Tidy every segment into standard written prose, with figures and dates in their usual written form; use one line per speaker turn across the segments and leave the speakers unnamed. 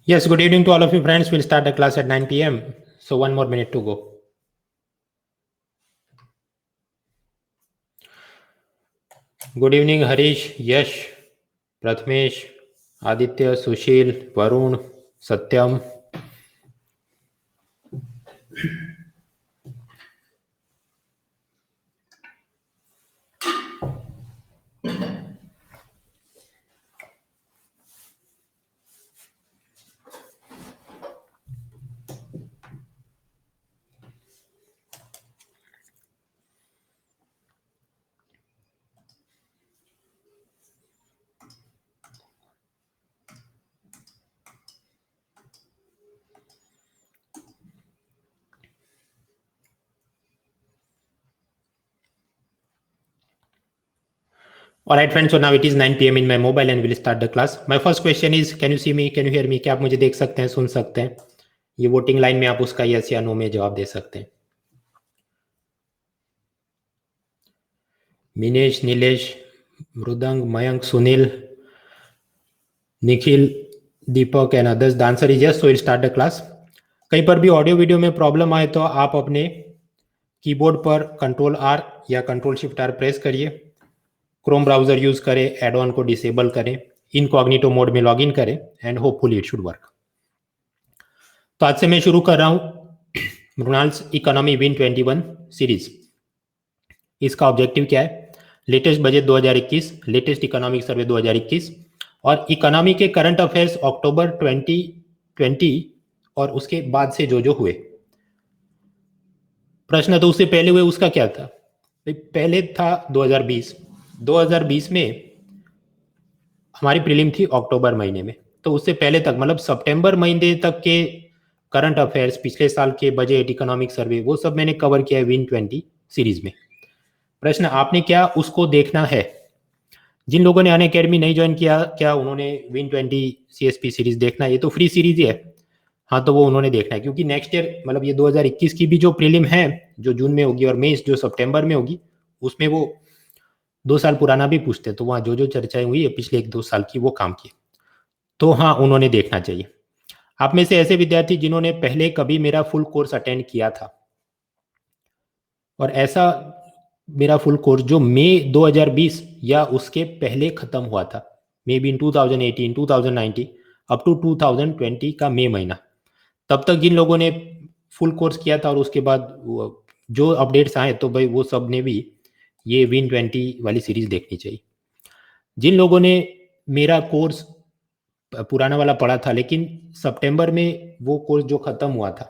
Yes, good evening to all of you friends. We'll start the class at 9 p.m. So one more minute to go. Good evening, Harish, Yash, Pratmesh, Aditya, Sushil, Varun, Satyam. All right, friends. So now it is 9 p.m. in my mobile and we'll start the class. My first question is, can you see me? Can you hear me? क्या आप मुझे देख सकते हैं, सुन सकते हैं? ये voting line में आप उसका यस या नो में जवाब दे सकते हैं. Minesh, Nilesh, Mridang, Mayank, Sunil, Nikhil, Deepak and others. The answer is yes. So will start the class. कहीं पर भी ऑडियो वीडियो में प्रॉब्लम आए तो आप अपने कीबोर्ड पर कंट्रोल आर या कंट्रोल शिफ्ट आर प्रेस करिए. क्रोम ब्राउजर यूज करें, एड ऑन को डिसेबल करें, इनकॉग्निटो मोड में लॉगिन करें and hopefully it should work. तो आज से मैं शुरू कर रहा हूं मृणाल्स इकोनॉमी विन 21 सीरीज. इसका ऑब्जेक्टिव क्या है? Latest budget 2021, latest economic survey 2021 और इकोनॉमी के करंट अफेयर्स अक्टूबर 2020 और उसके बाद से जो हुए. प्रश्न तो उससे पहले हुए उसका क्या था? पहले था 2020 में हमारी प्रीलिम थी अक्टूबर महीने में. तो उससे पहले तक मतलब सितंबर महीने तक के करंट अफेयर्स, पिछले साल के बजट, इकोनॉमिक सर्वे, वो सब मैंने कवर किया है विन 20 सीरीज में. प्रश्न आपने क्या उसको देखना है. जिन लोगों ने अनअकैडमी नहीं ज्वाइन किया, क्या उन्होंने विन 20 CSP सीरीज देखना है? ये तो फ्री सीरीज ही है. हाँ, तो वो उन्होंने देखना है क्योंकि नेक्स्ट ईयर मतलब ये 2021 की भी जो प्रीलिम है जो जून में होगी और मेंस जो सितंबर में होगी, उसमें वो 2 साल पुराना भी पूछते हैं. तो वहाँ जो चर्चाएं हुई है पिछले 1-2 साल की वो काम की. तो हाँ, उन्होंने देखना चाहिए. आप में से ऐसे विद्यार्थी जिन्होंने पहले कभी मेरा फुल कोर्स अटेंड किया था और ऐसा मेरा फुल कोर्स जो मई 2020 या उसके पहले खत्म हुआ था, maybe in 2018, 2019 up to 2020 का मई महीना, तब तक जिन लोगों ने फुल कोर्स किया था और उसके बाद जो अपडेट्स आए तो भाई वो सब ने भी ये विन 20 वाली सीरीज देखनी चाहिए. जिन लोगों ने मेरा कोर्स पुराना वाला पढ़ा था लेकिन सितंबर में वो कोर्स जो खत्म हुआ था,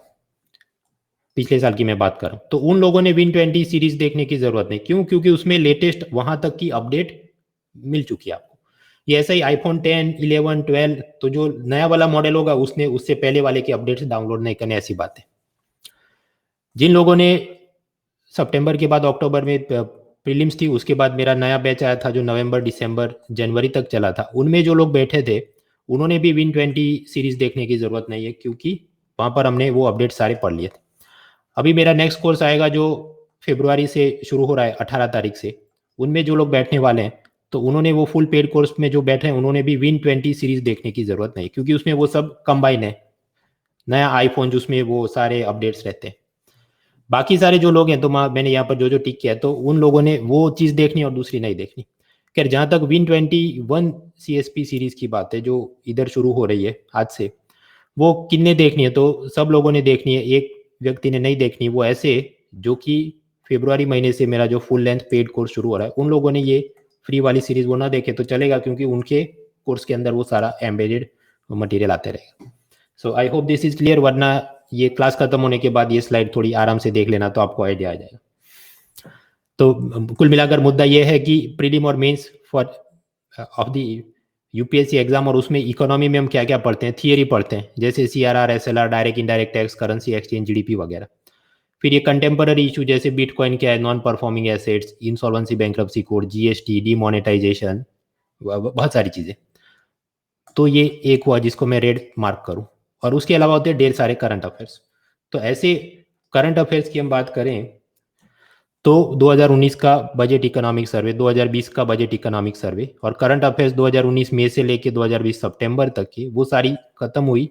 पिछले साल की मैं बात कर रहा हूँ, तो उन लोगों ने विन 20 सीरीज देखने की जरूरत नहीं. क्यों? क्योंकि उसमें लेटेस्ट वहां तक की अपडेट मिल चुकी है आपको. ये ऐसा ही आईफोन 10, 11, 12, तो जो नया वाला मॉडल होगा उसने उससे पहले वाले के अपडेट्स डाउनलोड नहीं करने, ऐसी बात है. जिन लोगों ने सितंबर के बाद अक्टूबर में प्रीलिम्स थी, उसके बाद मेरा नया बैच आया था जो नवंबर, दिसंबर, जनवरी तक चला था, उनमें जो लोग बैठे थे उन्होंने भी विन 20 सीरीज देखने की जरूरत नहीं है क्योंकि वहां पर हमने वो अपडेट सारे पढ़ लिए थे. अभी मेरा नेक्स्ट कोर्स आएगा जो फरवरी से शुरू हो रहा है 18 तारीख से. उनमें जो लोग बैठने वाले हैं तो उन्होंने वो फुल पेड कोर्स में जो बैठे हैं उन्होंने भी विन 20 सीरीज देखने की जरूरत नहीं क्योंकि उसमें वो सब कंबाइन है. नया आईफोन जिसमें वो सारे अपडेट्स रहते हैं. बाकी सारे जो लोग हैं तो मैंने यहाँ पर जो टिक किया है तो उन लोगों ने वो चीज़ देखनी और दूसरी नहीं देखनी. खैर, जहाँ तक विन 21 CSP सीरीज की बात है जो इधर शुरू हो रही है आज से, वो किन्ने देखनी है? तो सब लोगों ने देखनी है. एक व्यक्ति ने नहीं देखनी, वो ऐसे जो कि फरवरी महीने से मेरा जो फुल लेंथ पेड कोर्स शुरू हो रहा है, उन लोगों ने ये फ्री वाली सीरीज वो ना देखे तो चलेगा क्योंकि उनके कोर्स के अंदर वो सारा एम्बेडेड मटेरियल आते रहेगा. So I hope this is clear. वरना ये क्लास खत्म होने के बाद ये स्लाइड थोड़ी आराम से देख लेना तो आपको आइडिया आ जाएगा. तो कुल मिलाकर मुद्दा ये है कि प्रीलिम और mains for of the UPSC exam, और उसमें इकोनॉमी में हम क्या क्या पढ़ते हैं, थियरी पढ़ते हैं जैसे CRR, SLR, direct indirect tax, currency exchange, GDP वगैरह. फिर ये कंटेम्पररी इशू जैसे बिटकॉइन क्या है, non performing assets, insolvency, bankruptcy code, GST, demonetisation, बहुत सारी चीज़ें. तो ये एक हुआ जिसको मैं रेड मार्क करूं. और उसके अलावा होते हैं ढेर सारे करंट अफेयर्स. तो ऐसे करंट अफेयर्स की हम बात करें तो 2019 का बजट इकोनॉमिक सर्वे, 2020 का बजट इकोनॉमिक सर्वे और करंट अफेयर्स 2019 मई से लेके 2020 सितंबर तक की वो सारी खत्म हुई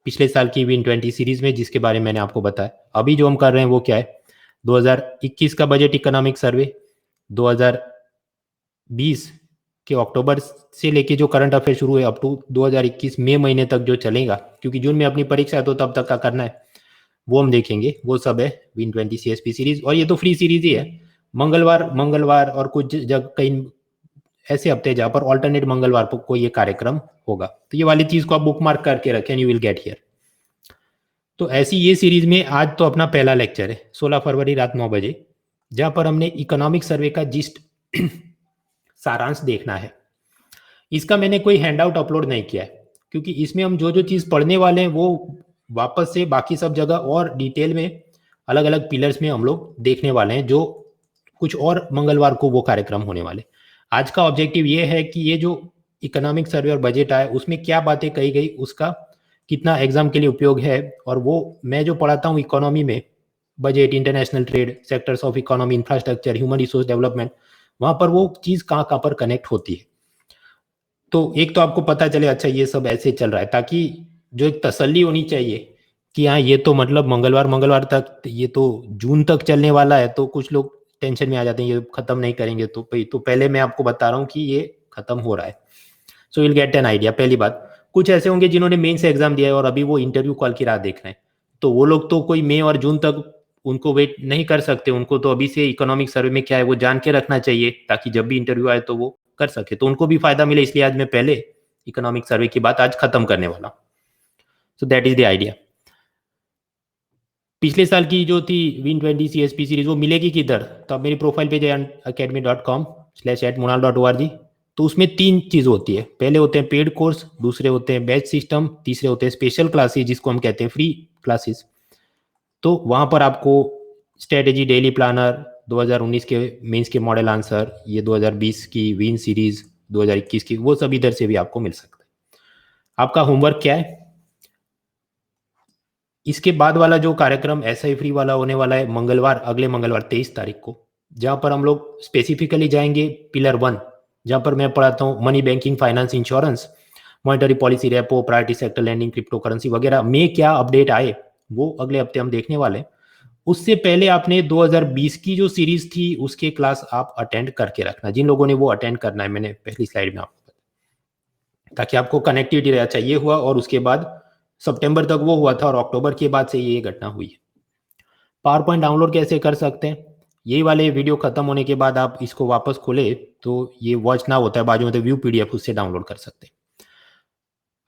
पिछले साल की Win20 सीरीज में, जिसके बारे में मैंने आपको बताया। अभी जो हम कर रहे हैं वो क्या है, 2021 का बजट इकोनॉमिक सर्वे, 2020 के अक्टूबर से लेके जो करंट अफेयर शुरू हुए अप टू 2021 मई महीने तक जो चलेगा, क्योंकि जून में अपनी परीक्षा है तो तब तक का करना है, वो हम देखेंगे। वो सब है Win20 CSP सीरीज, और ये तो फ्री सीरीज ही है। मंगलवार मंगलवार और कुछ जगह कई ऐसे हफ्ते जहाँ पर ऑल्टरनेट मंगलवार को ये कार्यक्रम होगा, तो ये वाली चीज को आप बुक मार्क करके रखें, यू विल गेट हियर। तो ऐसी ये सीरीज में आज तो अपना पहला लेक्चर है 16 फरवरी रात 9 बजे, जहां पर हमने इकोनॉमिक सर्वे का जिस्ट सारांश देखना है। इसका मैंने कोई हैंडआउट अपलोड नहीं किया है, क्योंकि इसमें हम जो जो चीज़ पढ़ने वाले हैं वो वापस से बाकी सब जगह और डिटेल में अलग अलग पिलर्स में हम लोग देखने वाले हैं, जो कुछ और मंगलवार को वो कार्यक्रम होने वाले। आज का ऑब्जेक्टिव ये है कि ये जो इकोनॉमिक सर्वे और बजट आए उसमें क्या बातें कही गई, उसका कितना एग्जाम के लिए उपयोग है, और वो मैं जो पढ़ाता हूँ इकोनॉमी में, budget, international trade, sectors of economy, infrastructure, human resource development, वहाँ पर वो चीज़ कहाँ कहाँ पर कनेक्ट होती है। तो एक तो आपको पता चले अच्छा ये सब ऐसे चल रहा है, ताकि जो एक तसल्ली होनी चाहिए कि हाँ ये तो मतलब मंगलवार मंगलवार तक, ये तो जून तक चलने वाला है, तो कुछ लोग टेंशन में आ जाते हैं ये खत्म नहीं करेंगे, तो भाई तो पहले मैं आपको बता रहा हूँ कि ये खत्म हो रहा है, so will get an idea. पहली बात, कुछ ऐसे होंगे जिन्होंने मेंस एग्जाम दिया है और अभी वो इंटरव्यू कॉल की राह देख रहे हैं, तो वो लोग तो कोई मई और जून तक उनको वेट नहीं कर सकते, उनको तो अभी से इकोनॉमिक सर्वे में क्या है वो जान के रखना चाहिए, ताकि जब भी इंटरव्यू आए तो वो कर सके, तो उनको भी फायदा मिले। इसलिए आज मैं पहले इकोनॉमिक सर्वे की बात आज खत्म करने वाला, सो दैट इज द आइडिया। पिछले साल की जो थी Win20 CSP सीरीज वो मिलेगी किधर, तो आप मेरी प्रोफाइल पे जाए academy.com/@munal.org, तो उसमें 3 चीज़ होती है। पहले होते हैं पेड कोर्स, दूसरे होते हैं बैच सिस्टम, तीसरे होते हैं स्पेशल क्लासेस जिसको हम कहते हैं फ्री क्लासेस। तो वहाँ पर आपको स्ट्रेटेजी, डेली प्लानर, 2019 के मेंस के मॉडल आंसर, ये 2020 की विन सीरीज, 2021 की, वो सब इधर से भी आपको मिल सकता है। आपका होमवर्क क्या है, इसके बाद वाला जो कार्यक्रम ऐसा ही फ्री वाला होने वाला है मंगलवार, अगले मंगलवार 23 तारीख को, जहाँ पर हम लोग स्पेसिफिकली जाएंगे पिलर 1, जहाँ पर मैं पढ़ाता हूँ money, banking, finance, insurance, monetary policy, repo, priority sector lending, crypto currency वगैरह में क्या अपडेट आए वो अगले हफ्ते हम देखने वाले हैं। उससे पहले आपने 2020 की जो सीरीज थी उसके क्लास आप अटेंड करके रखना, जिन लोगों ने वो अटेंड करना है, मैंने पहली स्लाइड में आपको, ताकि आपको कनेक्टिविटी रहे। अच्छा ये हुआ, और उसके बाद सितंबर तक वो हुआ था, और अक्टूबर के बाद से ये घटना हुई है। पावर पॉइंट डाउनलोड कैसे कर सकते हैं, यही वाले वीडियो खत्म होने के बाद आप इसको वापस खोले तो ये वॉच ना होता है बाजू में, तो व्यू PDF उससे डाउनलोड कर सकते हैं।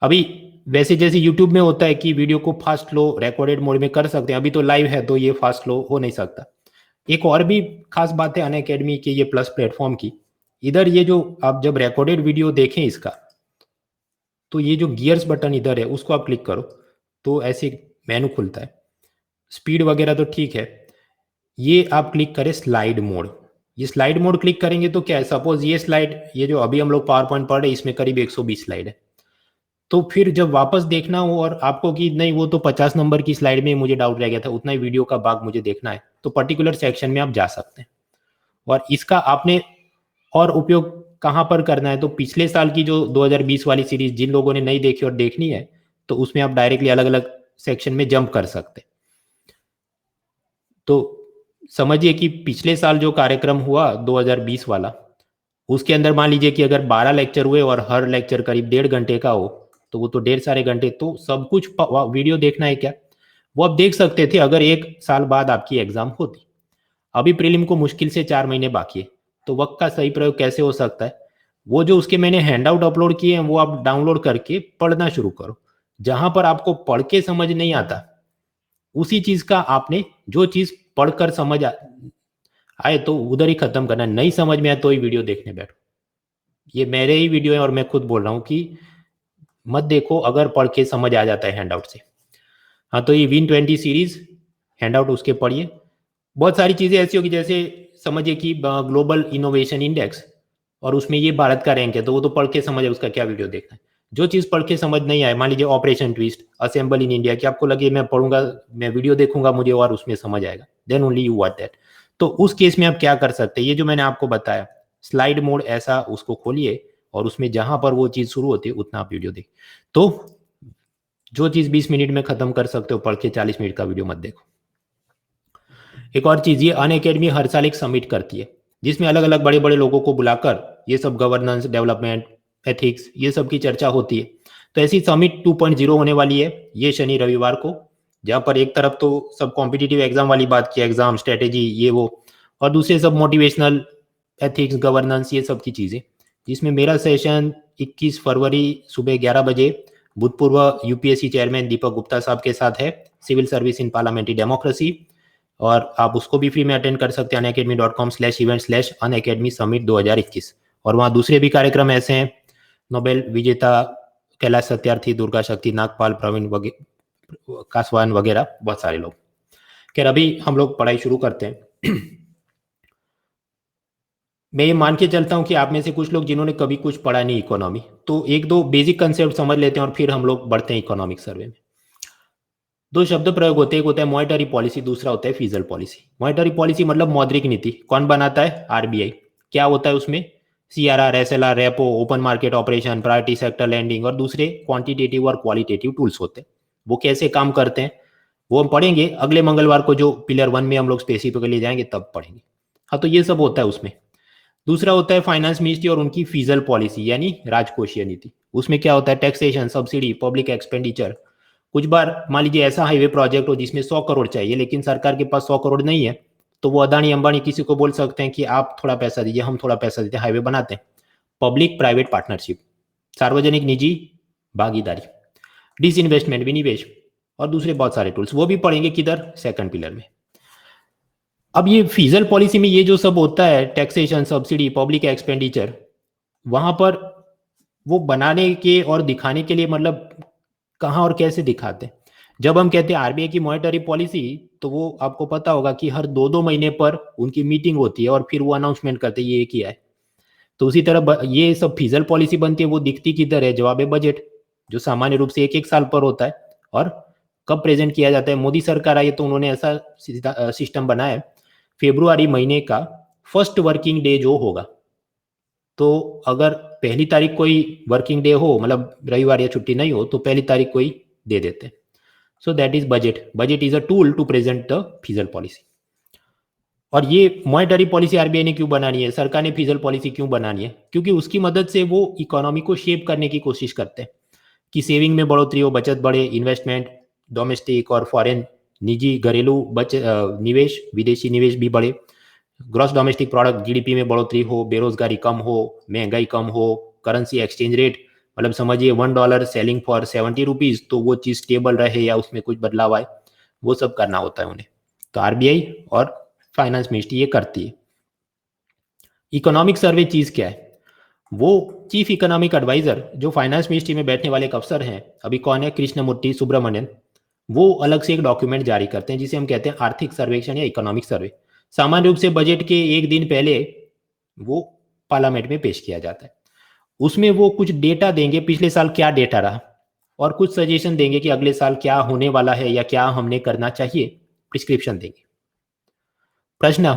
अभी वैसे जैसे यूट्यूब में होता है कि वीडियो को फास्ट लो रिकॉर्डेड मोड में कर सकते हैं, अभी तो लाइव है तो ये फास्ट लो हो नहीं सकता। एक और भी खास बात है अनअकैडमी के ये प्लस प्लेटफॉर्म की, इधर ये जो आप जब रिकॉर्डेड वीडियो देखें इसका, तो ये जो गियर्स बटन इधर है उसको आप क्लिक करो तो ऐसे मेनू खुलता है। स्पीड वगैरह तो ठीक है, ये आप क्लिक करें स्लाइड मोड। ये स्लाइड मोड क्लिक करेंगे तो क्या है, सपोज ये स्लाइड, ये जो अभी हम लोग पावर पॉइंट पढ़ रहे हैं इसमें करीब 120 स्लाइड है, तो फिर जब वापस देखना हो और आपको कि नहीं वो तो 50 नंबर की स्लाइड में मुझे डाउट रह गया था, उतना ही वीडियो का भाग मुझे देखना है, तो पर्टिकुलर सेक्शन में आप जा सकते हैं। और इसका आपने और उपयोग कहाँ पर करना है, तो पिछले साल की जो 2020 वाली सीरीज जिन लोगों ने नहीं देखी और देखनी है, तो उसमें आप डायरेक्टली अलग अलग सेक्शन में जंप कर सकते हैं। तो समझिए कि पिछले साल जो कार्यक्रम हुआ 2020 वाला, उसके अंदर मान लीजिए कि अगर 12 लेक्चर हुए और हर लेक्चर करीब 1.5 घंटे का हो, तो वो तो 1.5 सारे घंटे, तो सब कुछ वीडियो देखना है क्या, वो आप देख सकते थे अगर 1 साल बाद आपकी एग्जाम होती। अभी प्रीलिम को मुश्किल से 4 महीने बाकी है, तो वक्त का सही प्रयोग कैसे हो सकता है, वो जो उसके मैंने हैंडआउट अपलोड किए हैं वो आप डाउनलोड करके पढ़ना शुरू करो। जहां पर आपको पढ़ के समझ नहीं आता, उसी चीज का आपने जो चीज पढ़कर समझ आए तो उधर ही खत्म करना, नहीं समझ में आए तो ही वीडियो देखने बैठो। ये मेरे ही वीडियो है और मैं खुद बोल रहा हूँ कि मत देखो अगर पढ़ के समझ आ जाता है हैंडआउट से। हाँ, तो ये Win20 सीरीज हैंडआउट उसके पढ़िए। बहुत सारी चीज़ें ऐसी होगी, जैसे समझिए कि ग्लोबल इनोवेशन इंडेक्स, और उसमें ये भारत का रैंक है, तो वो तो पढ़ के समझ है, उसका क्या वीडियो देखना है। जो चीज़ पढ़ के समझ नहीं आए, मान लीजिए operation twist, assemble in India, कि आपको लगे मैं पढ़ूंगा, मैं वीडियो देखूंगा मुझे और उसमें समझ आएगा, then only you watch that. तो उस केस में आप क्या कर सकते हैं, ये जो मैंने आपको बताया स्लाइड मोड, ऐसा उसको खोलिए और उसमें जहां पर वो चीज़ शुरू होती है उतना आप वीडियो देखिए। तो जो चीज़ 20 मिनट में ख़त्म कर सकते हो पढ़ के 40 मिनट का वीडियो मत देखो। एक और चीज़, ये अनअकैडमी हर साल एक समिट करती है जिसमें अलग अलग बड़े बड़े लोगों को बुलाकर ये सब गवर्नेंस, डेवलपमेंट, एथिक्स, ये सब की चर्चा होती है। तो ऐसी समिट 2.0 होने वाली है ये शनि रविवार को, जहाँ पर एक तरफ तो सब कॉम्पिटिटिव एग्जाम वाली बात की, एग्जाम स्ट्रेटेजी ये वो, और दूसरे सब मोटिवेशनल, एथिक्स, गवर्नेंस, ये सब की चीज़ें, जिसमें मेरा सेशन 21 फरवरी सुबह 11 बजे भूतपूर्व यूपीएससी चेयरमैन दीपक गुप्ता साहब के साथ है, civil service in parliamentary democracy, और आप उसको भी फ्री में अटेंड कर सकते हैं unacademy.com/event/unacademy summit 2021। और वहाँ दूसरे भी कार्यक्रम ऐसे हैं, नोबेल विजेता कैलाश सत्यार्थी, दुर्गा शक्ति, नागपाल, प्रवीण कासवान वगैरह, बहुत सारे लोग। खैर अभी हम लोग पढ़ाई शुरू करते हैं। मैं ये मान के चलता हूँ कि आप में से कुछ लोग जिन्होंने कभी कुछ पढ़ा नहीं इकोनॉमी, तो एक दो बेसिक कंसेप्ट समझ लेते हैं और फिर हम लोग बढ़ते हैं इकोनॉमिक सर्वे में। दो शब्द प्रयोग होते हैं, एक होता है मॉनेटरी पॉलिसी, दूसरा होता है फिजिकल पॉलिसी। मॉनेटरी पॉलिसी मतलब मौद्रिक नीति, कौन बनाता है? आरबीआई। क्या होता है उसमें? CRR, SLR, repo, open market operation, priority sector lending और दूसरे क्वांटिटेटिव और क्वालिटेटिव टूल्स होते हैं। वो कैसे काम करते हैं वो हम पढ़ेंगे अगले मंगलवार को, जो पिलर 1 में हम लोग स्पेसिफिकली जाएंगे तब पढ़ेंगे। हाँ, तो ये सब होता है उसमें। दूसरा होता है फाइनेंस मिनिस्ट्री और उनकी फिजिकल पॉलिसी यानी राजकोषीय नीति। उसमें क्या होता है? Taxation, subsidy, public expenditure. कुछ बार मान लीजिए ऐसा हाईवे प्रोजेक्ट हो जिसमें 100 करोड़ चाहिए लेकिन सरकार के पास 100 करोड़ नहीं है, तो वो अदानी अंबानी किसी को बोल सकते हैं कि आप थोड़ा पैसा दीजिए, हम थोड़ा पैसा देते हैं, हाईवे बनाते हैं। पब्लिक प्राइवेट पार्टनरशिप, सार्वजनिक निजी भागीदारी, डिसइन्वेस्टमेंट, विनिवेश, और दूसरे बहुत सारे टूल्स, वो भी पढ़ेंगे किधर? सेकंड पिलर में। अब ये फिजिकल पॉलिसी में ये जो सब होता है, टैक्सेशन, सब्सिडी, पब्लिक एक्सपेंडिचर, वहां पर वो बनाने के और दिखाने के लिए मतलब कहाँ और कैसे दिखाते हैं। जब हम कहते हैं आरबीआई की मॉनेटरी पॉलिसी, तो वो आपको पता होगा कि हर 2-2 महीने पर उनकी मीटिंग होती है और फिर वो अनाउंसमेंट करते हैं ये किया है। तो उसी तरह ये सब फिजिकल पॉलिसी बनती है, वो दिखती किधर है? जवाब है बजट, जो सामान्य रूप से 1-1 साल पर होता है। और कब प्रेजेंट किया जाता है? मोदी सरकार आई तो उन्होंने ऐसा सिस्टम बनाया है, फेब्रुआरी महीने का फर्स्ट वर्किंग डे जो होगा, तो अगर पहली तारीख कोई वर्किंग डे हो, मतलब रविवार या छुट्टी नहीं हो, तो पहली तारीख कोई दे देते हैं। So that is budget. Budget is a tool to present the physical policy. और ये मॉनेटरी पॉलिसी आरबीआई ने क्यों बनानी है, सरकार ने फिजिकल पॉलिसी क्यों बनानी है? क्योंकि उसकी मदद से वो इकोनॉमी को शेप करने की कोशिश करते हैं कि सेविंग में बढ़ोतरी हो, बचत बढ़े, इन्वेस्टमेंट, डोमेस्टिक और फॉरेन, निजी घरेलू निवेश, विदेशी निवेश भी बढ़े, ग्रॉस डोमेस्टिक प्रोडक्ट जीडीपी में बढ़ोतरी हो, बेरोजगारी कम हो, महंगाई कम हो, करेंसी एक्सचेंज रेट, मतलब समझिए $1 सेलिंग फॉर 70 रुपीज, तो वो चीज़ स्टेबल रहे या उसमें कुछ बदलाव आए, वो सब करना होता है उन्हें। तो आरबीआई और फाइनेंस मिनिस्ट्री ये करती है। इकोनॉमिक सर्वे चीज़ क्या है? वो चीफ इकोनॉमिक एडवाइजर जो फाइनेंस मिनिस्ट्री में बैठने वाले एक अफसर हैं, अभी कौन है? कृष्णमूर्ति सुब्रमण्यन। वो अलग से एक डॉक्यूमेंट जारी करते हैं जिसे हम कहते हैं आर्थिक सर्वेक्षण या इकोनॉमिक सर्वे। सामान्य रूप से बजट के एक दिन पहले वो पार्लियामेंट में पेश किया जाता है। उसमें वो कुछ डेटा देंगे, पिछले साल क्या डेटा रहा, और कुछ सजेशन देंगे कि अगले साल क्या होने वाला है या क्या हमने करना चाहिए, प्रिस्क्रिप्शन देंगे। प्रश्न,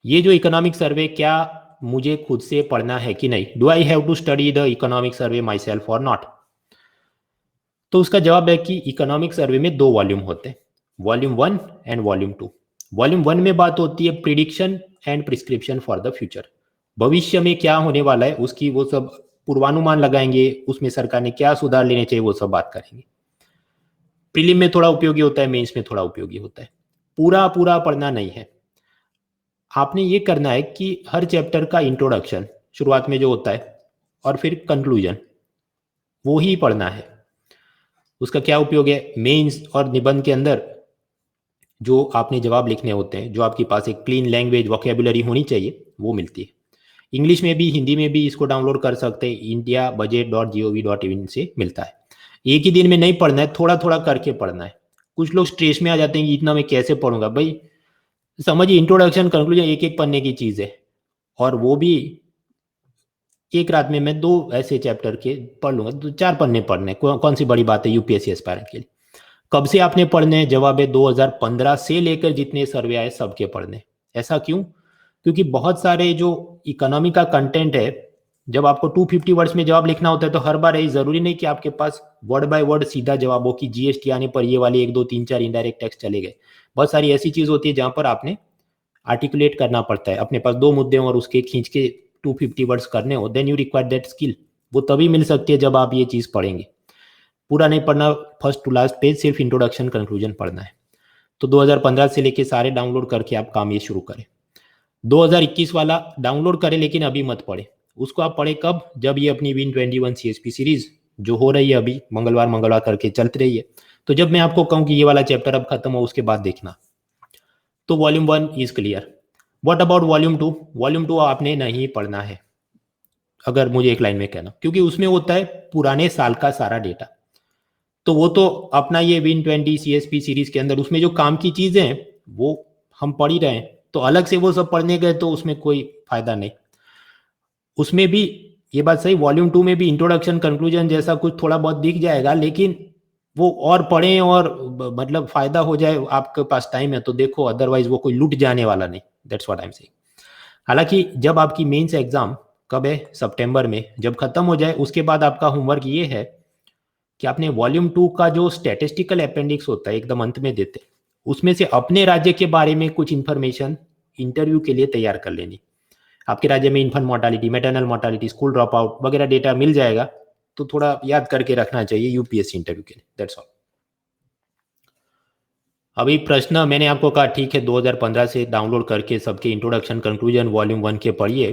ये जो इकोनॉमिक सर्वे क्या मुझे खुद से पढ़ना है कि नहीं? Do I have to study the economic survey myself और नॉट? तो उसका जवाब है कि इकोनॉमिक सर्वे में 2 वॉल्यूम होते हैं, वॉल्यूम 1 एंड वॉल्यूम 2। वॉल्यूम 1 में बात होती है prediction and prescription for the future, भविष्य में क्या होने वाला है उसकी वो सब पूर्वानुमान लगाएंगे, उसमें सरकार ने क्या सुधार लेने चाहिए वो सब बात करेंगे। प्रीलिम में थोड़ा उपयोगी होता है, मेंस में थोड़ा उपयोगी होता है। पूरा पूरा पढ़ना नहीं है, आपने ये करना है कि हर चैप्टर का इंट्रोडक्शन शुरुआत में जो होता है और फिर कंक्लूजन, वो ही पढ़ना है। उसका क्या उपयोग है? मेंस और निबंध के अंदर जो आपने जवाब लिखने होते हैं, जो आपके पास एक क्लीन लैंग्वेज वोकेबुलरी होनी चाहिए, वो मिलती है। इंग्लिश में भी, हिंदी में भी इसको डाउनलोड कर सकते हैं, indiabudget.gov.in से मिलता है। एक ही दिन में नहीं पढ़ना है, थोड़ा थोड़ा करके पढ़ना है। कुछ लोग स्ट्रेस में आ जाते हैं कि इतना मैं कैसे पढ़ूंगा। भाई समझिए, इंट्रोडक्शन कंक्लूजन एक एक पढ़ने की चीज़ है, और वो भी एक रात में मैं 2 ऐसे चैप्टर के पढ़ लूंगा, तो 4 पन्ने पढ़ने, कौन सी बड़ी बात है यूपीएससी एस्पायरेंट के लिए। कब से आपने पढ़ने हैं? जवाब है 2015 से लेकर जितने सर्वे आए सबके पढ़ने। ऐसा क्यों? क्योंकि बहुत सारे जो इकोनॉमी का कंटेंट है जब आपको 250 वर्ड्स में जवाब लिखना होता है तो हर बार यही जरूरी नहीं कि आपके पास वर्ड बाय वर्ड सीधा जवाब हो कि जीएसटी आने पर ये वाले 1 2 3 4 इनडायरेक्ट टैक्स चले गए। बहुत सारी ऐसी चीज होती है जहां पर आपने आर्टिकुलेट करना पड़ता है, अपने पास 2 मुद्दे और उसके खींच के 250 वर्ड्स करने हो, then you require that skill. वो तभी मिल सकती है जब आप ये चीज पढ़ेंगे। पूरा नहीं पढ़ना, फर्स्ट टू लास्ट पेज सिर्फ इंट्रोडक्शन कंक्लूजन पढ़ना है। तो 2015 से लेके सारे डाउनलोड करके आप काम ये शुरू करें। 2021 वाला डाउनलोड करें लेकिन अभी मत पढ़े। उसको आप पढ़े कब? जब ये अपनी Win21 CSP सीरीज जो हो रही है अभी मंगलवार मंगलवार करके चलती रही है, तो जब मैं आपको कहूँ कि ये वाला चैप्टर अब खत्म हो उसके बाद देखना। तो volume 1 is clear. What about volume 2? Volume 2 आपने नहीं पढ़ना है अगर मुझे एक लाइन में कहना, क्योंकि उसमें होता है पुराने साल का सारा डेटा। तो वो तो अपना ये Win20 CSP सीरीज के अंदर उसमें जो काम की चीजें हैं वो हम पढ़ ही रहे हैं, तो अलग से वो सब पढ़ने गए तो उसमें कोई फायदा नहीं। उसमें भी ये बात सही, वॉल्यूम 2 में भी इंट्रोडक्शन कंक्लूजन जैसा कुछ थोड़ा बहुत दिख जाएगा, लेकिन वो और पढ़ें और मतलब फायदा हो जाए, आपके पास टाइम है तो देखो, अदरवाइज वो कोई लूट जाने वाला नहीं। That's what I am saying. हालांकि जब आपकी मेंस एग्जाम कब है? सितंबर में। जब खत्म हो जाए उसके बाद आपका होमवर्क ये है कि आपने वॉल्यूम 2 का जो स्टैटिस्टिकल अपेंडिक्स होता है एकदम अंत में देते, उसमें से अपने राज्य के बारे में कुछ इंफॉर्मेशन इंटरव्यू के लिए तैयार कर लेनी। आपके राज्य में infant mortality, maternal mortality, school drop out वगैरह डेटा मिल जाएगा, तो थोड़ा याद करके रखना चाहिए यूपीएससी इंटरव्यू के लिए। That's all. अभी प्रश्न मैंने आपको कहा ठीक है 2015 से डाउनलोड करके सबके इंट्रोडक्शन कंक्लूजन वॉल्यूम 1 के पढ़िए।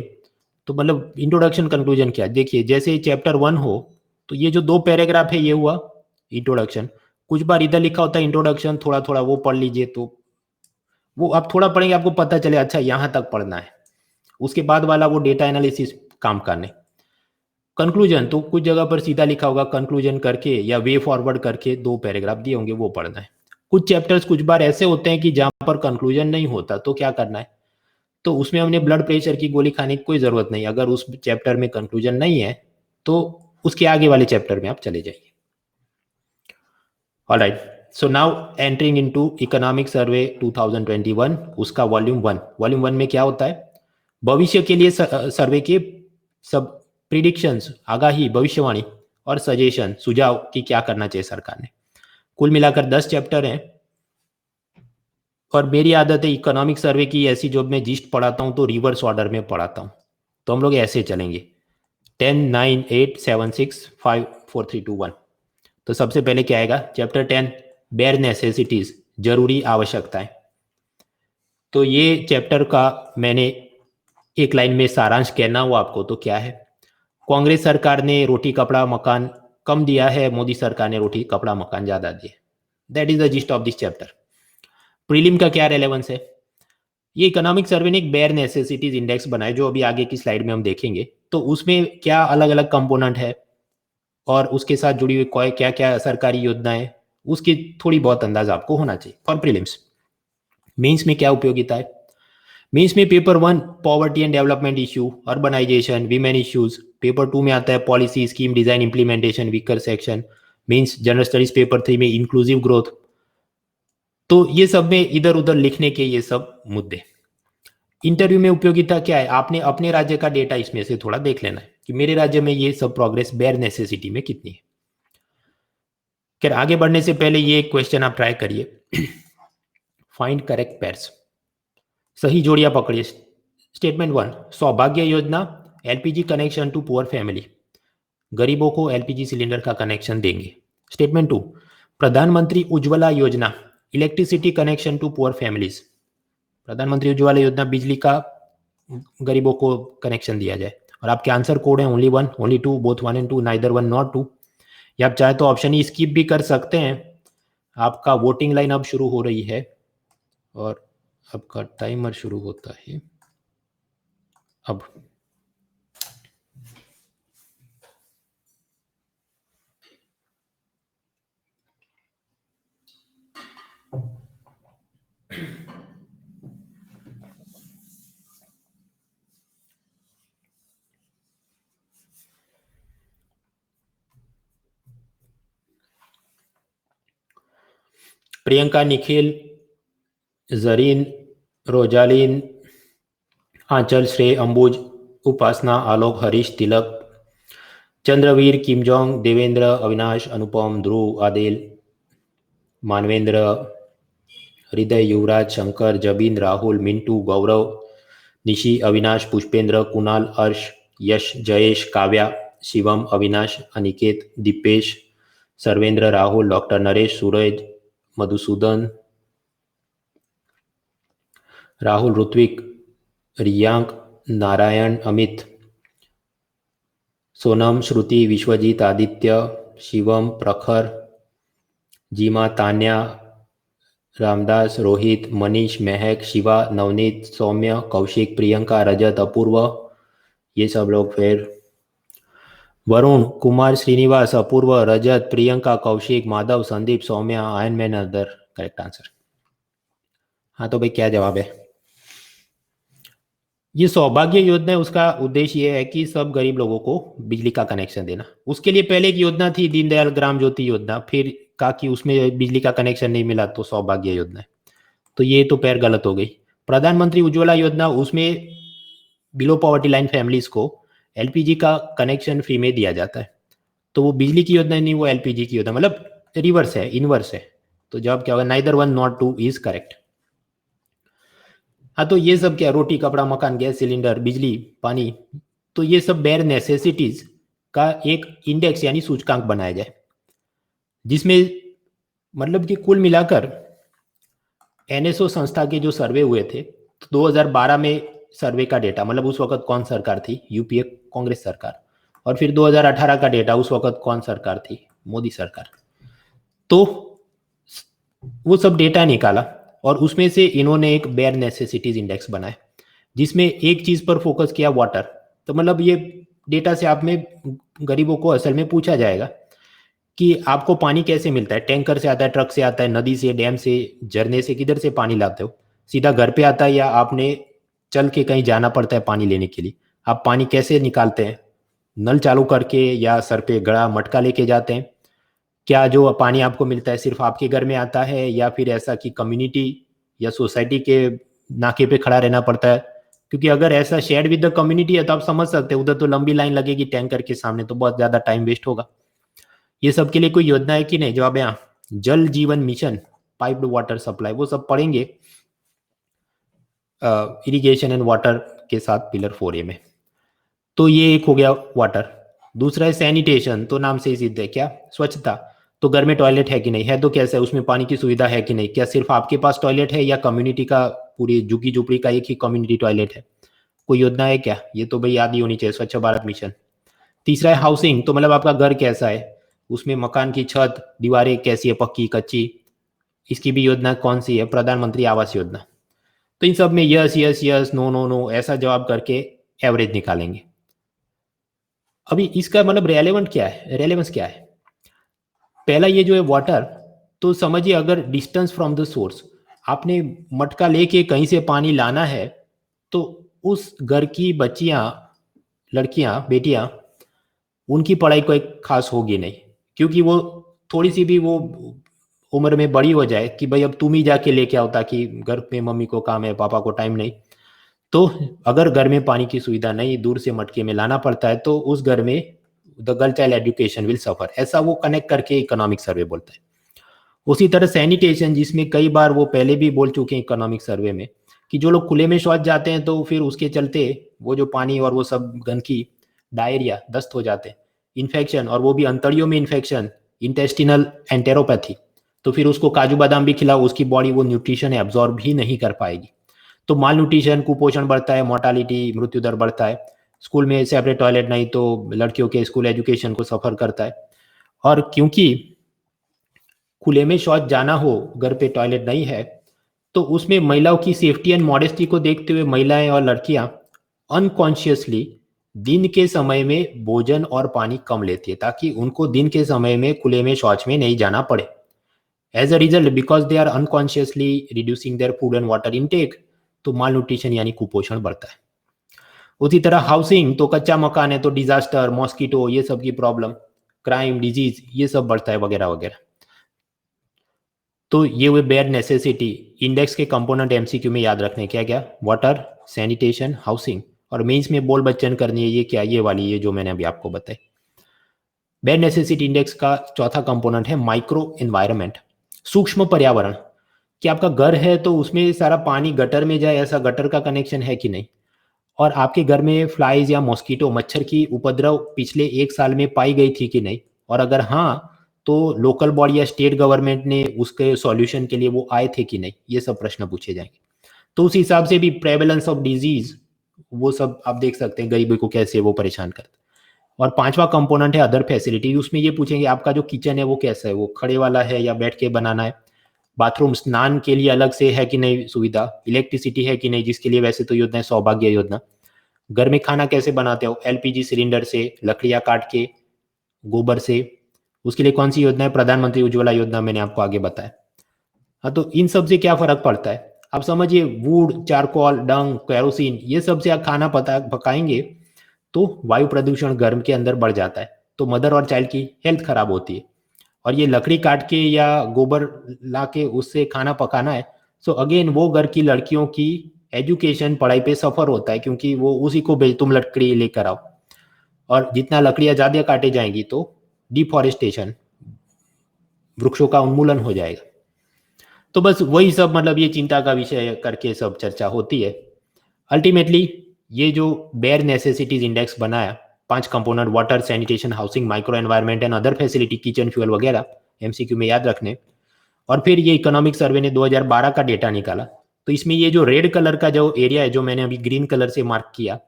तो मतलब इंट्रोडक्शन कंक्लूजन क्या? देखिए जैसे चैप्टर 1 हो तो ये जो 2 पैराग्राफ है ये हुआ इंट्रोडक्शन। कुछ बार इधर लिखा होता है इंट्रोडक्शन, थोड़ा थोड़ा वो पढ़ लीजिए, तो वो आप थोड़ा पढ़ेंगे आपको पता चले अच्छा यहाँ तक पढ़ना है। उसके बाद वाला वो डेटा एनालिसिस काम करने। कंक्लूजन तो कुछ जगह पर सीधा लिखा होगा कंक्लूजन करके या वे फॉरवर्ड करके 2 पैराग्राफ दिए होंगे, वो पढ़ना है। कुछ चैप्टर्स कुछ बार ऐसे होते हैं कि जहां पर कंक्लूजन नहीं होता, तो क्या करना है? तो उसमें हमने ब्लड प्रेशर की गोली खाने की कोई जरूरत नहीं। अगर उस चैप्टर में कंक्लूजन नहीं है तो उसके आगे वाले चैप्टर में आप चले जाइए। Alright, so now entering into economic survey 2021, उसका वॉल्यूम 1। वॉल्यूम 1 में क्या होता है? भविष्य के लिए सर्वे के सब प्रिडिक्शंस, आगाही, भविष्यवाणी और सजेशन, सुझाव कि क्या करना चाहिए सरकार ने। कुल मिलाकर 10 चैप्टर हैं। और मेरी आदत है इकोनॉमिक सर्वे की ऐसी, जो मैं जिस्ट पढ़ाता हूँ तो रिवर्स ऑर्डर में पढ़ाता हूँ। तो हम लोग ऐसे चलेंगे 10 9 8 7 6 5 4 3 2 1। तो सबसे पहले क्या आएगा? चैप्टर 10 बेयर नेसेसिटीज, जरूरी आवश्यकताएं। तो ये चैप्टर का मैंने एक लाइन में सारांश कहना हो आपको तो क्या है? कांग्रेस सरकार ने रोटी कपड़ा मकान कम दिया है, मोदी सरकार ने रोटी कपड़ा मकान ज्यादा दिए। That is the gist of this chapter. Prelim का क्या रेलेवेंस है? ये इकोनॉमिक सर्वे ने एक बेयर नेसेसिटीज इंडेक्स बनाया जो अभी आगे की स्लाइड में हम देखेंगे। तो उसमें क्या अलग अलग कंपोनेंट है और उसके साथ जुड़ी हुई क्या क्या सरकारी योजनाएं, उसकी थोड़ी बहुत अंदाजा आपको होना चाहिए फॉर प्रीलिम्स। मेंस में क्या उपयोगिता है? मेंस में paper 1 poverty and development issue, urbanisation, women issues. Paper 2 में आता है policy, scheme, design, implementation, weaker section. Means general studies paper 3 में इंक्लूसिव ग्रोथ। तो ये सब में इधर उधर लिखने के ये सब मुद्दे। इंटरव्यू में उपयोगिता क्या है? आपने अपने राज्य का डेटा इसमें से थोड़ा देख लेना है कि मेरे राज्य में ये सब प्रोग्रेस बेयर नेसेसिटी में कितनी है। खैर आगे बढ़ने से पहले ये क्वेश्चन आप ट्राई करिए। फाइंड करेक्ट पेयर्स, सही जोड़ियां पकड़िए। Statement 1, Saubhagya Yojana LPG connection to poor family, गरीबों को एलपीजी सिलेंडर का कनेक्शन देंगे। Statement 2, Pradhan Mantri Ujjwala Yojana electricity connection to poor families, Pradhan Mantri Ujjwala योजना बिजली का गरीबों को कनेक्शन दिया जाए। और आपके आंसर कोड है only 1, only 2, both 1 and 2, neither 1 not 2। या आप चाहे तो ऑप्शन ही स्किप भी कर सकते हैं। आपका वोटिंग लाइन अब शुरू हो रही है और आपका टाइमर शुरू होता है अब। प्रियंका, निखिल, जरीन, रोजालिन, आंचल, श्रेय, अंबुज, उपासना, आलोक, हरीश, तिलक, चंद्रवीर, किम जोंग, देवेंद्र, अविनाश, अनुपम, ध्रुव, आदिल, मानवेंद्र, हृदय, युवराज, शंकर, जबीन, राहुल, मिंटू, गौरव, निशी, अविनाश, पुष्पेंद्र, कुणाल, अर्श, यश, जयेश, काव्या, शिवम, अविनाश, अनिकेत, दीपेश, सर्वेंद्र, राहुल, डॉक्टर नरेश, सूरज, मधुसूदन, राहुल, ऋत्विक, रियांक, नारायण, अमित, सोनम, श्रुति, विश्वजीत, आदित्य, शिवम, प्रखर, जीमा, तान्या, रामदास, रोहित, मनीष, महक, शिवा, नवनीत, सौम्य, कौशिक, प्रियंका, रजत, अपूर्व, ये सब लोग। फिर Varun, Kumar, Srinivas, Apurva, Rajat, Priyanka, Kaushik, Madhav, Sandeep, Saumya, Ayan man, other. Correct answer. हाँ तो भाई क्या जवाब है? ये सौभाग्य योजना है, उसका उद्देश्य ये है कि सब गरीब लोगों को बिजली का कनेक्शन देना। उसके लिए पहले एक योजना थी दीनदयाल ग्राम ज्योति योजना, फिर कहा कि उसमें बिजली का कनेक्शन नहीं मिला तो सौभाग्य योजना है। तो ये तो पैर गलत हो गई। प्रधानमंत्री उज्ज्वला योजना, उसमें बिलो पॉवर्टी लाइन फैमिलीज को एलपीजी का कनेक्शन फ्री में दिया जाता है। तो वो बिजली की योजना नहीं, वो एलपीजी की योजना, मतलब रिवर्स है, इनवर्स है। तो जवाब क्या होगा? Neither one not two is correct. हाँ तो ये सब क्या, रोटी, कपड़ा, मकान, गैस सिलेंडर, बिजली, पानी, तो ये सब बेयर नेसेसिटीज का एक इंडेक्स यानी सूचकांक बनाया जाए, जिसमें मतलब कि कुल मिलाकर एनएसओ संस्था के जो सर्वे हुए थे तो 2012 में सर्वे का डेटा, मतलब उस वक्त कौन सरकार थी? यूपीए कांग्रेस सरकार। और फिर 2018 का डेटा, उस वक्त कौन सरकार थी? मोदी सरकार। तो वो सब डेटा निकाला और उसमें से इन्होंने एक बेयर नेसेसिटीज इंडेक्स बनाया, जिसमें एक चीज पर फोकस किया, वाटर। तो मतलब ये डेटा से आप में गरीबों को असल में पूछा जाएगा कि आपको पानी कैसे मिलता है? टैंकर से आता है, ट्रक से आता है, नदी से, डैम से, झरने से, किधर से पानी लाते हो? सीधा घर पे आता है या आपने चल के कहीं जाना पड़ता है पानी लेने के लिए? आप पानी कैसे निकालते हैं? नल चालू करके या सर पे गड़ा मटका लेके जाते हैं? क्या जो पानी आपको मिलता है सिर्फ आपके घर में आता है, या फिर ऐसा कि कम्युनिटी या सोसाइटी के नाके पे खड़ा रहना पड़ता है? क्योंकि अगर ऐसा शेयर विद द कम्युनिटी है तो आप समझ सकते हैं, उधर तो लंबी लाइन लगेगी टैंकर के सामने, तो बहुत ज्यादा टाइम वेस्ट होगा। ये सब के लिए कोई योजना है कि नहीं? जवाब है हाँ। जल जीवन मिशन, पाइप्ड वाटर सप्लाई, वो सब पढ़ेंगे इरिगेशन एंड वाटर के साथ पिलर 4A में। तो ये एक हो गया वाटर। दूसरा है सैनिटेशन, तो नाम से ही सिद्ध है क्या? स्वच्छता। तो घर में टॉयलेट है कि नहीं है? तो कैसा है, उसमें पानी की सुविधा है कि नहीं? क्या सिर्फ आपके पास टॉयलेट है या कम्युनिटी का, पूरी झुग्गी झुपड़ी का एक ही कम्युनिटी टॉयलेट है? कोई योजना है क्या? ये तो भाई याद ही होनी चाहिए, स्वच्छ भारत मिशन। तीसरा है हाउसिंग, तो मतलब आपका घर कैसा है, उसमें मकान की छत, दीवारें कैसी है, पक्की, कच्ची? इसकी भी योजना कौन सी है? प्रधानमंत्री आवास योजना। तो इन सब में yes yes yes, no no no, ऐसा जवाब करके एवरेज निकालेंगे। अभी इसका मतलब रेलेवेंट क्या है, रेलेवेंस क्या है? पहला ये जो है वाटर, तो समझिए अगर डिस्टेंस फ्रॉम द सोर्स, आपने मटका लेके कहीं से पानी लाना है, तो उस घर की बच्चियां, लड़कियां, बेटियां, उनकी पढ़ाई कोई खास होगी नहीं, क्योंकि वो थोड़ी सी भी वो उम्र में बड़ी हो जाए कि भाई अब तुम ही जाके लेके आओ, ताकि घर पे मम्मी को काम है, पापा को टाइम नहीं। तो अगर घर में पानी की सुविधा नहीं, दूर से मटके में लाना पड़ता है, तो उस घर में the girl child education will suffer, ऐसा वो कनेक्ट करके इकोनॉमिक सर्वे बोलता है। उसी तरह सैनिटेशन, जिसमें कई बार वो पहले भी बोल चुके हैं इकोनॉमिक सर्वे में कि जो लोग खुले में शौच जाते हैं तो फिर उसके चलते वो जो पानी और वो सब गंदगी, डायरिया, दस्त हो जाते हैं, इन्फेक्शन, और वो भी अंतड़ियों में इन्फेक्शन, इंटेस्टिनल एंटेरोपैथी। तो फिर उसको काजू बादाम भी खिलाओ, उसकी बॉडी वो न्यूट्रिशन एब्जॉर्ब भी नहीं कर पाएगी। तो माल न्यूट्रिशन, कुपोषण बढ़ता है, मोर्टालिटी, मृत्यु दर बढ़ता है। स्कूल में सेपरेट टॉयलेट नहीं तो लड़कियों के स्कूल एजुकेशन को सफर करता है। और क्योंकि खुले में शौच जाना हो, घर पे टॉयलेट नहीं है, तो उसमें महिलाओं की सेफ्टी एंड मॉडेस्टी को देखते हुए महिलाएं और लड़कियां अनकॉन्शियसली दिन के समय में भोजन और पानी कम लेती है, ताकि उनको दिन के समय में खुले में शौच में नहीं जाना पड़े। As a result, because they are unconsciously reducing their food and water intake, तो माल न्यूट्रिशन यानी कुपोषण बढ़ता है। उसी तरह हाउसिंग, तो कच्चा मकान है तो डिजास्टर, मॉस्किटो, ये सब की प्रॉब्लम, क्राइम, डिजीज, ये सब बढ़ता है वगैरह वगैरह। तो ये हुए बेयर नेसेसिटी। इंडेक्स के कंपोनेंट एमसीक्यू में याद रखने क्या क्या? वाटर, सैनिटेशन, हाउसिंग और मेंस में बोल बच्चन करनी है, ये क्या, ये वाली, ये जो मैंने अभी आपको बताई। बेयर नेसेसिटी इंडेक्स का चौथा कंपोनेंट है माइक्रो एनवायरनमेंट, सूक्ष्म पर्यावरण, कि आपका घर है तो उसमें सारा पानी गटर में जाए, ऐसा गटर का कनेक्शन है कि नहीं, और आपके घर में फ्लाइज या मॉस्किटो मच्छर की उपद्रव पिछले 1 साल में पाई गई थी कि नहीं, और अगर हाँ तो लोकल बॉडी या स्टेट गवर्नमेंट ने उसके सॉल्यूशन के लिए वो आए थे कि नहीं, ये सब प्रश्न पूछे जाएंगे। तो उस हिसाब से भी प्रेवलेंस ऑफ डिजीज, वो सब आप देख सकते हैं गरीबी को कैसे वो परेशान करता है। और पांचवा कंपोनेंट है अदर फैसिलिटी, उसमें ये पूछेंगे आपका जो किचन है वो कैसा है, वो खड़े वाला है या बैठ के बनाना है, बाथरूम स्नान के लिए अलग से है कि नहीं सुविधा, इलेक्ट्रिसिटी है कि नहीं, जिसके लिए वैसे तो योजना है सौभाग्य योजना, घर में खाना कैसे बनाते हो, एलपीजी सिलेंडर से, लकड़ियां काट के, गोबर से, उसके लिए कौन सी योजना है, प्रधानमंत्री उज्ज्वला योजना, मैंने आपको आगे बताया। हाँ, तो इन सब से क्या फर्क पड़ता है, आप समझिए वुड, चारकोल, डंग, केरोसिन, ये सब से आप खाना पकाएंगे तो वायु प्रदूषण गर्म के अंदर बढ़ जाता है, तो मदर और चाइल्ड की हेल्थ खराब होती है। और ये लकड़ी काट के या गोबर ला के उससे खाना पकाना है, सो अगेन वो घर की लड़कियों की एजुकेशन, पढ़ाई पे सफर होता है, क्योंकि वो उसी को भेज, तुम लकड़ी लेकर आओ, और जितना लकड़ियां ज्यादा काटे जाएंगी तो डिफॉरेस्टेशन, वृक्षों का उन्मूलन हो जाएगा। तो बस वही सब, मतलब ये चिंता का विषय करके सब चर्चा होती है। अल्टीमेटली ये जो बेयर नेसेसिटीज इंडेक्स बनाया, 5 component, water, sanitation, housing, micro environment and other facility, kitchen, fuel वगैरह, एमसीक्यू में याद रखने। और फिर ये इकोनॉमिक सर्वे ने 2012 का डेटा निकाला, तो इसमें ये जो रेड कलर का जो एरिया है, जो मैंने अभी ग्रीन कलर से मार्क किया,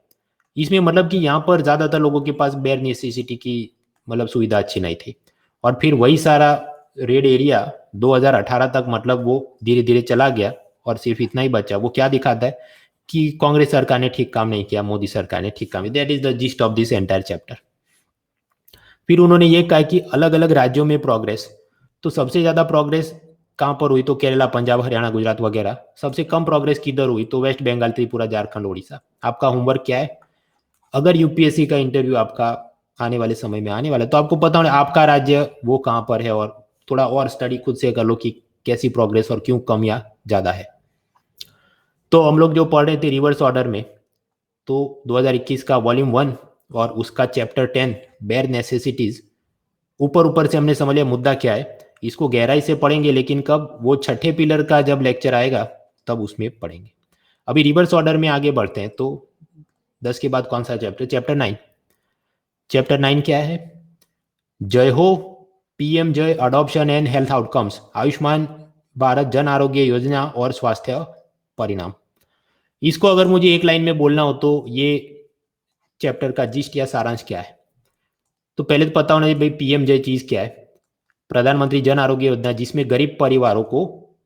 इसमें मतलब कि यहाँ पर ज़्यादातर लोगों के पास बेयर नेसेसिटी की मतलब सुविधा अच्छी नहीं थी। और फिर वही सारा रेड एरिया 2018 तक मतलब वो धीरे धीरे चला गया और सिर्फ इतना ही बचा। वो क्या दिखाता है कि कांग्रेस सरकार ने ठीक काम नहीं किया, मोदी सरकार ने ठीक काम किया। That is the gist of this entire chapter. फिर उन्होंने ये कहा कि अलग अलग राज्यों में प्रोग्रेस, तो सबसे ज़्यादा प्रोग्रेस कहाँ पर हुई, तो केरला, पंजाब, हरियाणा, गुजरात वगैरह। सबसे कम प्रोग्रेस किधर हुई, तो वेस्ट बंगाल, त्रिपुरा, झारखंड, उड़ीसा। आपका होमवर्क क्या है, अगर यूपीएससी का इंटरव्यू आपका आने वाले समय में आने वाला है तो आपको पता होना आपका राज्य वो कहाँ पर है, और थोड़ा और स्टडी खुद से कर लो कि कैसी प्रोग्रेस और क्यों कम या ज़्यादा है। तो हम लोग जो पढ़ रहे थे रिवर्स ऑर्डर में, तो 2021 का वॉल्यूम 1 और उसका चैप्टर 10 बेयर नेसेसिटीज, ऊपर ऊपर से हमने समझ लिया मुद्दा क्या है। इसको गहराई से पढ़ेंगे लेकिन कब, वो छठे पिलर का जब लेक्चर आएगा तब उसमें पढ़ेंगे। अभी रिवर्स ऑर्डर में आगे बढ़ते हैं। तो 10 के बाद कौन सा चैप्टर, चैप्टर 9। चैप्टर 9 क्या है, जय हो पीएम जय adoption and health outcomes, Ayushman Bharat Jan Arogya Yojana और स्वास्थ्य परिणाम। इसको अगर मुझे एक लाइन में बोलना हो तो ये चैप्टर का जिस्ट या सारांश क्या है। तो पहले तो पता होना चाहिए भाई पीएम जय चीज क्या है। प्रधानमंत्री जन आरोग्य योजना, जिसमें गरीब परिवारों को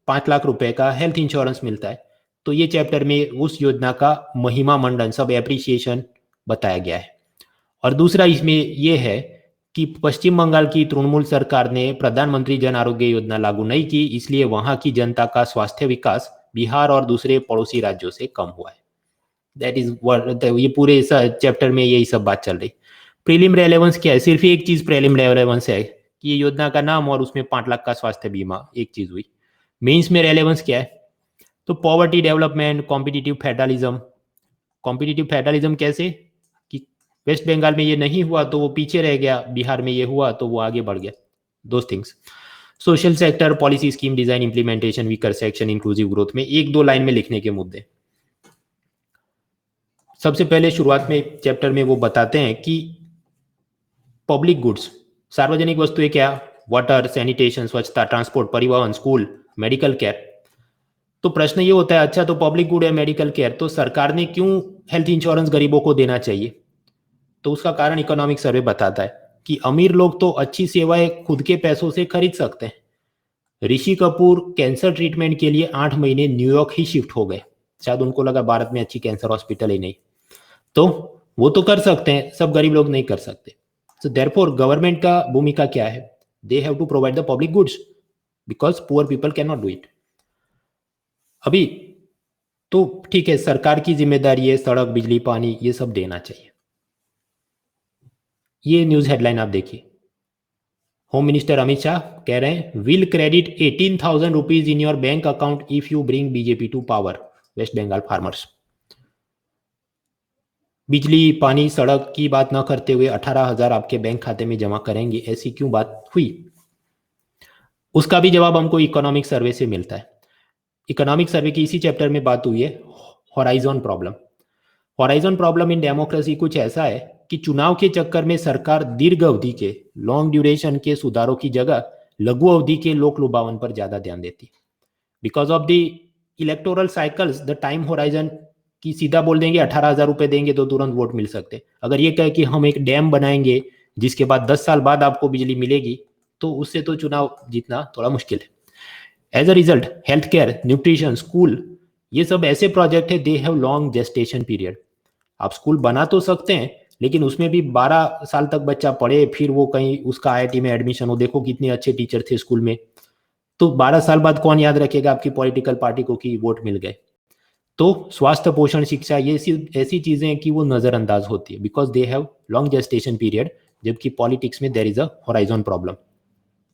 5 लाख रुपए का हेल्थ इंश्योरेंस मिलता है। तो ये चैप्टर में उस योजना का महिमा मंडन, सब एप्रिसिएशन बताया गया है। और दूसरा इसमें यह है कि पश्चिम बंगाल की तृणमूल सरकार ने प्रधानमंत्री जन आरोग्य योजना लागू नहीं की, इसलिए वहां की जनता का स्वास्थ्य विकास बिहार और दूसरे पड़ोसी राज्यों से कम हुआ है। दैट इज व्हाट, ये पूरे चैप्टर में यही सब बात चल रही। प्रीलिम रेलेवेंस क्या है, सिर्फ एक चीज प्रीलिम रेलेवेंस है कि ये योजना का नाम और उसमें 5 लाख का स्वास्थ्य बीमा, एक चीज हुई। मेंस में रेलेवेंस क्या है, तो poverty development, competitive federalism. Competitive federalism कैसे, कि वेस्ट बंगाल में ये नहीं हुआ तो वो पीछे रह गया, बिहार में ये हुआ तो वो आगे बढ़ गया, दो things. Social sector policy scheme design implementation, weaker section, inclusive growth में 1-2 लाइन में लिखने के मुद्दे। सबसे पहले शुरुआत में चैप्टर में वो बताते हैं कि पब्लिक गुड्स, सार्वजनिक वस्तुएं क्या, वाटर, सैनिटेशन, स्वच्छता, ट्रांसपोर्ट, परिवहन, स्कूल, मेडिकल केयर। तो प्रश्न ये होता है, अच्छा तो पब्लिक गुड है मेडिकल केयर, तो सरकार ने क्यों हेल्थ इंश्योरेंस गरीबों को देना चाहिए। तो उसका कारण इकोनॉमिक सर्वे बताता है कि अमीर लोग तो अच्छी सेवाएं खुद के पैसों से खरीद सकते हैं। ऋषि कपूर कैंसर ट्रीटमेंट के लिए 8 महीने न्यूयॉर्क ही शिफ्ट हो गए, शायद उनको लगा भारत में अच्छी कैंसर हॉस्पिटल ही नहीं। तो वो तो कर सकते हैं, सब गरीब लोग नहीं कर सकते। सो देयरफॉर गवर्नमेंट का भूमिका क्या है, they have to provide the public goods because poor people can not do it. अभी तो ठीक है, सरकार की जिम्मेदारी है सड़क, बिजली, पानी ये सब देना चाहिए। ये न्यूज हेडलाइन आप देखिए, होम मिनिस्टर अमित शाह कह रहे हैं will credit 18,000 rupees in your bank account if you bring BJP to power, West Bengal farmers. बिजली पानी सड़क की बात ना करते हुए 18,000 आपके बैंक खाते में जमा करेंगे, ऐसी क्यों बात हुई? उसका भी जवाब हमको इकोनॉमिक सर्वे से मिलता है। इकोनॉमिक सर्वे की इसी चैप्टर में बात हुई है, horizon problem. Horizon problem in democracy कुछ ऐसा है कि चुनाव के चक्कर में सरकार दीर्घ अवधि के लॉन्ग ड्यूरेशन के सुधारों की जगह लघु अवधि के लोक लुभावन पर ज्यादा ध्यान देती है। Because of the electoral cycles the time horizon की सीधा बोल देंगे 18,000 रुपए देंगे तो तुरंत वोट मिल सकते। अगर ये कहे कि हम एक डैम बनाएंगे जिसके बाद 10 साल बाद आपको बिजली मिलेगी, तो उससे तो चुनाव जीतना थोड़ा मुश्किल है। As a result health care, nutrition, school, ये सब ऐसे प्रोजेक्ट है, they have long gestation period. आप स्कूल बना तो सकते हैं, लेकिन उसमें भी 12 साल तक बच्चा पढ़े, फिर वो कहीं उसका आईआईटी में एडमिशन हो, देखो कितने अच्छे टीचर थे स्कूल में, तो 12 साल बाद कौन याद रखेगा आपकी पॉलिटिकल पार्टी को कि वोट मिल गए? तो स्वास्थ्य, पोषण, शिक्षा, ये ऐसी चीजें हैं कि वो नजरअंदाज होती है because they have long gestation period, जबकि पॉलिटिक्स में there is a horizon problem.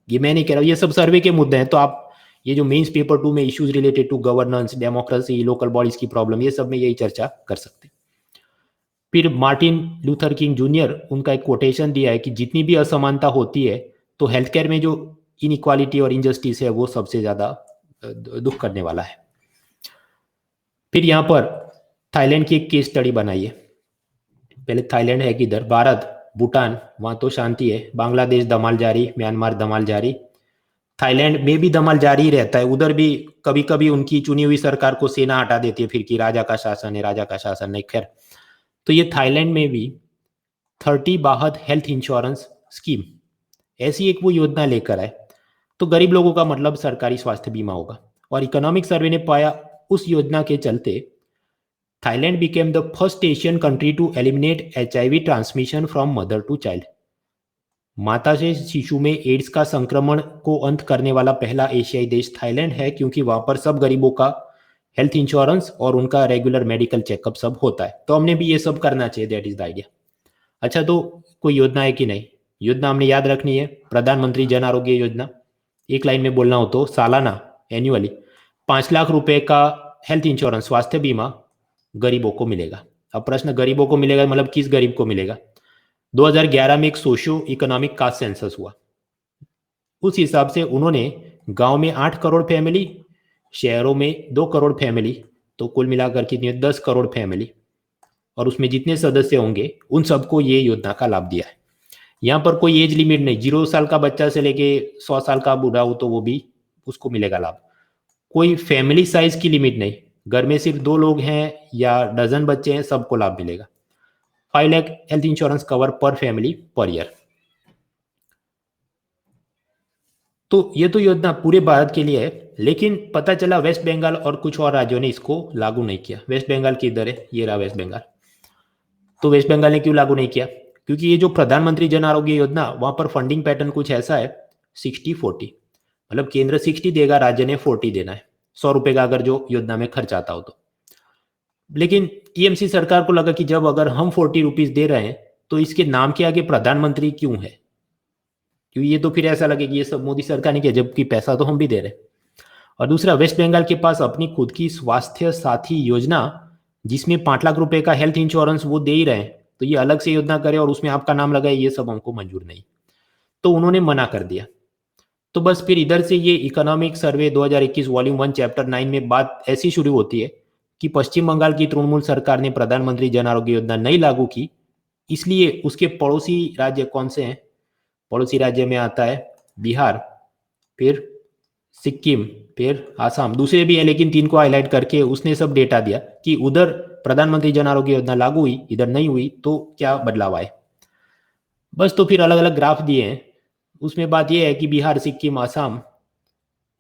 ये मैं नहीं कह रहा हूँ, ये सब सर्वे के मुद्दे हैं। तो आप ये जो मेंस पेपर 2 में issues related to governance, democracy, local bodies की प्रॉब्लम, ये सब में यही चर्चा कर सकते हैं। फिर मार्टिन लूथर किंग जूनियर, उनका एक कोटेशन दिया है कि जितनी भी असमानता होती है तो हेल्थ केयर में जो इनइक्वालिटी और इनजस्टिस है वो सबसे ज्यादा दुख करने वाला है। फिर यहाँ पर थाईलैंड की एक केस स्टडी बनाई है। पहले थाईलैंड है किधर? भारत, भूटान, वहां तो शांति है। बांग्लादेश धमाल जारी, म्यांमार धमाल जारी, थाईलैंड में भी धमाल जारी ही रहता है। उधर भी कभी कभी उनकी चुनी हुई सरकार को सेना हटा देती है फिर कि राजा का शासन है, राजा का शासन नहीं। खैर, तो ये थाईलैंड में भी 30 बाहत हेल्थ इंश्योरेंस स्कीम, ऐसी एक वो योजना लेकर आए। तो गरीब लोगों का मतलब सरकारी स्वास्थ्य बीमा होगा। और इकोनॉमिक सर्वे ने पाया उस योजना के चलते Thailand became the first Asian country to eliminate HIV transmission from mother to child. माता से शिशु में एड्स का संक्रमण को अंत करने वाला पहला एशियाई देश थाईलैंड है, क्योंकि वहां पर सब गरीबों का हेल्थ इंश्योरेंस और उनका रेगुलर मेडिकल चेकअप सब होता है। तो हमने भी ये सब करना चाहिए, दैट इज द आइडिया। अच्छा, तो कोई योजना है कि नहीं? योजना हमने याद रखनी है, प्रधानमंत्री जन आरोग्य योजना। एक लाइन में बोलना हो तो सालाना, एन्युअली 5 लाख रुपए का हेल्थ इंश्योरेंस, स्वास्थ्य बीमा गरीबों को मिलेगा। अब प्रश्न, गरीबों को मिलेगा मतलब किस गरीब को मिलेगा? 2011 में एक सोशियो इकोनॉमिक कास्ट सेंसस हुआ, उस हिसाब से उन्होंने गांव में 8 करोड़ फैमिली, शहरों में 2 करोड़ फैमिली, तो कुल मिलाकर कितनी 10 करोड़ फैमिली, और उसमें जितने सदस्य होंगे उन सबको ये योजना का लाभ दिया है। यहाँ पर कोई एज लिमिट नहीं, 0 साल का बच्चा से लेके 100 साल का बूढ़ा हो तो वो भी उसको मिलेगा लाभ। कोई फैमिली साइज की लिमिट नहीं, घर में सिर्फ 2 लोग हैं या डजन बच्चे हैं, सबको लाभ मिलेगा। 5 लाख हेल्थ इंश्योरेंस कवर पर फैमिली पर ईयर। तो ये तो योजना पूरे भारत के लिए है, लेकिन पता चला वेस्ट बंगाल और कुछ और राज्यों ने इसको लागू नहीं किया। वेस्ट बंगाल किधर है? ये रहा वेस्ट बंगाल। तो वेस्ट बंगाल ने क्यों लागू नहीं किया? क्योंकि ये जो प्रधानमंत्री जन आरोग्य योजना, वहां पर फंडिंग पैटर्न कुछ ऐसा है 60-40, मतलब केंद्र 60 देगा, राज्य ने 40 देना है, 100 रुपए का अगर जो योजना में खर्च आता हो तो। लेकिन टीएमसी सरकार को लगा कि जब अगर हम 40 रुपीज दे रहे हैं तो इसके नाम के आगे प्रधानमंत्री क्यों है, क्योंकि ये तो फिर ऐसा लगे कि ये सब मोदी सरकार ने किया, जबकि पैसा तो हम भी दे रहे हैं। और दूसरा, वेस्ट बंगाल के पास अपनी खुद की स्वास्थ्य साथी योजना, जिसमें 5 लाख रुपए का हेल्थ इंश्योरेंस वो दे ही रहे हैं, तो ये अलग से योजना करे और उसमें आपका नाम लगाए, ये सब हमको मंजूर नहीं। तो उन्होंने मना कर दिया। तो बस फिर इधर से ये इकोनॉमिक सर्वे 2021 वॉल्यूम 1 चैप्टर 9 में बात ऐसी शुरू होती है कि पश्चिम बंगाल की तृणमूल सरकार ने प्रधानमंत्री जन आरोग्य योजना नहीं लागू की, इसलिए उसके पड़ोसी राज्य कौन से हैं? पड़ोसी राज्य में आता है बिहार, फिर सिक्किम, फिर आसाम, दूसरे भी है लेकिन 3 को हाईलाइट करके उसने सब डेटा दिया कि उधर प्रधानमंत्री जन आरोग्य योजना लागू हुई, इधर नहीं हुई, तो क्या बदलाव आए। बस, तो फिर अलग अलग ग्राफ दिए हैं। उसमें बात यह है कि बिहार, सिक्किम, आसाम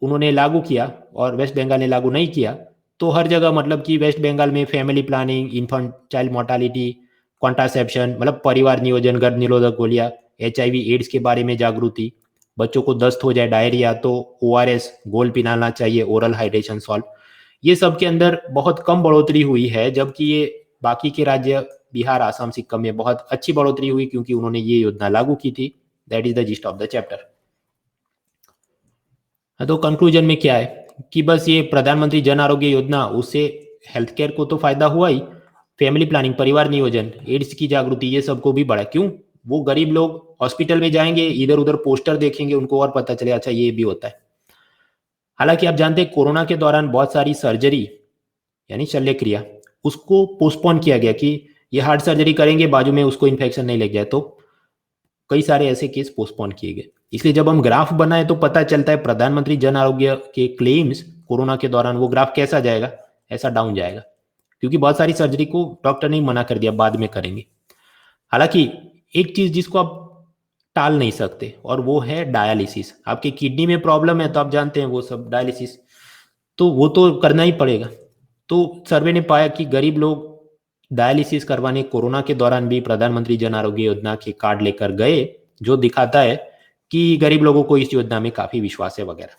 उन्होंने लागू किया और वेस्ट बंगाल ने लागू नहीं किया। तो हर जगह मतलब कि वेस्ट बंगाल में family planning, infant child mortality, contraception मतलब परिवार नियोजन, गर्भ निरोधक गोलियां, HIV एड्स के बारे में जागृति, बच्चों को दस्त हो जाए, डायरिया तो ORS घोल पिलाना चाहिए, ओरल हाइड्रेशन सॉल्ट, ये सब के अंदर बहुत कम बढ़ोतरी हुई है, जबकि ये बाकी के राज्य बिहार, आसाम, सिक्किम में बहुत अच्छी बढ़ोतरी हुई क्योंकि उन्होंने ये योजना लागू की थी। That is the gist of the chapter. तो कंक्लूजन में क्या है कि बस ये प्रधानमंत्री जन आरोग्य योजना, उससे हेल्थ केयर को तो फायदा हुआ ही, फैमिली प्लानिंग, परिवार नियोजन, एड्स की जागृति, ये सबको भी बढ़ा। क्यों? वो गरीब लोग हॉस्पिटल में जाएंगे, इधर उधर पोस्टर देखेंगे, उनको और पता चले अच्छा ये भी होता है। हालांकि आप जानते हैं कोरोना के दौरान बहुत सारी सर्जरी यानी शल्य क्रिया उसको पोस्टपोन किया गया कि ये हार्ट सर्जरी करेंगे, बाजू में उसको इन्फेक्शन नहीं लग जाए, तो कई सारे ऐसे केस पोस्टपोन किए गए। इसलिए जब हम ग्राफ बनाए तो पता चलता है प्रधानमंत्री जन आरोग्य के क्लेम्स कोरोना के दौरान वो ग्राफ कैसा जाएगा, ऐसा डाउन जाएगा, क्योंकि बहुत सारी सर्जरी को डॉक्टर ने मना कर दिया, बाद में करेंगे। हालांकि एक चीज जिसको आप टाल नहीं सकते और वो है डायलिसिस। आपके किडनी में प्रॉब्लम है तो आप जानते हैं वो सब डायलिसिस, तो वो तो करना ही पड़ेगा। तो सर्वे ने पाया कि गरीब लोग डायलिसिस करवाने कोरोना के दौरान भी प्रधानमंत्री जन आरोग्य योजना के कार्ड लेकर गए, जो दिखाता है कि गरीब लोगों को इस योजना में काफी विश्वास है वगैरह।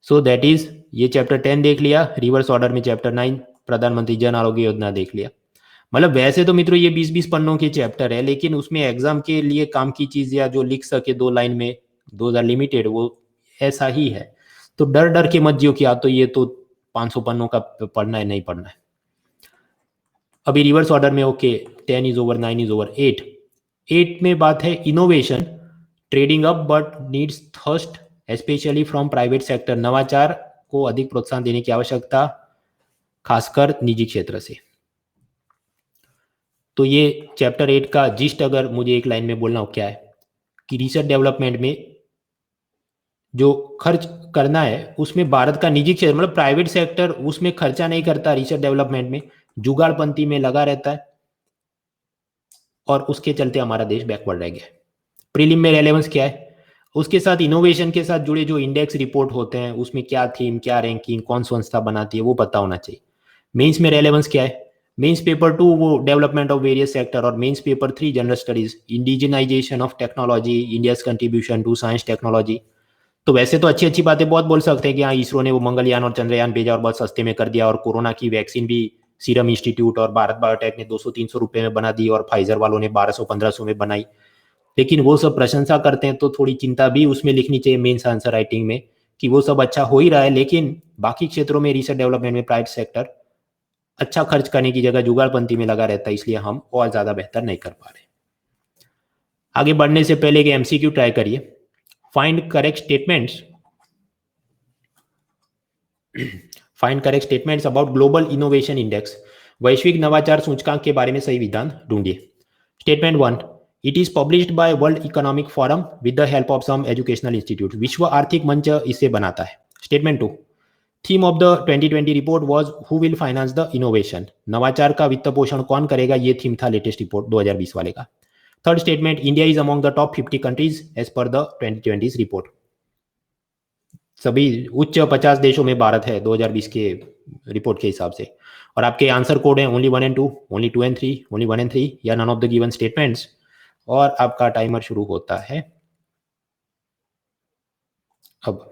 सो दैट इज, ये चैप्टर 10 देख लिया, रिवर्स ऑर्डर में चैप्टर 9 प्रधानमंत्री जन आरोग्य योजना देख लिया। मतलब वैसे तो मित्रों ये 20-20 पन्नों के चैप्टर है, लेकिन उसमें एग्जाम के लिए काम की चीज या जो लिख सके 2 लाइन में, दोज आर लिमिटेड, वो ऐसा ही है। तो डर डर के मत जियो कि तो ये तो 500 पन्नों का पढ़ना है, नहीं पढ़ना है। अभी रिवर्स ऑर्डर में okay, 10 is over, 9 is over, 8 में बात है innovation, trading up but needs thirst specially from private sector. नवाचार को अधिक प्रोत्साहन देने की आवश्यकता खासकर निजी क्षेत्र से। तो ये चैप्टर 8 का जिस्ट अगर मुझे एक लाइन में बोलना हो क्या है कि रिसर्च डेवलपमेंट में जो खर्च करना है उसमें भारत का निजी क्षेत्र मतलब प्राइवेट सेक्टर उसमें खर्चा नहीं करता, रिसर्च डेवलपमेंट में जुगाड़पंती में लगा रहता है, और उसके चलते हमारा देश बैकवर्ड रह गया है। प्रीलिम में रेलेवेंस क्या है, उसके साथ इनोवेशन के साथ जुड़े जो इंडेक्स रिपोर्ट होते हैं उसमें क्या थीम, क्या रैंकिंग, कौन संस्था बनाती है, वो पता होना चाहिए। मेंस में रेलेवेंस क्या है, मेंस पेपर 2 वो डेवलपमेंट ऑफ वेरियस सेक्टर, और mains paper 3 general studies, indigenisation of technology, India's contribution to science technology. तो वैसे तो अच्छी अच्छी बातें बहुत बोल सकते हैं कि हाँ इसरो ने वो मंगलयान और चंद्रयान भेजा और बहुत सस्ते में कर दिया, और कोरोना की वैक्सीन भी सीरम इंस्टीट्यूट और भारत बायोटेक ने 200-300 रुपए में बना दी और फाइजर वालों ने 1200-1500 में बनाई। लेकिन वो सब प्रशंसा करते हैं तो थोड़ी चिंता भी उसमें लिखनी चाहिए मेंस आंसर राइटिंग में कि वो सब अच्छा हो ही रहा है, लेकिन बाकी क्षेत्रों में रिसर्च डेवलपमेंट में प्राइवेट सेक्टर अच्छा खर्च करने की जगह जुगाड़पंती में लगा रहता है, इसलिए हम और ज्यादा बेहतर नहीं कर पा रहे। आगे बढ़ने से पहले एक एमसीक्यू ट्राई करिए। Find correct statements find correct statements about global innovation index. वैश्विक नवाचार सूचकांक के बारे में सही विधान ढूंढिए। Statement 1, it is published by World Economic Forum with the help of some educational institute. विश्व आर्थिक मंच इसे बनाता है। Statement 2, theme of the 2020 report was who will finance the innovation. नवाचार का वित्त पोषण कौन करेगा, ये थीम था लेटेस्ट रिपोर्ट 2020 वाले का। Third statement, India is among the top 50 countries as per the 2020 report. सभी उच्च 50 देशों में भारत है 2020 के रिपोर्ट के हिसाब से। और आपके आंसर कोड है only 1 and 2, only 2 and 3, only 1 and 3 या none of the given statements. और आपका टाइमर शुरू होता है अब।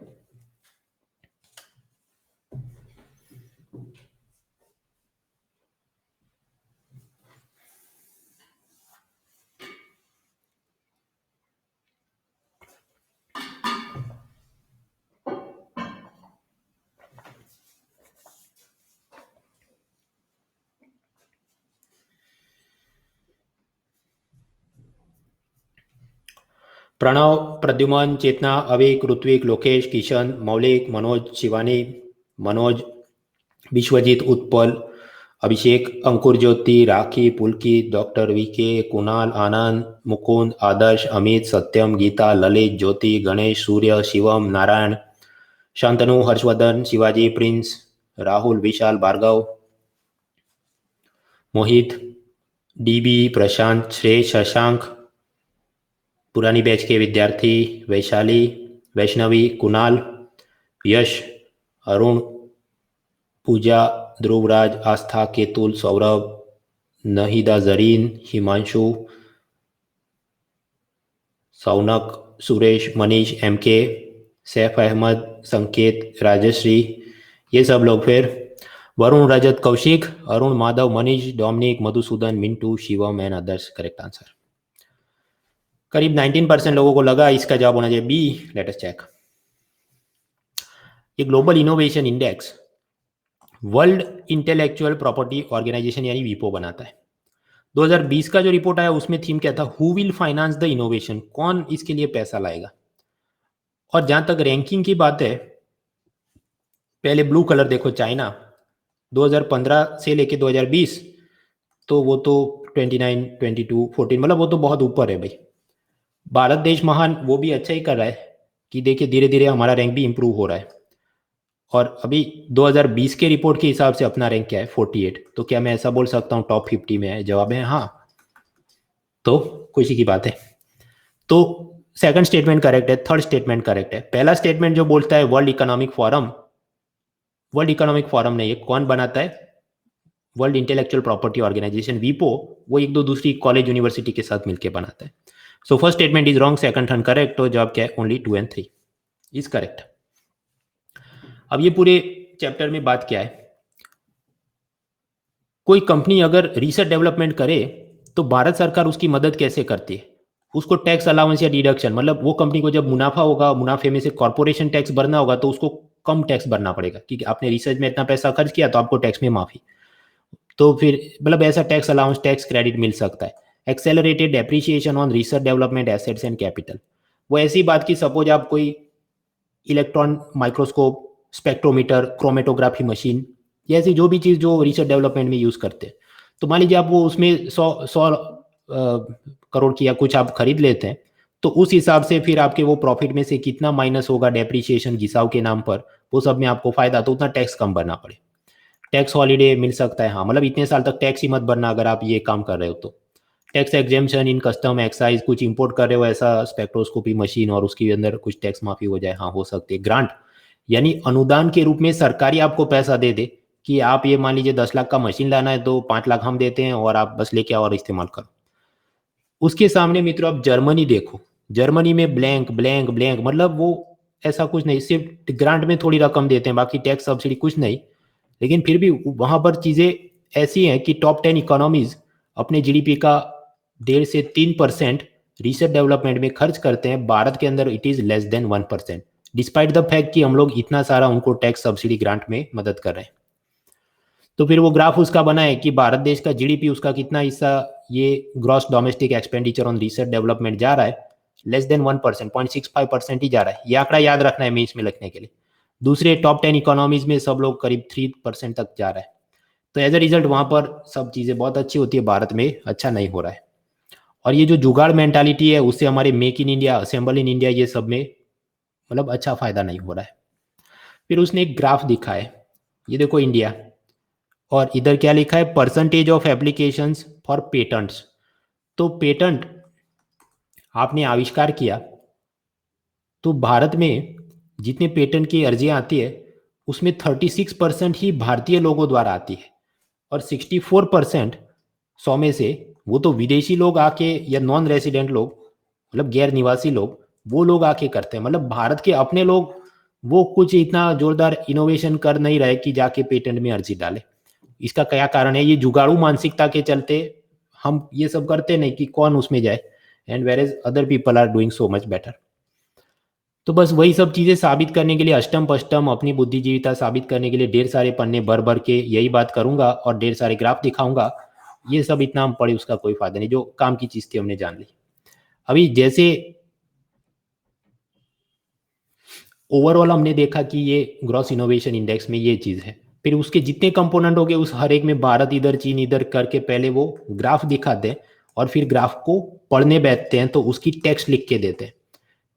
प्रणव, प्रद्युमन, चेतना, अविक, ऋत्विक, लोकेश, किशन, मौलिक, मनोज, शिवानी, मनोज, विश्वजीत, उत्पल, अभिषेक, अंकुर ज्योति, राखी, पुलकित, डॉक्टर वीके, कुणाल, आनंद, मुकुंद, आदर्श, अमित, सत्यम, गीता, ललित, ज्योति, गणेश, सूर्य, शिवम, नारायण, शांतनु, हर्षवर्धन, शिवाजी, प्रिंस, राहुल, विशाल, भार्गव, मोहित, डीबी, प्रशांत, श्रेय, शशांक, पुरानी बैच के विद्यार्थी, वैशाली, वैष्णवी, कुणाल, यश, अरुण, पूजा, ध्रुवराज, आस्था, केतुल, सौरभ, नहिदा, जरीन, हिमांशु, सौनक, सुरेश, मनीष, एमके, सैफ अहमद, संकेत, राजश्री, ये सब लोग। फिर Varun, Rajat, Kaushik, Arun, Madhav, Manish, Dominic, Madhusudan, Mintu, Shivam and others. Correct answer. करीब 19% लोगों को लगा इसका जवाब होना चाहिए बी। Let us check. ये global innovation index world intellectual property organization यानी वीपो बनाता है। 2020 का जो रिपोर्ट आया उसमें थीम क्या था, who will finance the innovation, कौन इसके लिए पैसा लाएगा। और जहां तक रैंकिंग की बात है, पहले ब्लू कलर देखो, चाइना 2015 से लेके 2020, तो वो तो 29, 22, 14, मतलब वो तो बहुत ऊपर है भाई। भारत देश महान, वो भी अच्छा ही कर रहा है कि देखिए धीरे धीरे हमारा रैंक भी इंप्रूव हो रहा है। और अभी 2020 के रिपोर्ट के हिसाब से अपना रैंक क्या है, 48। तो क्या मैं ऐसा बोल सकता हूँ टॉप 50 में है? जवाब है हाँ। तो खुशी की बात है। तो सेकंड स्टेटमेंट करेक्ट है, थर्ड स्टेटमेंट करेक्ट है। पहला स्टेटमेंट जो बोलता है world Economic forum, world Economic forum नहीं है, कौन बनाता है, वर्ल्ड इंटेलेक्चुअल प्रॉपर्टी ऑर्गेनाइजेशन वीपो, वो एक दो दूसरी कॉलेज यूनिवर्सिटी के साथ मिलकर बनाता है। So first statement is wrong, second third correct. तो जवाब क्या है, ओनली 2 and 3 इज करेक्ट। अब ये पूरे चैप्टर में बात क्या है, कोई कंपनी अगर रिसर्च डेवलपमेंट करे तो भारत सरकार उसकी मदद कैसे करती है, उसको टैक्स अलाउंस या डिडक्शन, मतलब वो कंपनी को जब मुनाफा होगा, मुनाफे में से कॉर्पोरेशन टैक्स भरना होगा, तो उसको कम टैक्स भरना पड़ेगा क्योंकि आपने रिसर्च में इतना पैसा खर्च किया तो आपको टैक्स में माफी। तो फिर मतलब ऐसा टैक्स अलाउंस, टैक्स क्रेडिट मिल सकता है। Accelerated depreciation on research development assets and capital, वो ऐसी बात की सपोज आप कोई electron microscope, spectrometer, chromatography machine, ये ऐसी जो भी चीज़ जो रिसर्च डेवलपमेंट में यूज़ करते हैं, तो मान लीजिए आप वो उसमें 100 करोड़ की या कुछ आप खरीद लेते हैं, तो उस हिसाब से फिर आपके वो प्रॉफिट में से कितना माइनस होगा डेप्रिसिएशन घिसाव के नाम पर, वो सब में आपको फायदा, तो उतना टैक्स कम भरना पड़े। टैक्स हॉलीडे मिल सकता है, हाँ, मतलब इतने साल तक टैक्स ही मत भरना अगर आप ये काम कर रहे हो तो। टैक्स एग्जेम्पशन इन कस्टम एक्साइज, कुछ इंपोर्ट कर रहे हो ऐसा स्पेक्ट्रोस्कोपी मशीन और उसके अंदर कुछ टैक्स माफी हो जाए, हाँ हो सकती है। ग्रांट यानी अनुदान के रूप में सरकारी आपको पैसा दे दे कि आप ये मान लीजिए 10 लाख का मशीन लाना है तो 5 लाख हम देते हैं और आप बस लेके आओ और इस्तेमाल करो। उसके सामने मित्रों आप जर्मनी देखो, जर्मनी में ब्लैंक ब्लैंक ब्लैंक, मतलब वो ऐसा कुछ नहीं, सिर्फ ग्रांट में थोड़ी रकम देते हैं, बाकी टैक्स सब्सिडी कुछ नहीं। लेकिन फिर भी वहां पर चीजें ऐसी हैं कि टॉप 10 इकोनॉमीज अपने जीडीपी का 1.5 से 3% रिसर्च डेवलपमेंट में खर्च करते हैं। भारत के अंदर it is less than 1%, despite the fact कि हम लोग इतना सारा उनको टैक्स सब्सिडी ग्रांट में मदद कर रहे हैं। तो फिर वो ग्राफ उसका बना है कि भारत देश का जीडीपी, उसका कितना हिस्सा ये gross domestic expenditure on research development जा रहा है, लेस देन 1%, 0.65% ही जा रहा है। ये आंकड़ा याद रखना है मेंस में लिखने के लिए। दूसरे टॉप 10 इकोनॉमीज में सब लोग करीब 3% तक जा रहा है। तो एज ए रिजल्ट वहां पर सब चीजें बहुत अच्छी होती है, भारत में अच्छा नहीं हो रहा है। और ये जो जुगाड़ मेंटालिटी है उससे हमारे make in India, assemble in India, ये सब में मतलब अच्छा फायदा नहीं हो रहा है। फिर उसने एक ग्राफ दिखा है, ये देखो इंडिया, और इधर क्या लिखा है, percentage of applications for patents. तो पेटेंट आपने आविष्कार किया तो भारत में जितने पेटेंट की अर्जियां आती है उसमें 36% ही भारतीय लोगों द्वारा आती है, और 64% 100 में से वो तो विदेशी लोग आके या नॉन रेसिडेंट लोग, मतलब गैर निवासी लोग, वो लोग आके करते हैं। मतलब भारत के अपने लोग वो कुछ इतना जोरदार इनोवेशन कर नहीं रहे कि जाके पेटेंट में अर्जी डाले। इसका क्या कारण है, ये जुगाड़ू मानसिकता के चलते हम ये सब करते नहीं कि कौन उसमें जाए, and whereas other people are doing so much better. तो बस वही सब चीजें साबित करने के लिए, अष्टम पष्टम अपनी बुद्धिजीविता साबित करने के लिए ढेर सारे पन्ने भर भर के यही बात करूंगा और ढेर सारे ग्राफ दिखाऊंगा। ये सब इतना हम पढ़े उसका कोई फायदा नहीं, जो काम की चीज थी हमने जान ली। अभी जैसे ओवरऑल हमने देखा कि ये ग्रॉस इनोवेशन इंडेक्स में ये चीज है, फिर उसके जितने कंपोनेंट हो गए उस हर एक में भारत इधर चीन इधर करके पहले वो ग्राफ दिखाते हैं और फिर ग्राफ को पढ़ने बैठते हैं तो उसकी टेक्स्ट लिख के देते हैं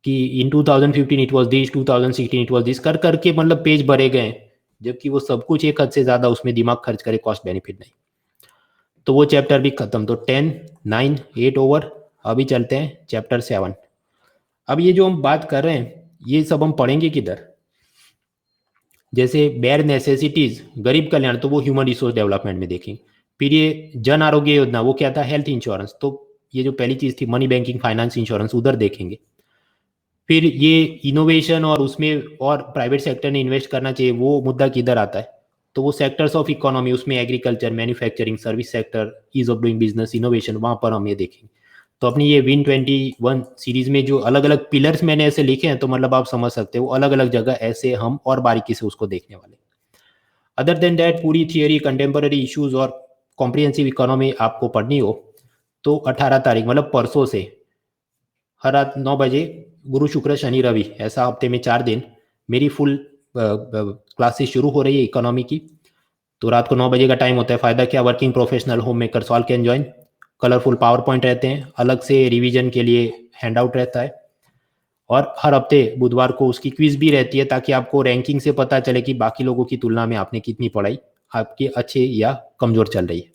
कि इन 2015 it was this, 2016 it was this, कर करके मतलब पेज भरे गए, जबकि वो सब कुछ एक हद से ज्यादा उसमें दिमाग खर्च करे, कॉस्ट बेनिफिट नहीं। तो वो चैप्टर भी खत्म। तो 10, 9, 8 ओवर। अभी चलते हैं चैप्टर 7। अब ये जो हम बात कर रहे हैं ये सब हम पढ़ेंगे किधर, जैसे बेयर नेसेसिटीज, गरीब कल्याण, तो वो ह्यूमन रिसोर्स डेवलपमेंट में देखेंगे। फिर ये जन आरोग्य योजना, वो क्या था, हेल्थ इंश्योरेंस, तो ये जो पहली चीज थी मनी बैंकिंग फाइनेंस इंश्योरेंस, उधर देखेंगे। फिर ये इनोवेशन और उसमें और प्राइवेट सेक्टर ने इन्वेस्ट करना चाहिए, वो मुद्दा किधर आता है, तो वो सेक्टर्स ऑफ इकोनॉमी, उसमें agriculture, manufacturing, service sector, ease of doing business, innovation, वहां पर हम ये देखेंगे। तो अपनी ये विन 21 सीरीज में जो अलग अलग पिलर्स मैंने ऐसे लिखे हैं, तो मतलब आप समझ सकते हो अलग अलग जगह ऐसे हम और बारीकी से उसको देखने वाले। अदर देन दैट पूरी थियोरी, कंटेम्पररी इश्यूज और कॉम्प्रिहेंसिव इकोनॉमी आपको पढ़नी हो तो 18 तारीख मतलब परसों से हर रात 9 बजे, गुरु शुक्र शनि रवि, ऐसा हफ्ते में 4 दिन मेरी फुल क्लासेस शुरू हो रही है इकोनॉमी की। तो रात को 9 बजे का टाइम होता है। फ़ायदा क्या, working professional home makers all can join. Colourful power point रहते हैं, अलग से रिवीजन के लिए हैंड आउट रहता है, और हर हफ्ते बुधवार को उसकी क्विज भी रहती है ताकि आपको रैंकिंग से पता चले कि बाकी लोगों की तुलना में आपने कितनी पढ़ाई आपकी अच्छी या कमज़ोर चल रही है।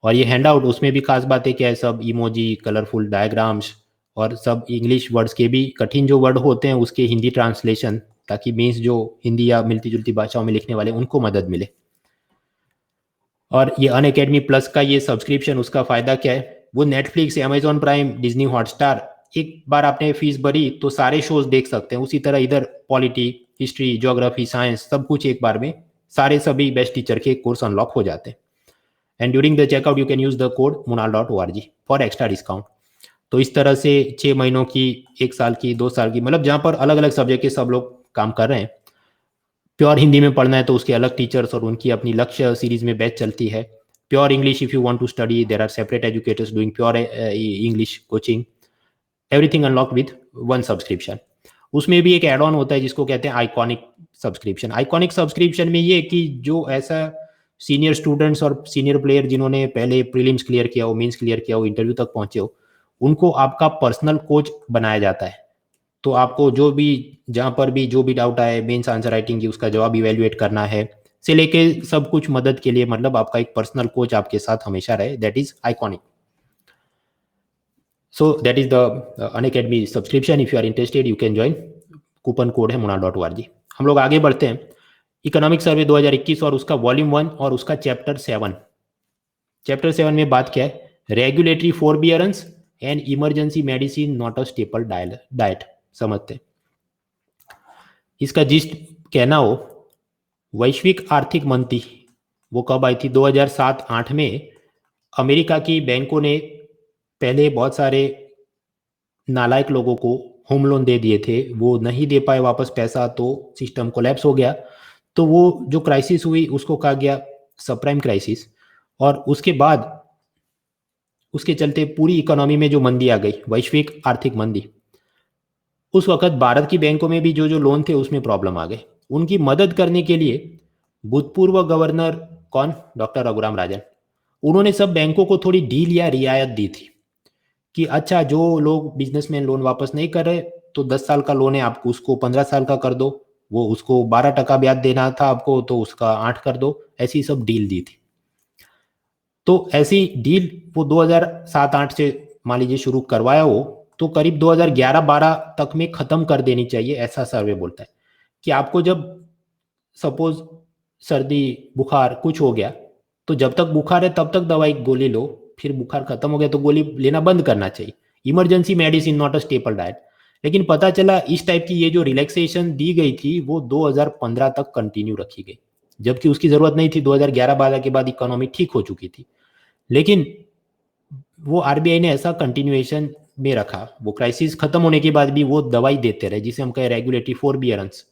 और ये हैंड आउट, उसमें भी खास बात है क्या है, सब इमोजी, कलरफुल डायग्राम्स और सब इंग्लिश वर्ड्स के भी कठिन जो वर्ड होते हैं उसके हिंदी ट्रांसलेशन, ताकि मीन्स जो हिंदी या मिलती जुलती भाषाओं में लिखने वाले उनको मदद मिले। और ये अनअकैडमी प्लस का ये सब्सक्रिप्शन, उसका फ़ायदा क्या है, वो Netflix, Amazon prime, Disney Hotstar, एक बार आपने फीस भरी तो सारे शोज देख सकते हैं। उसी तरह इधर पॉलिटी, हिस्ट्री, ज्योग्राफी, साइंस, सब कुछ एक बार में, सारे सभी बेस्ट टीचर के कोर्स अनलॉक हो जाते हैं। And during the checkout you can use the code munal.org for extra discount. तो इस तरह से 6 महीनों की, 1 साल की, 2 साल की, मतलब जहाँ पर अलग अलग सब्जेक्ट के सब लोग काम कर रहे हैं। प्योर हिंदी में पढ़ना है तो उसके अलग टीचर्स और उनकी अपनी लक्ष्य सीरीज में बैच चलती है। Pure English if you want to study, there are separate educators doing pure English coaching. Everything unlock with one subscription. उसमें भी एक एड ऑन होता है जिसको कहते हैं आइकॉनिक सब्सक्रिप्शन। आइकॉनिक सब्सक्रिप्शन में ये कि जो ऐसा सीनियर स्टूडेंट्स और सीनियर प्लेयर जिन्होंने पहले प्रीलिम्स क्लियर किया हो, मेंस क्लियर किया हो, इंटरव्यू तक पहुंचे हो, उनको आपका पर्सनल कोच बनाया जाता है। तो आपको जो भी, जहाँ पर भी जो भी डाउट आए, मेंस आंसर राइटिंग की, उसका जवाब इवेल्युएट करना है से लेके सब कुछ मदद के लिए, मतलब आपका एक पर्सनल कोच आपके साथ हमेशा रहे, that is iconic. So that is the Unacademy subscription. If you are interested you can join. Coupon code है munal.org। हम लोग आगे बढ़ते हैं। इकोनॉमिक सर्वे 2021 और उसका वॉल्यूम 1 और उसका चैप्टर 7। चैप्टर 7 में बात क्या है, regulatory forbearance and emergency medicine not a staple diet. समझते हैं इसका जिस्ट। कहना हो, वैश्विक आर्थिक मंदी वो कब आई थी, 2007-8 में। अमेरिका की बैंकों ने पहले बहुत सारे नालायक लोगों को होम लोन दे दिए थे, वो नहीं दे पाए वापस पैसा, तो सिस्टम कोलैप्स हो गया। तो वो जो क्राइसिस हुई उसको कहा गया सबप्राइम क्राइसिस। और उसके बाद उसके चलते पूरी इकोनॉमी में जो मंदी आ गई, वैश्विक आर्थिक मंदी, उस वक्त भारत की बैंकों में भी जो जो लोन थे उसमें प्रॉब्लम आ गए। उनकी मदद करने के लिए भूतपूर्व गवर्नर कौन, डॉक्टर रघुराम राजन, उन्होंने सब बैंकों को थोड़ी डील या रियायत दी थी कि अच्छा, जो लोग बिजनेसमैन लोन वापस नहीं कर रहे तो 10 साल का लोन है आपको, उसको 15 साल का कर दो। वो उसको 12% ब्याज देना था आपको तो उसका 8 कर दो। ऐसी सब डील दी थी। तो ऐसी डील वो 2007-8 से मान लीजिए शुरू करवाया हो तो करीब 2011-12 तक में खत्म कर देनी चाहिए, ऐसा सर्वे बोलता है। कि आपको जब सपोज सर्दी बुखार कुछ हो गया तो जब तक बुखार है तब तक दवाई गोली लो, फिर बुखार खत्म हो गया तो गोली लेना बंद करना चाहिए। Emergency medicine not a staple diet. लेकिन पता चला इस टाइप की ये जो रिलैक्सेशन दी गई थी वो 2015 तक कंटिन्यू रखी गई, जबकि उसकी जरूरत नहीं थी। 2011-12 के बाद इकोनॉमी ठीक हो चुकी थी, लेकिन वो आरबीआई ने ऐसा कंटिन्यूएशन में रखा। वो क्राइसिस खत्म होने के बाद भी वो दवाई देते रहे, जिसे हम कहें रेगुलेटरी फोरबियरेंस।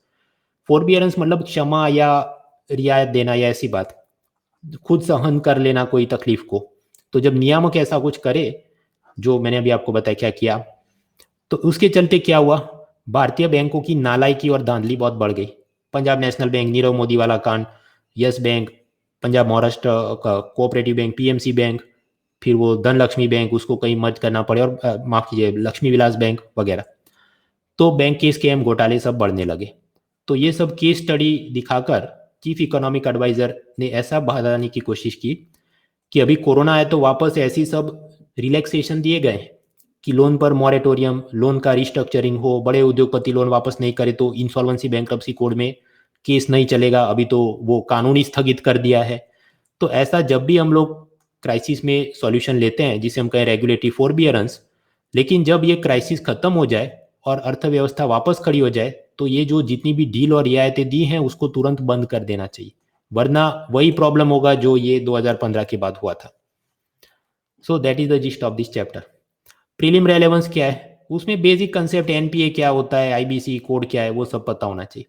फोरबियरेंस मतलब क्षमा या रियायत देना या ऐसी बात, खुद सहन कर लेना कोई तकलीफ को। तो जब नियामक ऐसा कुछ करे, जो मैंने अभी आपको बताया क्या किया, तो उसके चलते क्या हुआ, भारतीय बैंकों की नालायकी और धांधली बहुत बढ़ गई। पंजाब नेशनल बैंक, नीरव मोदी वाला कांड, yes bank, Punjab Maharashtra cooperative bank, PMC bank, फिर वो धनलक्ष्मी बैंक, उसको कहीं मर्ज करना पड़े, और माफ कीजिए लक्ष्मी विलास बैंक वगैरह। तो बैंक के स्कैम घोटाले सब बढ़ने लगे। तो ये सब केस स्टडी दिखाकर चीफ इकोनॉमिक एडवाइजर ने ऐसा बताने की कोशिश की कि अभी कोरोना है तो वापस ऐसी सब रिलैक्सेशन दिए गए कि लोन पर मॉरेटोरियम, लोन का रिस्ट्रक्चरिंग हो, बड़े उद्योगपति लोन वापस नहीं करे तो इंसॉल्वेंसी बैंक्रप्सी कोड में केस नहीं चलेगा, अभी तो वो कानूनी स्थगित कर दिया है। तो ऐसा जब भी हम लोग क्राइसिस में सॉल्यूशन लेते हैं, जिसे हम कहें रेगुलेटरी फोरबियरेंस, लेकिन जब ये क्राइसिस खत्म हो जाए और अर्थव्यवस्था वापस खड़ी हो जाए तो ये जो जितनी भी डील और रियायतें दी हैं उसको तुरंत बंद कर देना चाहिए, वरना वही प्रॉब्लम होगा जो ये 2015 के बाद हुआ था। सो that is the gist of this chapter. Prelim relevance क्या है, उसमें बेसिक कंसेप्ट एनपीए क्या होता है, आईबीसी कोड क्या है, वो सब पता होना चाहिए।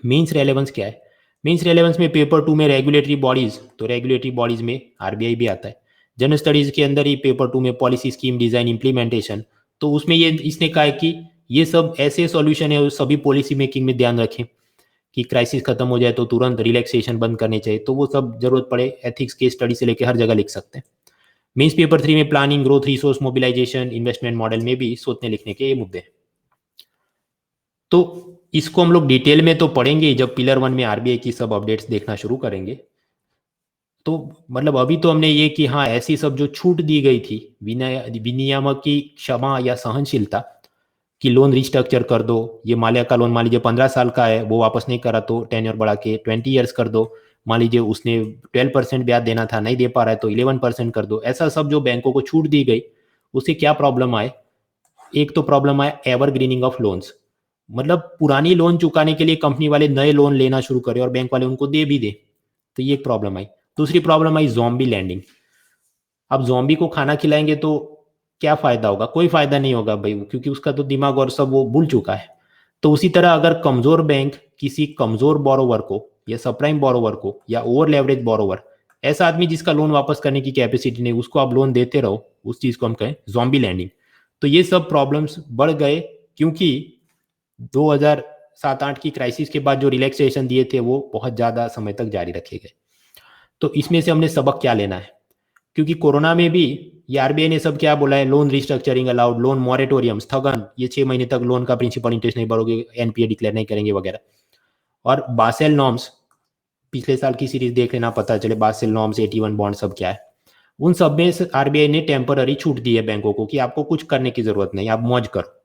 मीन्स रेलेवेंस क्या है, मीन्स रेलेवेंस में पेपर 2 में रेगुलेटरी बॉडीज, तो रेगुलेटरी बॉडीज में आरबीआई भी आता है। जनरल स्टडीज के अंदर ही पेपर 2 में पॉलिसी स्कीम डिजाइन इम्प्लीमेंटेशन, तो उसमें ये इसने कहा है कि ये सब ऐसे सॉल्यूशन है, सभी पॉलिसी मेकिंग में ध्यान रखें कि क्राइसिस खत्म हो जाए तो तुरंत रिलैक्सेशन बंद करने चाहिए, तो वो सब जरूरत पड़े एथिक्स के स्टडी से लेकर हर जगह लिख सकते हैं। मीन्स पेपर 3 में planning, growth, resource mobilisation, investment model में भी सोचने लिखने के ये मुद्दे हैं। तो इसको हम लोग डिटेल में तो पढ़ेंगे जब पिलर 1 में आरबीआई की सब अपडेट्स देखना शुरू करेंगे। तो मतलब अभी तो हमने ये कि हाँ ऐसी सब जो छूट दी गई थी विनियामक की क्षमा या सहनशीलता कि लोन रिस्ट्रक्चर कर दो, ये माल्या का लोन मान लीजिए 15 साल का है, वो वापस नहीं करा तो टेन्योर बढ़ा के 20 ईयर्स कर दो। मान लीजिए उसने 12% ब्याज देना था, नहीं दे पा रहा है तो 11% कर दो। ऐसा सब जो बैंकों को छूट दी गई, उससे क्या प्रॉब्लम आए? एक तो प्रॉब्लम आए एवरग्रीनिंग ऑफ लोन्स, मतलब पुरानी लोन चुकाने के लिए कंपनी वाले नए लोन लेना शुरू करें और बैंक वाले उनको दे भी दे, तो ये एक प्रॉब्लम आई। दूसरी प्रॉब्लम आई जॉम्बी लैंडिंग। अब जॉम्बी को खाना खिलाएंगे तो क्या फायदा होगा? कोई फायदा नहीं होगा भाई, क्योंकि उसका तो दिमाग और सब वो भूल चुका है। तो उसी तरह अगर कमजोर बैंक किसी कमजोर बोरोवर को या सबप्राइम बोरोवर को या ओवर लेवरेज बोरोवर, ऐसा आदमी जिसका लोन वापस करने की कैपेसिटी नहीं, उसको आप लोन देते रहो, उस चीज को हम कहें जॉम्बी लैंडिंग। तो ये सब प्रॉब्लम्स बढ़ गए क्योंकि 2007-8 की क्राइसिस के बाद जो रिलैक्सेशन दिए थे वो बहुत ज़्यादा समय तक जारी रखे गए। तो इसमें से हमने सबक क्या लेना है? क्योंकि कोरोना में भी ये आरबीआई ने सब क्या बोला है, loan restructuring allowed, loan moratorium स्थगन, ये 6 महीने तक लोन का प्रिंसिपल इंटरेस्ट नहीं भरोगे, एनपीए डिक्लेयर नहीं करेंगे वगैरह। और बासेल नॉर्म्स, पिछले साल की सीरीज देख लेना, पता चले बासेल नॉर्म्स 81 बॉन्ड सब क्या है। उन सब में आरबीआई ने टेम्पररी छूट दी है बैंकों को कि आपको कुछ करने की जरूरत नहीं, आप मौज करो।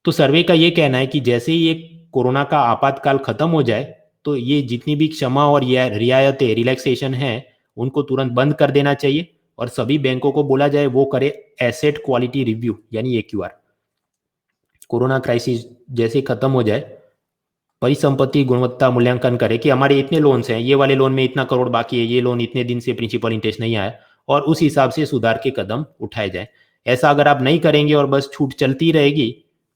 तो सर्वे का ये कहना है कि जैसे ही ये कोरोना का आपातकाल खत्म हो जाए तो ये जितनी भी क्षमा और रियायतें रिलैक्सेशन हैं उनको तुरंत बंद कर देना चाहिए और सभी बैंकों को बोला जाए वो करे एसेट क्वालिटी रिव्यू यानी एक्यूआर। कोरोना क्राइसिस जैसे खत्म हो जाए परिसंपत्ति गुणवत्ता मूल्यांकन करे कि हमारे इतने लोन्स हैं, ये वाले लोन में इतना करोड़ बाकी है, ये लोन इतने दिन से प्रिंसिपल इंटरेस्ट नहीं आया, और उस हिसाब से सुधार के कदम उठाए जाए। ऐसा अगर आप नहीं करेंगे और बस छूट चलती रहेगी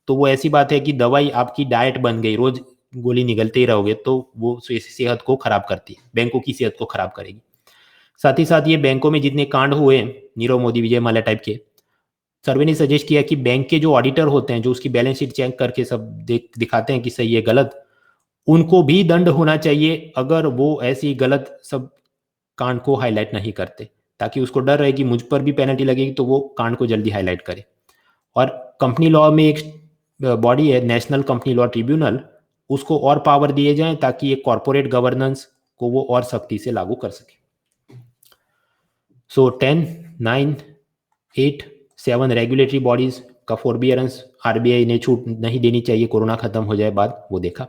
तो वो ऐसी बात है कि दवाई आपकी डाइट बन गई, रोज गोली निगलते ही रहोगे तो वो सेहत को खराब करती है, बैंकों की सेहत को खराब करेगी। साथ ही साथ ये बैंकों में जितने कांड हुए नीरव मोदी विजय माल्या टाइप के, सर्वे ने सजेस्ट किया कि बैंक के जो ऑडिटर होते हैं जो उसकी बैलेंस शीट चेक करके सब दिखाते हैं कि सही है गलत, उनको भी दंड होना चाहिए अगर वो ऐसी गलत सब कांड को हाईलाइट नहीं करते, ताकि उसको डर रहे कि मुझ पर भी पेनल्टी लगेगी तो वो कांड को जल्दी हाईलाइट करे। और कंपनी लॉ में एक बॉडी है नेशनल कंपनी लॉ ट्रिब्यूनल, उसको और पावर दिए जाएं ताकि ये कॉरपोरेट गवर्नेंस को वो और सख्ती से लागू कर सके। सो 10, 9, 8, 7 रेगुलेटरी बॉडीज का फोरबियरेंस आरबीआई ने छूट नहीं देनी चाहिए कोरोना खत्म हो जाए बाद, वो देखा।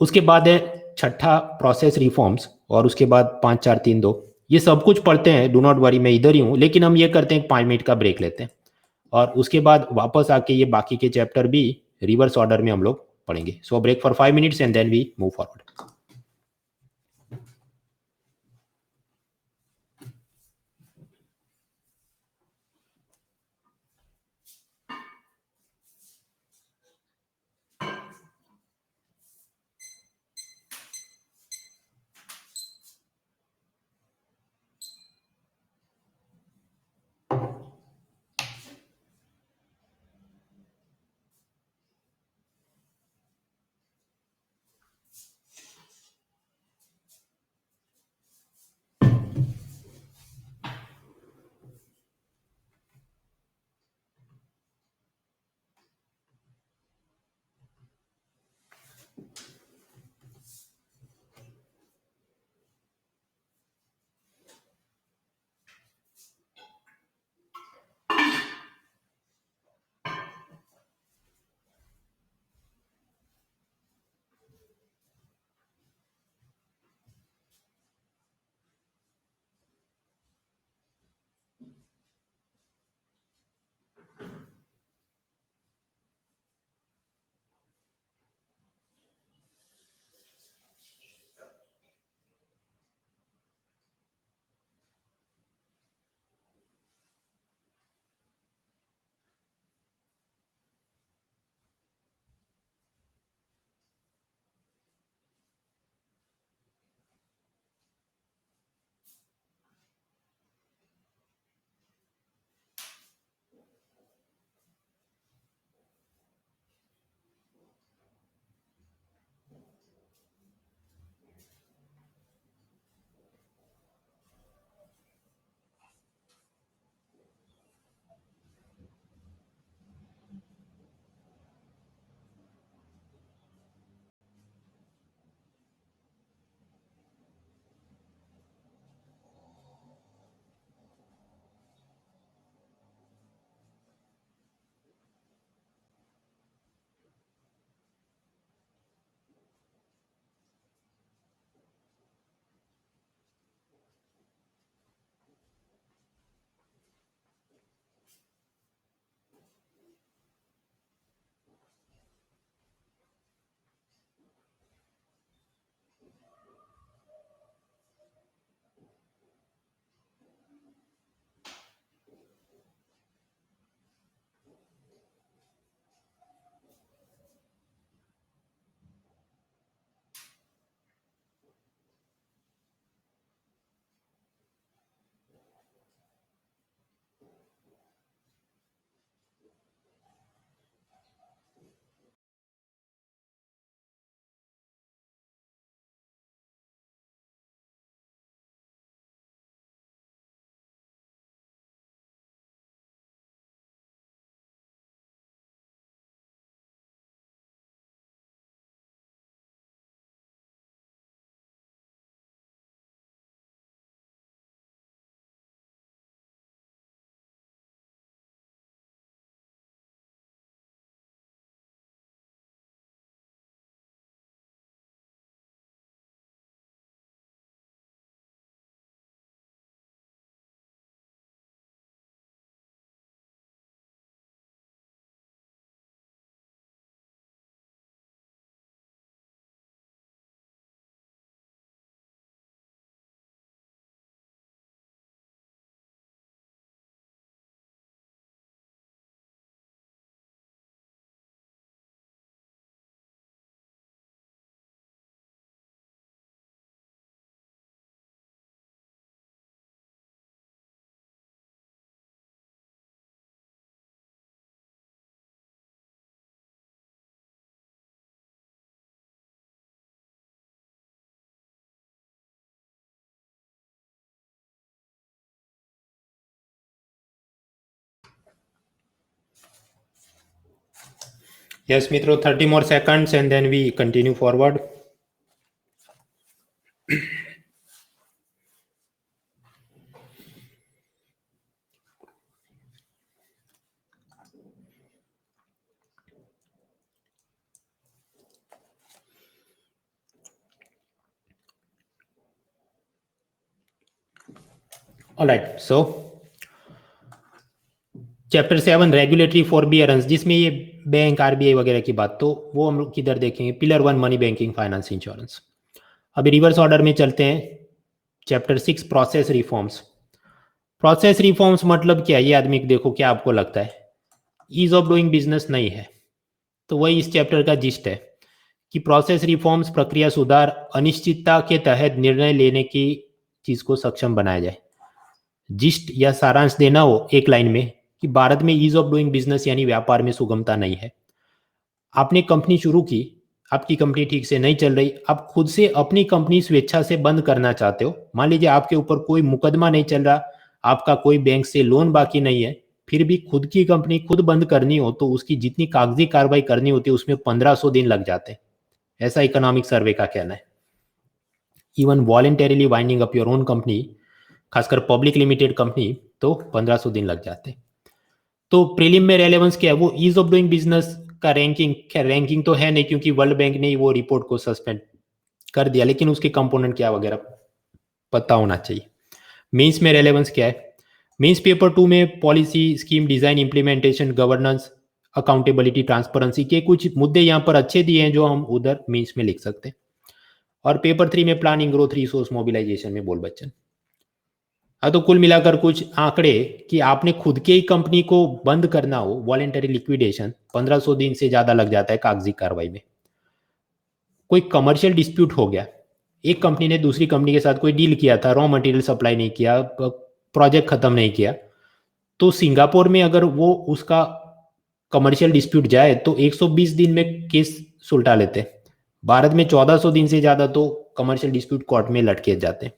उसके बाद है छठा प्रोसेस रिफॉर्म्स, और उसके बाद 5, 4, 3, 2, ये सब कुछ पढ़ते हैं, डू नॉट वरी मैं इधर ही हूँ, लेकिन हम ये करते हैं 5 मिनट का ब्रेक लेते हैं और उसके बाद वापस आके ये बाकी के चैप्टर भी रिवर्स ऑर्डर में हम लोग पढ़ेंगे। So break for 5 minutes and then we move forward. Yes, Mitro, 30 more seconds and then we continue forward. All right, so chapter 7 regulatory forbearance, जिसमें ये बैंक आरबीआई वगैरह की बात, तो वो हम लोग किधर देखेंगे? Pillar 1 money banking finance insurance. अभी रिवर्स ऑर्डर में चलते हैं। Chapter 6 process reforms. Process reforms मतलब क्या? ये आदमी देखो, क्या आपको लगता है ईज ऑफ डूइंग बिजनेस नहीं है? तो वही इस चैप्टर का जिस्ट है कि प्रोसेस रिफॉर्म्स प्रक्रिया सुधार अनिश्चितता के तहत निर्णय लेने की चीज को सक्षम बनाया जाए। जिस्ट या सारांश देना हो एक लाइन में कि भारत में ईज ऑफ डूइंग बिजनेस यानी व्यापार में सुगमता नहीं है। आपने कंपनी शुरू की, आपकी कंपनी ठीक से नहीं चल रही, आप खुद से अपनी कंपनी स्वेच्छा से बंद करना चाहते हो। मान लीजिए आपके ऊपर कोई मुकदमा नहीं चल रहा, आपका कोई बैंक से लोन बाकी नहीं है, फिर भी खुद की कंपनी खुद बंद करनी हो तो उसकी जितनी कागजी कार्रवाई करनी होती है उसमें 1500 दिन लग जाते हैं, ऐसा इकोनॉमिक सर्वे का कहना है। Even voluntarily winding up your own company, खासकर पब्लिक लिमिटेड कंपनी, तो 1500 दिन लग जाते हैं। तो प्रीलिम में रेलेवेंस क्या है? वो ईज ऑफ डूइंग बिजनेस का रैंकिंग तो है नहीं, क्योंकि वर्ल्ड बैंक ने वो रिपोर्ट को सस्पेंड कर दिया, लेकिन उसके कंपोनेंट क्या वगैरह पता होना चाहिए। मेंस में रेलेवेंस क्या है? मेंस पेपर 2 में policy, scheme design, implementation, governance, accountability, transparency के कुछ मुद्दे यहाँ पर अच्छे दिए हैं जो हम उधर मेंस में लिख सकते हैं। और पेपर 3 में प्लानिंग, ग्रोथ, रिसोर्स मोबिलाइजेशन में बोल बच्चन। हाँ, तो कुल मिलाकर कुछ आंकड़े कि आपने खुद के ही कंपनी को बंद करना हो, वॉलेंटरी लिक्विडेशन, 1500 दिन से ज्यादा लग जाता है कागजी कार्रवाई में। कोई कमर्शियल डिस्प्यूट हो गया, एक कंपनी ने दूसरी कंपनी के साथ कोई डील किया था, रॉ मटेरियल सप्लाई नहीं किया, प्रोजेक्ट खत्म नहीं किया, तो सिंगापुर में अगर वो उसका कमर्शियल डिस्प्यूट जाए तो 120 दिन में केस सुलटा लेते। भारत में 1400 दिन से ज्यादा तो कमर्शियल डिस्प्यूट कोर्ट में लटके जाते।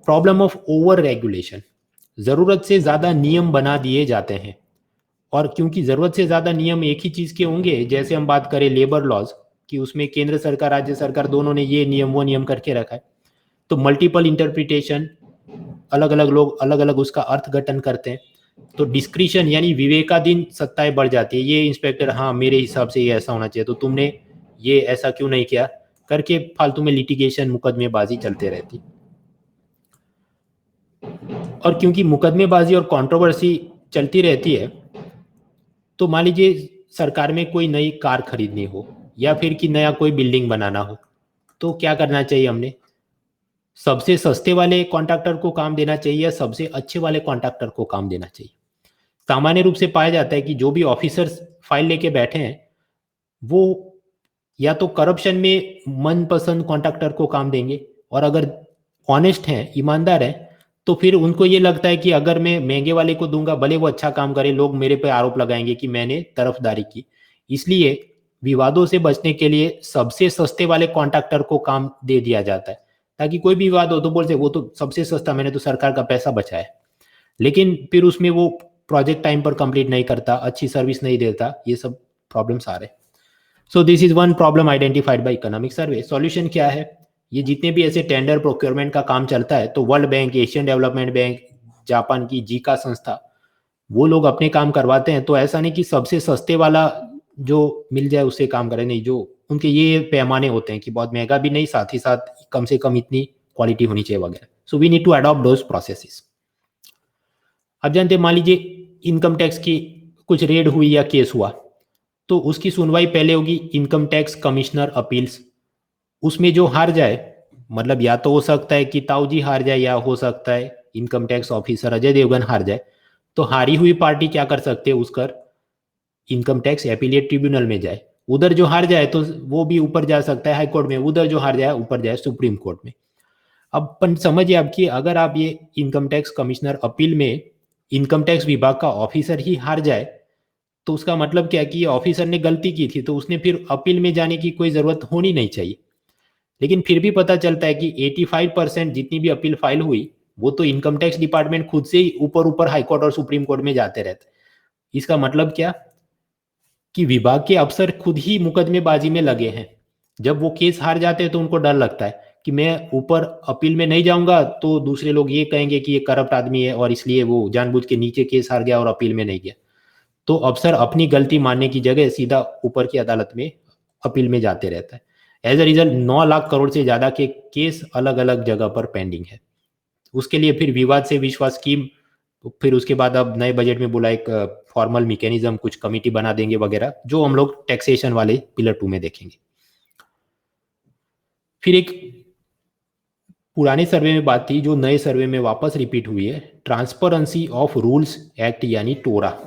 प्रॉब्लम ऑफ ओवर रेगुलेशन, जरूरत से ज्यादा नियम बना दिए जाते हैं, और क्योंकि जरूरत से ज्यादा नियम एक ही चीज के होंगे, जैसे हम बात करें लेबर लॉज कि उसमें केंद्र सरकार राज्य सरकार दोनों ने ये नियम वो नियम करके रखा है, तो मल्टीपल इंटरप्रिटेशन, अलग अलग लोग अलग अलग उसका अर्थघटन करते हैं, तो डिस्क्रिशन यानी विवेकाधीन सत्ताएं बढ़ जाती है। ये इंस्पेक्टर, हाँ मेरे हिसाब से ये ऐसा होना चाहिए, तो तुमने ये ऐसा क्यों नहीं किया करके फालतू में लिटिगेशन, मुकदमेबाजी चलते रहती। और क्योंकि मुकदमेबाजी और कंट्रोवर्सी चलती रहती है, तो मान लीजिए सरकार में कोई नई कार खरीदनी हो या फिर कि नया कोई बिल्डिंग बनाना हो, तो क्या करना चाहिए? हमने सबसे सस्ते वाले कॉन्ट्रैक्टर को काम देना चाहिए या सबसे अच्छे वाले कॉन्ट्रैक्टर को काम देना चाहिए? सामान्य रूप से पाया जाता है कि जो भी ऑफिसर्स फाइल लेके बैठे हैं वो या तो करप्शन में मनपसंद कॉन्ट्रैक्टर को काम देंगे, और अगर ऑनेस्ट हैं, ईमानदार हैं, तो फिर उनको ये लगता है कि अगर मैं महंगे वाले को दूंगा, भले वो अच्छा काम करे, लोग मेरे पे आरोप लगाएंगे कि मैंने तरफदारी की। इसलिए विवादों से बचने के लिए सबसे सस्ते वाले कॉन्ट्रैक्टर को काम दे दिया जाता है, ताकि कोई भी विवाद हो तो बोल से वो तो सबसे सस्ता, मैंने तो सरकार का पैसा बचाया। लेकिन फिर उसमें वो प्रोजेक्ट टाइम पर कंप्लीट नहीं करता, अच्छी सर्विस नहीं देता, ये सब प्रॉब्लम्स आ रहे हैं। So this is one problem identified by economic survey. Solution क्या है? ये जितने भी ऐसे टेंडर प्रोक्योरमेंट का काम चलता है, तो world bank, Asian development bank, Japan की जीका संस्था, वो लोग अपने काम करवाते हैं। तो ऐसा नहीं कि सबसे सस्ते वाला जो मिल जाए उससे काम करें, नहीं, जो उनके ये पैमाने होते हैं कि बहुत महंगा भी नहीं, साथ ही साथ कम से कम इतनी क्वालिटी होनी चाहिए वगैरह। So we need to adopt those processes. अब जानते हैं, मान लीजिए इनकम टैक्स की कुछ रेड हुई या केस हुआ, तो उसकी सुनवाई पहले होगी इनकम टैक्स कमिश्नर अपील्स। उसमें जो हार जाए, मतलब या तो हो सकता है कि ताऊ जी हार जाए, या हो सकता है income tax officer Ajay Devgan हार जाए, तो हारी हुई पार्टी क्या कर सकते हैं? उसकर इनकम टैक्स एपीलिएट ट्रिब्यूनल में जाए। उधर जो हार जाए तो वो भी ऊपर जा सकता है हाई कोर्ट में, उधर जो हार जाए ऊपर जाए सुप्रीम कोर्ट में। अब समझिए आपकी, अगर आप ये इनकम टैक्स कमिश्नर अपील में इनकम टैक्स विभाग का ऑफिसर ही हार जाए, तो उसका मतलब क्या है कि ये ऑफिसर ने गलती की थी, तो उसने फिर अपील में जाने की कोई जरूरत होनी नहीं चाहिए। लेकिन फिर भी पता चलता है कि 85% जितनी भी अपील फाइल हुई वो तो इनकम टैक्स डिपार्टमेंट खुद से ही ऊपर ऊपर हाई कोर्ट और सुप्रीम कोर्ट में जाते रहते। इसका मतलब क्या? कि विभाग के अफसर खुद ही मुकदमेबाजी में लगे हैं। जब वो केस हार जाते हैं तो उनको डर लगता है कि मैं ऊपर अपील में नहीं जाऊंगा तो दूसरे लोग ये कहेंगे कि ये करप्ट आदमी है और इसलिए वो जानबूझ के नीचे केस हार गया और अपील में नहीं गया। तो अफसर अपनी गलती मानने की जगह सीधा ऊपर की अदालत में अपील में जाते रहता है। As a result 9 lakh crore से ज्यादा के केस अलग अलग जगह पर पेंडिंग है। उसके लिए फिर विवाद से विश्वास स्कीम, फिर उसके बाद अब नए बजट में बोला एक फॉर्मल मैकेनिज्म, कुछ कमिटी बना देंगे वगैरह, जो हम लोग टैक्सेशन वाले पिलर 2 में देखेंगे। फिर एक पुराने सर्वे में बात थी जो नए सर्वे में वापस रिपीट हुई है, ट्रांसपेरेंसी ऑफ रूल्स एक्ट यानी टोरा।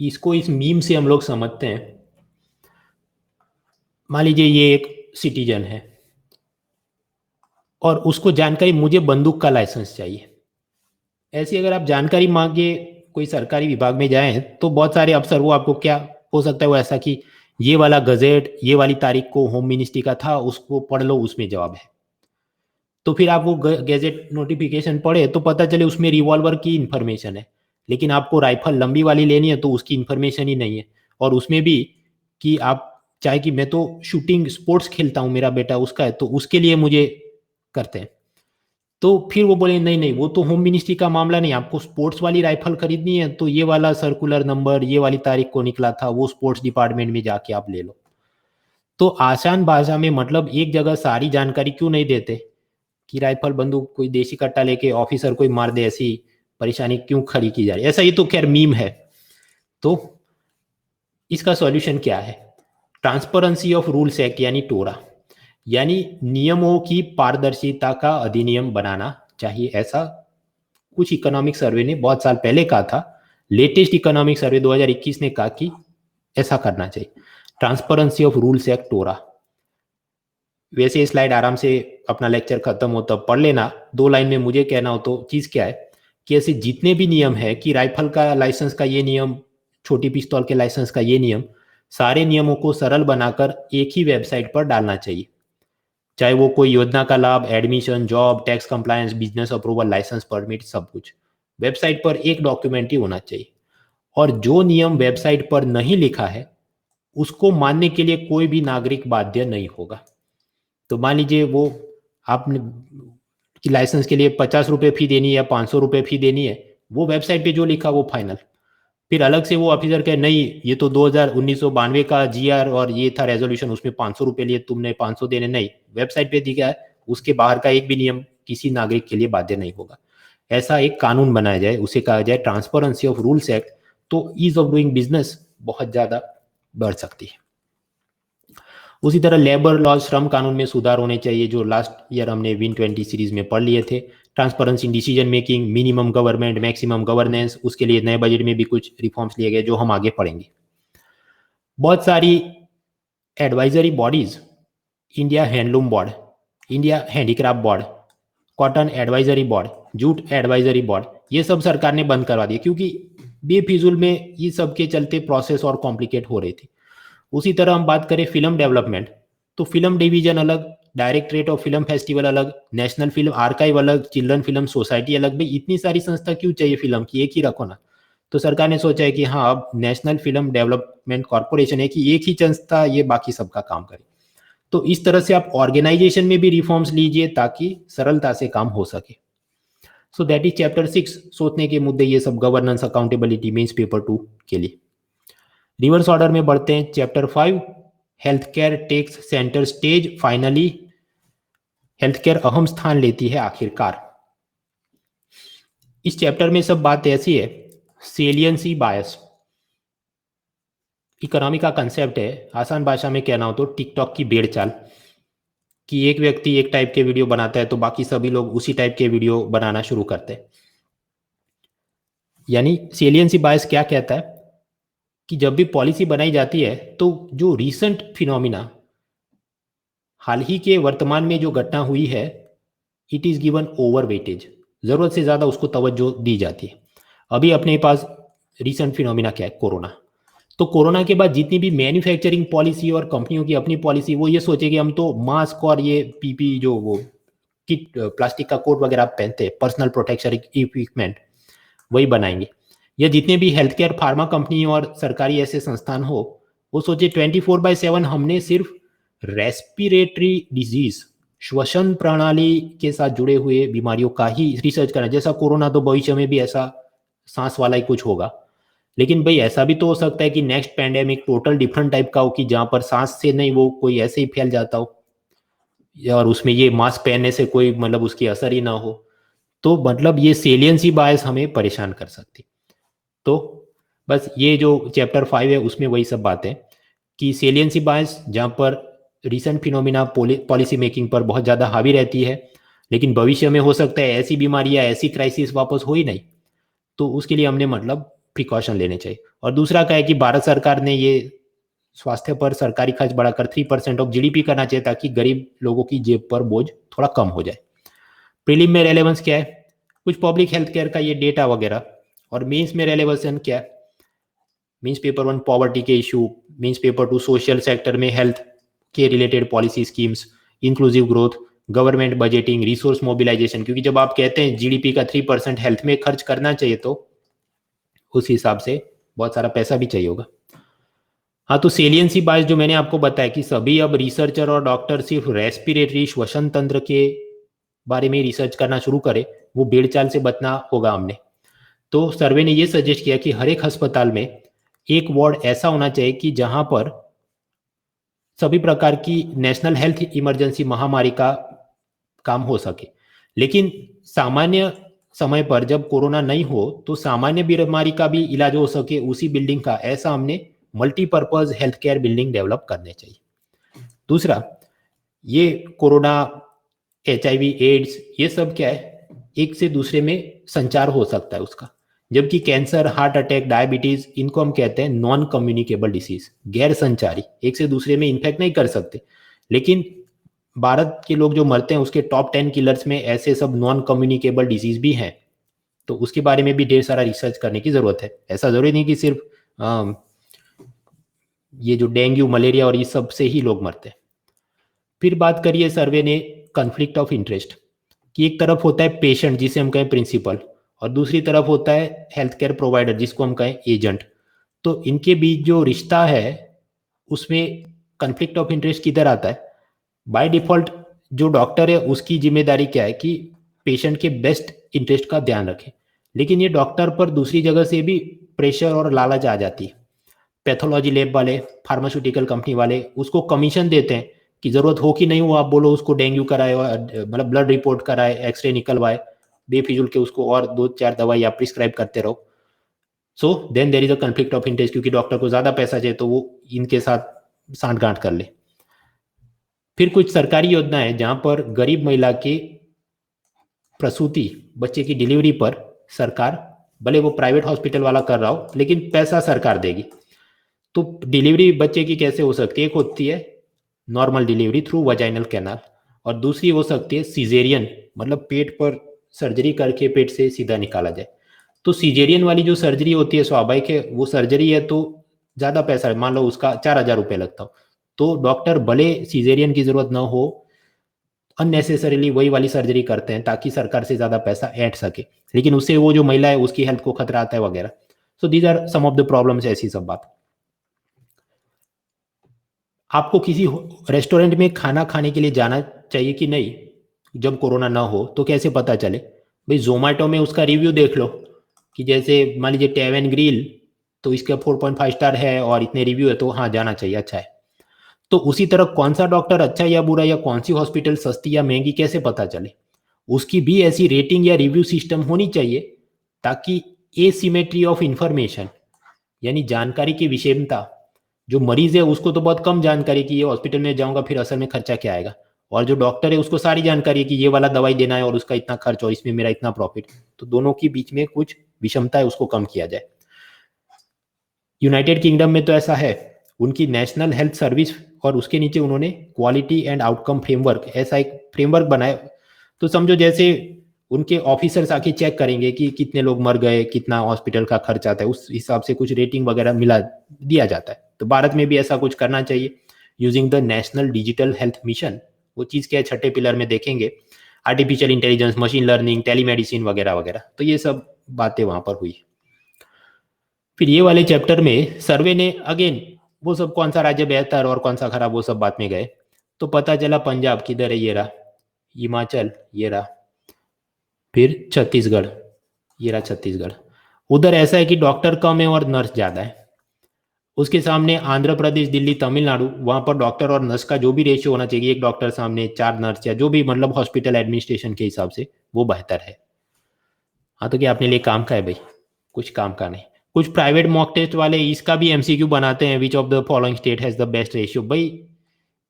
इसको इस मीम से हम लोग समझते हैं। मान लीजिए ये एक सिटीजन है और उसको जानकारी, मुझे बंदूक का लाइसेंस चाहिए। ऐसी अगर आप जानकारी मांगे कोई सरकारी विभाग में जाएं तो बहुत सारे अफसर, वो आपको क्या हो सकता है वो ऐसा कि ये वाला गजेट ये वाली तारीख को होम मिनिस्ट्री का था, उसको पढ़ लो, उसमें जवाब है। तो फिर आप वो गैजेट नोटिफिकेशन पढ़े तो पता चले उसमें रिवॉल्वर की इंफॉर्मेशन है, लेकिन आपको राइफल लंबी वाली लेनी है तो उसकी इंफॉर्मेशन ही नहीं है। और उसमें भी कि आप चाहे कि मैं तो शूटिंग स्पोर्ट्स खेलता हूँ, मेरा बेटा उसका है, तो उसके लिए मुझे करते हैं। तो फिर वो बोले नहीं नहीं, वो तो होम मिनिस्ट्री का मामला नहीं, आपको स्पोर्ट्स वाली राइफल खरीदनी है तो ये वाला सर्कुलर नंबर ये वाली तारीख को निकला था, वो स्पोर्ट्स डिपार्टमेंट में जाके आप ले लो। तो आसान भाषा में मतलब एक जगह सारी जानकारी क्यों नहीं देते कि राइफल बंदूक कोई देसी कट्टा लेके ऑफिसर कोई मार दे, ऐसी परेशानी क्यों खड़ी की जा रही है। ऐसा ये तो खैर मीम है। तो इसका सॉल्यूशन क्या है? ट्रांसपेरेंसी ऑफ रूल्स एक्ट यानी टोरा, यानी नियमों की पारदर्शिता का अधिनियम बनाना चाहिए। ऐसा कुछ इकोनॉमिक सर्वे ने बहुत साल पहले कहा था। लेटेस्ट इकोनॉमिक सर्वे 2021 ने कहा कि ऐसा करना चाहिए, ट्रांसपेरेंसी ऑफ रूल्स एक्ट टोरा। वैसे स्लाइड आराम से अपना लेक्चर खत्म हो तब पढ़ लेना। 2 लाइन में मुझे कहना हो तो चीज क्या है कि ऐसे जितने भी नियम है कि राइफल का लाइसेंस का ये नियम, छोटी पिस्तौल के लाइसेंस का ये नियम, सारे नियमों को सरल बनाकर एक ही वेबसाइट पर डालना चाहिए। चाहे वो कोई योजना का लाभ, admission, job, tax compliance, business approval, licence, permit, सब कुछ वेबसाइट पर एक डॉक्यूमेंट ही होना चाहिए। और जो नियम वेबसाइट पर नहीं लिखा है उसको मानने के लिए कोई भी नागरिक बाध्य नहीं होगा। तो मान लीजिए वो आपने कि लाइसेंस के लिए 50 रुपये फी देनी है या 500 रुपये फी देनी है, वो वेबसाइट पे जो लिखा वो फाइनल। फिर अलग से वो ऑफिसर कहे नहीं ये तो 1992 का जीआर और ये था रेजोल्यूशन, उसमें 500 रुपये लिए, तुमने 500 देने, नहीं, वेबसाइट पे दिखा है, उसके बाहर का एक भी नियम किसी नागरिक के लिए बाध्य नहीं होगा। ऐसा एक कानून बनाया जाए, उसे कहा जाए ट्रांसपेरेंसी ऑफ रूल्स एक्ट। तो ईज ऑफ डूइंग बिजनेस बहुत ज्यादा बढ़ सकती है। उसी तरह लेबर लॉ, श्रम कानून में सुधार होने चाहिए, जो लास्ट ईयर हमने विन 20 सीरीज में पढ़ लिए थे। Transparency in decision making, minimum government, maximum governance, उसके लिए नए बजट में भी कुछ रिफॉर्म्स लिए गए जो हम आगे पढ़ेंगे। बहुत सारी advisory bodies, India handloom board, India handicraft board, cotton advisory board, jute advisory board, ये सब सरकार ने बंद करवा दिए क्योंकि बेफिजूल में ये सब के चलते प्रोसेस और कॉम्प्लिकेट हो रही थी। उसी तरह हम बात करें फिल्म डेवलपमेंट, तो फिल्म डिवीजन अलग, डायरेक्टरेट ऑफ फिल्म फेस्टिवल अलग, नेशनल फिल्म आर्काइव अलग, चिल्ड्रन फिल्म सोसाइटी अलग। भाई इतनी सारी संस्था क्यों चाहिए फिल्म की, एक ही रखो ना। तो सरकार ने सोचा है कि हाँ अब नेशनल फिल्म डेवलपमेंट कॉर्पोरेशन है कि एक ही संस्था ये बाकी सबका काम करे। तो इस तरह से आप ऑर्गेनाइजेशन में भी रिफॉर्म्स लीजिए ताकि सरलता से काम हो सके। सो दैट इज चैप्टर 6, सोचने के मुद्दे ये सब, गवर्नेंस, अकाउंटेबिलिटी, मेंस पेपर 2 के लिए। रिवर्स ऑर्डर में बढ़ते हैं। Chapter 5, health care takes centre stage. Finally health care अहम स्थान लेती है आखिरकार। इस चैप्टर में सब बात ऐसी है, सेलियंसी बायस इकोनॉमी का कंसेप्ट है। आसान भाषा में कहना हो तो टिकटॉक की भेड़ चाल, कि एक व्यक्ति एक टाइप के वीडियो बनाता है तो बाकी सभी लोग उसी टाइप के वीडियो बनाना शुरू करते हैं। यानी सेलियंसी बायस क्या कहता है कि जब भी पॉलिसी बनाई जाती है तो जो रीसेंट फिनोमिना, हाल ही के वर्तमान में जो घटना हुई है, it is given over weightage, जरूरत से ज्यादा उसको तवज्जो दी जाती है। अभी अपने पास रीसेंट फिनोमिना क्या है, कोरोना। तो कोरोना के बाद जितनी भी मैन्युफैक्चरिंग पॉलिसी और कंपनियों की अपनी पॉलिसी, वो ये सोचे कि हम तो मास्क और ये पीपी जो वो किट प्लास्टिक का कोट वगैरह पहनते हैं, पर्सनल प्रोटेक्शन इक्विपमेंट, वही बनाएंगे। या जितने भी हेल्थ केयर फार्मा कंपनी और सरकारी ऐसे संस्थान हो, वो सोचे 24/7 हमने सिर्फ रेस्पिरेटरी डिजीज, श्वसन प्रणाली के साथ जुड़े हुए बीमारियों का ही रिसर्च करना। जैसा कोरोना, तो भविष्य में भी ऐसा सांस वाला ही कुछ होगा, लेकिन भाई ऐसा भी तो हो सकता है कि next pandemic total different type का हो, कि जहां पर सांस से नहीं, वो कोई ऐसे ही फैल जाता हो, और उसमें ये मास्क पहनने से कोई मतलब उसकी असर ही ना हो। तो मतलब ये सेलियंसी बायस हमें परेशान कर सकती। तो बस ये जो चैप्टर 5 है उसमें वही सब बातें, कि सेलियंसी बायस जहाँ पर रिसेंट फिनोमिना पॉलिसी मेकिंग पर बहुत ज़्यादा हावी रहती है, लेकिन भविष्य में हो सकता है ऐसी बीमारी या ऐसी क्राइसिस वापस हो ही नहीं, तो उसके लिए हमने मतलब प्रिकॉशन लेने चाहिए। और दूसरा क्या है कि भारत सरकार ने ये स्वास्थ्य पर सरकारी खर्च बढ़ाकर 3% ऑफ जीडीपी करना चाहिए, ताकि गरीब लोगों की जेब पर बोझ थोड़ा कम हो जाए। प्रीलिम में रेलेवेंस क्या है, कुछ पब्लिक हेल्थ केयर का ये डेटा वगैरह, और मेंस में रेलेवेंस क्या है, मीन्स पेपर 1 पॉवर्टी के issue, means paper 2 social sector में हेल्थ के related policy schemes, inclusive growth, government budgeting, resource mobilisation, क्योंकि जब आप कहते हैं जीडीपी का 3% हेल्थ में खर्च करना चाहिए, तो उस हिसाब से बहुत सारा पैसा भी चाहिए होगा। हाँ, तो सेलियंसी बायस जो मैंने आपको बताया कि सभी अब रिसर्चर और डॉक्टर सिर्फ रेस्पिरेटरी श्वसन तंत्र के बारे में रिसर्च करना शुरू करें, वो भेड़चाल से बचना होगा हमने। तो सर्वे ने ये सजेस्ट किया कि हर एक अस्पताल में एक वार्ड ऐसा होना चाहिए कि जहां पर सभी प्रकार की नेशनल हेल्थ इमरजेंसी महामारी का काम हो सके। लेकिन सामान्य समय पर जब कोरोना नहीं हो, तो सामान्य बीमारी का भी इलाज हो सके उसी बिल्डिंग का, ऐसा हमने multipurpose health care building develop करने चाहिए। दूसरा, ये कोरोना, HIV, एड्स, ये सब क्या है, एक से दूसरे में संचार हो सकता है उसका, जबकि कैंसर, हार्ट अटैक, डायबिटीज, इनको हम कहते हैं नॉन कम्युनिकेबल डिसीज, गैर संचारी, एक से दूसरे में इन्फेक्ट नहीं कर सकते। लेकिन भारत के लोग जो मरते हैं उसके टॉप 10 किलर्स में ऐसे सब नॉन कम्युनिकेबल डिजीज भी हैं, तो उसके बारे में भी ढेर सारा रिसर्च करने की जरूरत है। ऐसा जरूरी नहीं कि सिर्फ ये जो डेंगू, मलेरिया और ये सब से ही लोग मरते हैं। फिर बात करिए सर्वे ने कन्फ्लिक्ट ऑफ इंटरेस्ट, कि एक तरफ होता है पेशेंट जिसे हम कहें प्रिंसिपल, और दूसरी तरफ होता है हेल्थ केयर प्रोवाइडर जिसको हम कहें एजेंट। तो इनके बीच जो रिश्ता है उसमें कन्फ्लिक्ट ऑफ इंटरेस्ट किधर आता है? बाय डिफॉल्ट जो डॉक्टर है उसकी जिम्मेदारी क्या है कि पेशेंट के बेस्ट इंटरेस्ट का ध्यान रखें, लेकिन ये डॉक्टर पर दूसरी जगह से भी प्रेशर और लालच आ जाती है। पैथोलॉजी लैब वाले, फार्मास्यूटिकल कंपनी वाले उसको कमीशन देते हैं कि जरूरत हो कि नहीं हो, आप बोलो उसको डेंगू कराए, मतलब ब्लड रिपोर्ट कराए, एक्सरे निकलवाए, बेफिजुल के उसको और 2-4 दवाई आप प्रिस्क्राइब करते रहो। So then there is a conflict of interest, क्योंकि डॉक्टर को ज्यादा पैसा चाहिए तो वो इनके साथ सांठ-गांठ कर ले। फिर कुछ सरकारी योजनाएं जहां पर गरीब महिला के प्रसूति, बच्चे की डिलीवरी पर सरकार, भले वो प्राइवेट हॉस्पिटल वाला कर रहा हो, लेकिन पैसा सरकार देगी। तो डिलीवरी बच्चे की कैसे हो सकती है? एक होती है normal delivery through vaginal canal, और दूसरी हो सकती है सीजेरियन, मतलब पेट पर सर्जरी करके पेट से सीधा निकाला जाए। तो सीजेरियन वाली जो सर्जरी होती है, स्वाभाविक है वो सर्जरी है तो ज़्यादा पैसा है, मान लो उसका 4,000 रुपये लगता हो, तो डॉक्टर भले सीजेरियन की जरूरत ना हो, अननेसेसरीली वही वाली सर्जरी करते हैं ताकि सरकार से ज़्यादा पैसा ऐंठ सके, लेकिन उससे वो जो महिला है उसकी हेल्थ को खतरा आता है वगैरह। So these are some of the problems, ऐसी सब बात। आपको किसी रेस्टोरेंट में खाना खाने के लिए जाना चाहिए कि नहीं जब कोरोना ना हो, तो कैसे पता चले? भाई जोमेटो में उसका रिव्यू देख लो, कि जैसे मान लीजिए टैव एंड ग्रिल, तो इसका 4.5 स्टार है और इतने रिव्यू है, तो हाँ जाना चाहिए, अच्छा है। तो उसी तरह कौन सा डॉक्टर अच्छा या बुरा, या कौन सी हॉस्पिटल सस्ती या महंगी, कैसे पता चले? उसकी भी ऐसी रेटिंग या रिव्यू सिस्टम होनी चाहिए, ताकि एसिमेट्री ऑफ इंफॉर्मेशन, यानी जानकारी की विषमता, जो मरीज है उसको तो बहुत कम जानकारी कि ये हॉस्पिटल में जाऊंगा फिर असल में खर्चा क्या आएगा, और जो डॉक्टर है उसको सारी जानकारी है कि ये वाला दवाई देना है और उसका इतना खर्च और इसमें मेरा इतना प्रॉफिट। तो दोनों के बीच में कुछ विषमता है, उसको कम किया जाए। यूनाइटेड किंगडम में तो ऐसा है, उनकी नेशनल हेल्थ सर्विस, और उसके नीचे उन्होंने क्वालिटी एंड आउटकम फ्रेमवर्क, ऐसा एक फ्रेमवर्क बनाया। तो समझो जैसे उनके ऑफिसर्स आके चेक करेंगे कि कितने लोग मर गए, कितना हॉस्पिटल का खर्च आता है, उस हिसाब से कुछ रेटिंग वगैरह मिला दिया जाता है। तो भारत में भी ऐसा कुछ करना चाहिए using the national digital health mission. वो चीज़ क्या है, छठे पिलर में देखेंगे, artificial intelligence, machine learning, telemedicine वगैरह वगैरह। तो ये सब बातें वहाँ पर हुई। फिर ये वाले चैप्टर में सर्वे ने अगेन वो सब कौन सा राज्य बेहतर और कौन सा खराब वो सब बात में गए, तो पता चला पंजाब किधर है, ये रहा, हिमाचल ये रहा, फिर छत्तीसगढ़ ये रहा छत्तीसगढ़। उधर ऐसा है कि डॉक्टर कम है और नर्स ज़्यादा है। उसके सामने आंध्र प्रदेश, दिल्ली, तमिलनाडु, वहाँ पर डॉक्टर और नर्स का जो भी रेशियो होना चाहिए, एक डॉक्टर सामने 4 नर्स या जो भी मतलब हॉस्पिटल एडमिनिस्ट्रेशन के हिसाब से वो बेहतर है। हाँ तो क्या अपने लिए काम का है भाई? कुछ काम का नहीं। कुछ प्राइवेट मॉक टेस्ट वाले इसका भी एमसीक्यू बनाते हैं, which of the following state has the best ratio. भाई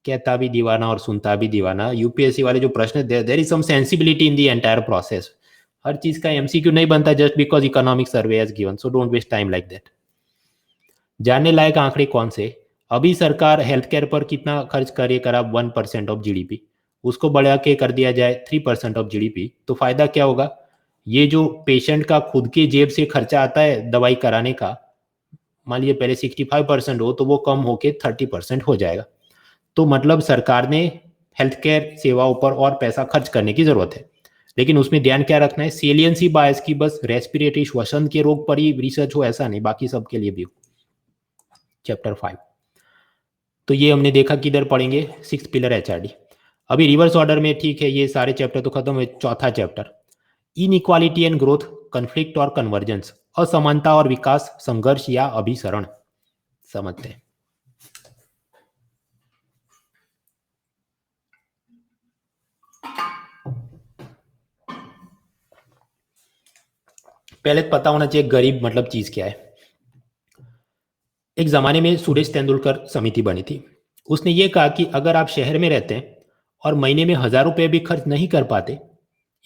कहता भी दीवाना और सुनता भी दीवाना। यूपीएससी वाले जो प्रश्न, there is some sensibility in the entire process. हर चीज का एमसीक्यू नहीं बनता just because economic survey has given, so don't waste time like that. जानने लायक आंकड़े कौन से? अभी सरकार हेल्थ केयर पर कितना खर्च करे करा? 1% ऑफ जीडीपी। उसको बढ़ा के कर दिया जाए 3% ऑफ जीडीपी, तो फायदा क्या होगा? ये जो पेशेंट का खुद के जेब से खर्चा आता है दवाई कराने का, मान लीजिए पहले 65% हो तो वो कम होके 30% हो जाएगा। तो मतलब सरकार ने हेल्थ केयर सेवाओं पर और पैसा खर्च करने की जरूरत है। लेकिन उसमें ध्यान क्या रखना है? सेलियंसी बायस की बस रेस्पिरेटरी श्वसन के रोग पर ही रिसर्च हो ऐसा नहीं, बाकी सबके लिए भी हो। चैप्टर 5 तो ये हमने देखा किधर पढ़ेंगे, 6th पिलर एचआरडी। अभी रिवर्स ऑर्डर में, ठीक है, ये सारे चैप्टर तो खत्म हुए। चौथा chapter inequality and growth, conflict और कन्वर्जेंस, असमानता और विकास, संघर्ष या अभिसरण। समझते हैं। पहले पता होना चाहिए गरीब मतलब चीज क्या है। एक जमाने में सुरेश तेंदुलकर समिति बनी थी। उसने ये कहा कि अगर आप शहर में रहते हैं और महीने में 1000 रुपये भी खर्च नहीं कर पाते,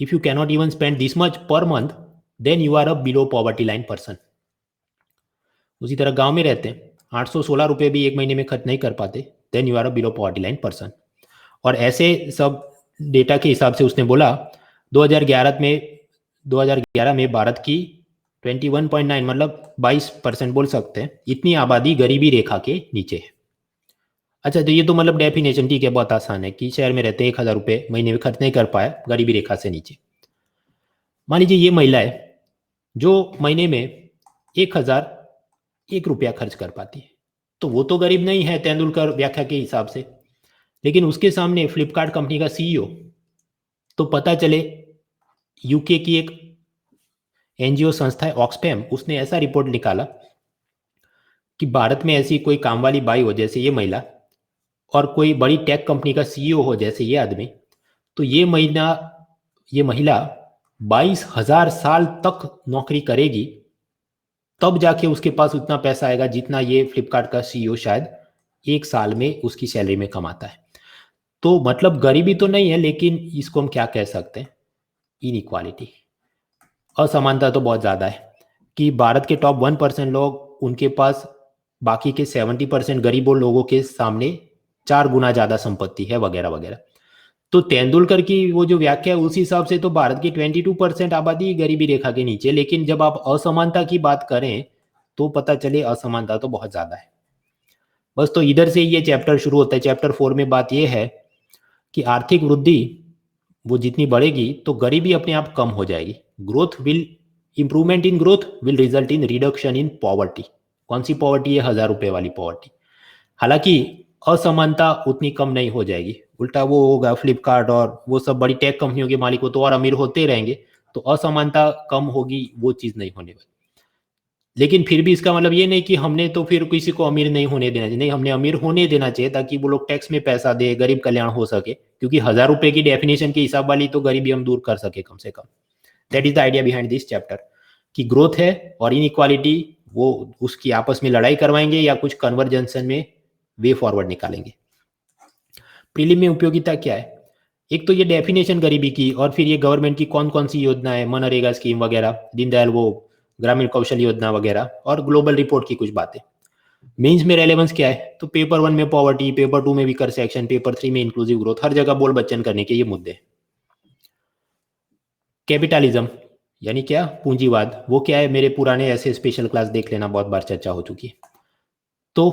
if you cannot even spend this much per month, then you are a below poverty line person. उसी तरह गांव में रहते हैं, 816 रुपये भी एक महीने में खर्च नहीं कर पाते, then you are a below poverty line person. और ऐसे सब डेटा के हिसाब से उसने बोला 2011 में भारत की 21.9 मतलब 22% बोल सकते हैं, इतनी आबादी गरीबी रेखा के नीचे है। अच्छा तो ये तो मतलब डेफिनेशन ठीक है, बहुत आसान है कि शहर में रहते 1000 रुपये महीने में खर्च नहीं कर पाया, गरीबी रेखा से नीचे। मान लीजिए ये महिला है जो महीने में 1001 रुपया खर्च कर पाती है, तो वो तो गरीब नहीं है तेंदुलकर व्याख्या के हिसाब से। लेकिन उसके सामने फ्लिपकार्ट कंपनी का सीईओ, तो पता चले यूके की एक एनजीओ संस्था है ऑक्सफैम, उसने ऐसा रिपोर्ट निकाला कि भारत में ऐसी कोई काम वाली बाई हो जैसे ये महिला, और कोई बड़ी टेक कंपनी का सीईओ हो जैसे ये आदमी, तो ये महिला 22,000 साल तक नौकरी करेगी, तब जाके उसके पास उतना पैसा आएगा जितना ये फ्लिपकार्ट का सीईओ शायद एक साल में उसकी सैलरी में कमाता है। तो मतलब गरीबी तो नहीं है, लेकिन इसको हम क्या कह सकते हैं? इनइक्वालिटी, असमानता तो बहुत ज़्यादा है कि भारत के टॉप 1% लोग, उनके पास बाकी के 70% गरीबों लोगों के सामने 4 गुना ज़्यादा संपत्ति है वगैरह वगैरह। तो तेंदुलकर की वो जो व्याख्या है उस हिसाब से तो भारत की 22% आबादी गरीबी रेखा के नीचे, लेकिन जब आप असमानता की बात करें तो पता चले असमानता तो बहुत ज़्यादा है। बस तो इधर से ये चैप्टर शुरू होता है। चैप्टर 4 में बात ये है कि आर्थिक वृद्धि वो जितनी बढ़ेगी तो गरीबी अपने आप कम हो जाएगी। Growth will improvement in growth will result in reduction in poverty. कौन सी पॉवर्टी है? 1000 रुपये वाली पॉवर्टी। हालांकि असमानता उतनी कम नहीं हो जाएगी, उल्टा वो होगा, फ्लिपकार्ट और वो सब बड़ी टेक कंपनियों के मालिक हो तो और अमीर होते रहेंगे, तो असमानता कम होगी, वो चीज़ नहीं होने वाली। लेकिन फिर भी इसका मतलब ये नहीं कि हमने तो फिर किसी को अमीर नहीं होने देना चाहिए, नहीं, हमने अमीर होने देना चाहिए ताकि वो लोग टैक्स में पैसा दे, गरीब कल्याण हो सके, क्योंकि 1000 रुपये की डेफिनेशन के हिसाब वाली तो गरीबी हम दूर कर सके कम से कम। That is the idea behind this chapter कि ग्रोथ है और इनइक्वालिटी, वो उसकी आपस में लड़ाई करवाएंगे या कुछ कन्वर्जेंसन में वे फॉरवर्ड निकालेंगे। प्रीलिम में उपयोगिता क्या है? एक तो ये डेफिनेशन गरीबी की, और फिर ये गवर्नमेंट की कौन कौन सी योजना है, मनरेगा स्कीम वगैरह, दीनदयाल वो ग्रामीण कौशल योजना वगैरह, और ग्लोबल रिपोर्ट की कुछ बातें। मेंस में रेलेवेंस क्या है? तो पेपर 1 में पॉवर्टी, पेपर 2 में वीकर सेक्शन, पेपर 3 में इंक्लूसिव ग्रोथ, हर जगह बोल बच्चन करने के ये मुद्दे। कैपिटलिज्म यानी क्या? पूंजीवाद। वो क्या है? मेरे पुराने ऐसे स्पेशल क्लास देख लेना, बहुत बार चर्चा हो चुकी है। तो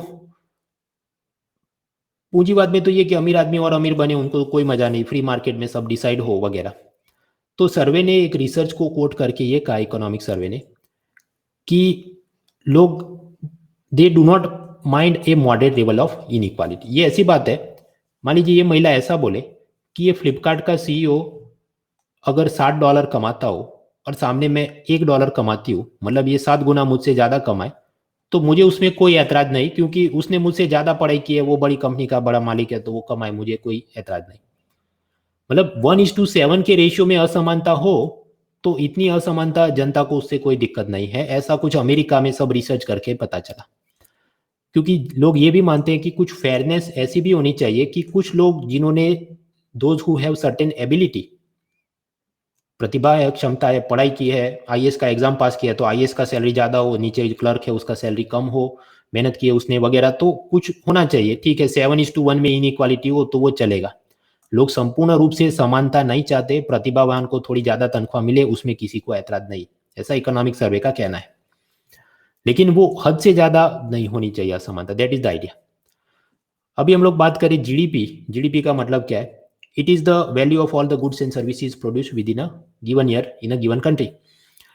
पूंजीवाद में तो ये कि अमीर आदमी और अमीर बने, उनको कोई मजा नहीं, फ्री मार्केट में सब डिसाइड हो वगैरह। तो सर्वे ने एक रिसर्च को कोट करके ये कहा, इकोनॉमिक सर्वे ने, कि लोग they do not mind a moderate level of inequality. ये ऐसी बात है, मान लीजिए ये महिला ऐसा बोले कि ये फ्लिपकार्ट का सीईओ अगर $60 कमाता हो और सामने मैं $1 कमाती हूँ, मतलब ये 7 गुना मुझसे ज़्यादा कमाए, तो मुझे उसमें कोई ऐतराज नहीं, क्योंकि उसने मुझसे ज़्यादा पढ़ाई की है, वो बड़ी कंपनी का बड़ा मालिक है, तो वो कमाए, मुझे कोई ऐतराज नहीं। मतलब 1:7 के रेशियो में असमानता हो तो इतनी असमानता जनता को उससे कोई दिक्कत नहीं है, ऐसा कुछ अमेरिका में सब रिसर्च करके पता चला। क्योंकि लोग ये भी मानते हैं कि कुछ फेयरनेस ऐसी भी होनी चाहिए कि कुछ लोग जिन्होंने those who have certain ability, प्रतिभा है, क्षमता है, पढ़ाई की है, आईएएस का एग्जाम पास किया, तो आईएएस का सैलरी ज़्यादा हो, नीचे क्लर्क है उसका सैलरी कम हो, मेहनत की है उसने वगैरह, तो कुछ होना चाहिए। ठीक है, 7:1 में इनइक्वालिटी हो तो वो चलेगा। लोग संपूर्ण रूप से समानता नहीं चाहते, प्रतिभावान को थोड़ी ज़्यादा तनख्वाह मिले उसमें किसी को ऐतराज नहीं, ऐसा इकोनॉमिक सर्वे का कहना है। लेकिन वो हद से ज़्यादा नहीं होनी चाहिए असमानता, दैट इज द आइडिया। अभी हम लोग बात करें जीडीपी। जीडीपी का मतलब क्या है? It is the value of all the goods and services produce with in a given year in a given country.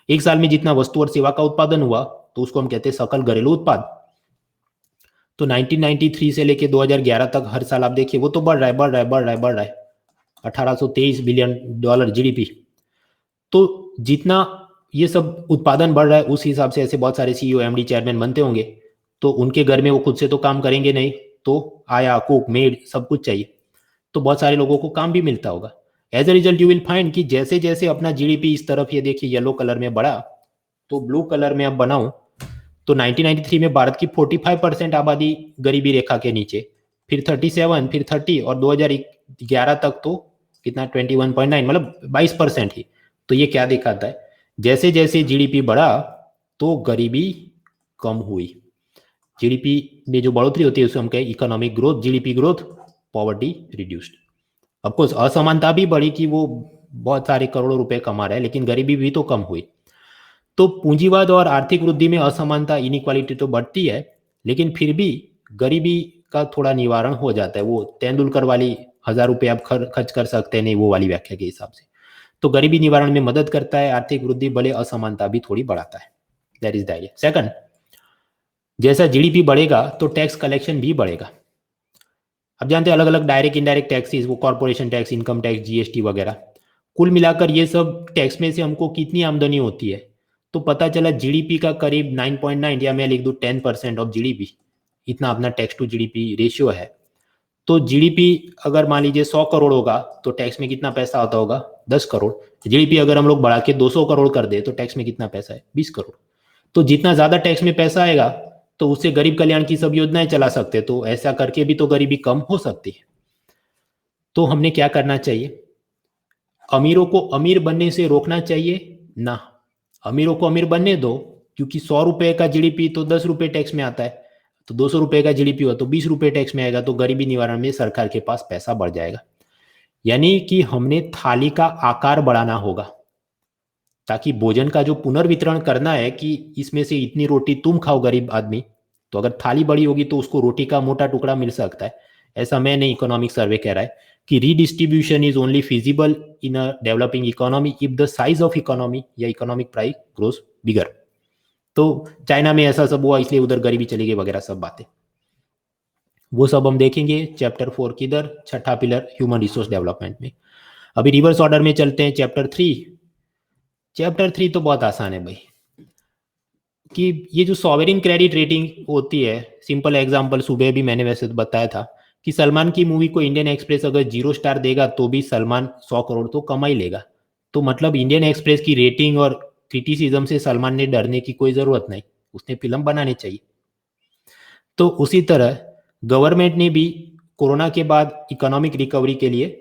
एक साल में जितना वस्तु और सेवा का उत्पादन हुआ तो उसको हम कहते हैं सकल घरेलू उत्पाद। तो 1993 से लेके 2011 तक हर साल आप देखिए वो तो बढ़ रहा है, बढ़ रहा है, बढ़ रहा है, बढ़ रहा है, $1823 बिलियन जीडीपी। तो जितना ये सब उत्पादन बढ़ रहा है उस हिसाब से ऐसे बहुत सारे सीईओ, एमडी, चेयरमैन बनते होंगे, तो उनके घर में वो खुद से तो काम करेंगे नहीं, तो आया, कुक, मेड सब कुछ चाहिए, तो बहुत सारे लोगों को काम भी मिलता होगा। As a result you will find कि जैसे जैसे अपना जीडीपी इस तरफ, ये देखिए येलो कलर में बढ़ा, तो ब्लू कलर में अब बनाऊं तो 1993 में भारत की 45% आबादी गरीबी रेखा के नीचे, फिर 37, फिर 30 और 2011 तक तो कितना 21.9, मतलब 22% ही। तो ये क्या दिखाता है? जैसे जैसे जीडीपी बढ़ा तो गरीबी कम हुई। जीडीपी में जो बढ़ोतरी होती है उसे हम कहें economic growth, GDP growth, poverty reduced. Of course असमानता भी बढ़ी कि वो बहुत सारे करोड़ों रुपए कमा रहे हैं, लेकिन गरीबी भी तो कम हुई। तो पूंजीवाद और आर्थिक वृद्धि में असमानता, इनइक्वालिटी तो बढ़ती है, लेकिन फिर भी गरीबी का थोड़ा निवारण हो जाता है। वो तेंदुलकर वाली 1000 रुपये आप खर्च कर सकते हैं नहीं, वो वाली व्याख्या के हिसाब से। तो गरीबी निवारण में मदद करता है, आर्थिक वृद्धि भले असमानता भी थोड़ी बढ़ाता है। That is the idea. Second, जैसा जीडीपी बढ़ेगा तो टैक्स कलेक्शन भी बढ़ेगा। अब जानते हैं अलग अलग डायरेक्ट इनडायरेक्ट टैक्सेस, वो corporation tax, income tax, GST वगैरह, कुल मिलाकर ये सब टैक्स में से हमको कितनी आमदनी होती है? तो पता चला जीडीपी का करीब 9.9 या मैं लिख दूं 10% ऑफ जीडीपी, इतना अपना टैक्स टू जीडीपी रेशियो है। तो जीडीपी अगर मान लीजिए 100 करोड़ होगा तो टैक्स में कितना पैसा आता होगा? 10 करोड़। जीडीपी अगर हम लोग बढ़ा के 200 करोड़ कर दे तो टैक्स में कितना पैसा है? 20 करोड़। तो जितना ज्यादा टैक्स में पैसा आएगा तो उससे गरीब कल्याण की सब योजनाएं चला सकते हैं, तो ऐसा करके भी तो गरीबी कम हो सकती है। तो हमने क्या करना चाहिए? अमीरों को अमीर बनने से रोकना चाहिए ना, अमीरों को अमीर बनने दो, क्योंकि 100 रुपए का जीडीपी तो 10 रुपए टैक्स में आता है, तो 200 रुपए का जीडीपी हुआ तो 20 रुपए टैक्स में आएगा, तो गरीबी निवारण में सरकार के पास पैसा बढ़ जाएगा। यानी कि हमने थाली का आकार बढ़ाना होगा, ताकि भोजन का जो पुनर्वितरण करना है कि इसमें से इतनी रोटी तुम खाओ गरीब आदमी, तो अगर थाली बड़ी होगी तो उसको रोटी का मोटा टुकड़ा मिल सकता है। ऐसा मैं नहीं, इकोनॉमिक सर्वे कह रहा है कि redistribution is only feasible in a developing economy if the size of economy या इकोनॉमिक प्राइस ग्रोस बिगर। तो चाइना में ऐसा सब हुआ इसलिए उधर गरीबी चली गई वगैरह सब बातें, वो सब हम देखेंगे चैप्टर 4 की इधर, छठा पिलर ह्यूमन रिसोर्स डेवलपमेंट में। अभी रिवर्स ऑर्डर में चलते हैं चैप्टर 3। चैप्टर 3 तो बहुत आसान है भाई, कि ये जो सॉवरेन क्रेडिट रेटिंग होती है, सिंपल एग्जांपल सुबह भी मैंने वैसे तो बताया था कि सलमान की मूवी को इंडियन एक्सप्रेस अगर 0 स्टार देगा तो भी सलमान 100 करोड़ तो कमा ही लेगा। तो मतलब इंडियन एक्सप्रेस की रेटिंग और क्रिटिसिज्म से सलमान ने डरने की कोई जरूरत नहीं, उसने फिल्म बनानी चाहिए। तो उसी तरह गवर्नमेंट ने भी कोरोना के बाद इकोनॉमिक रिकवरी के लिए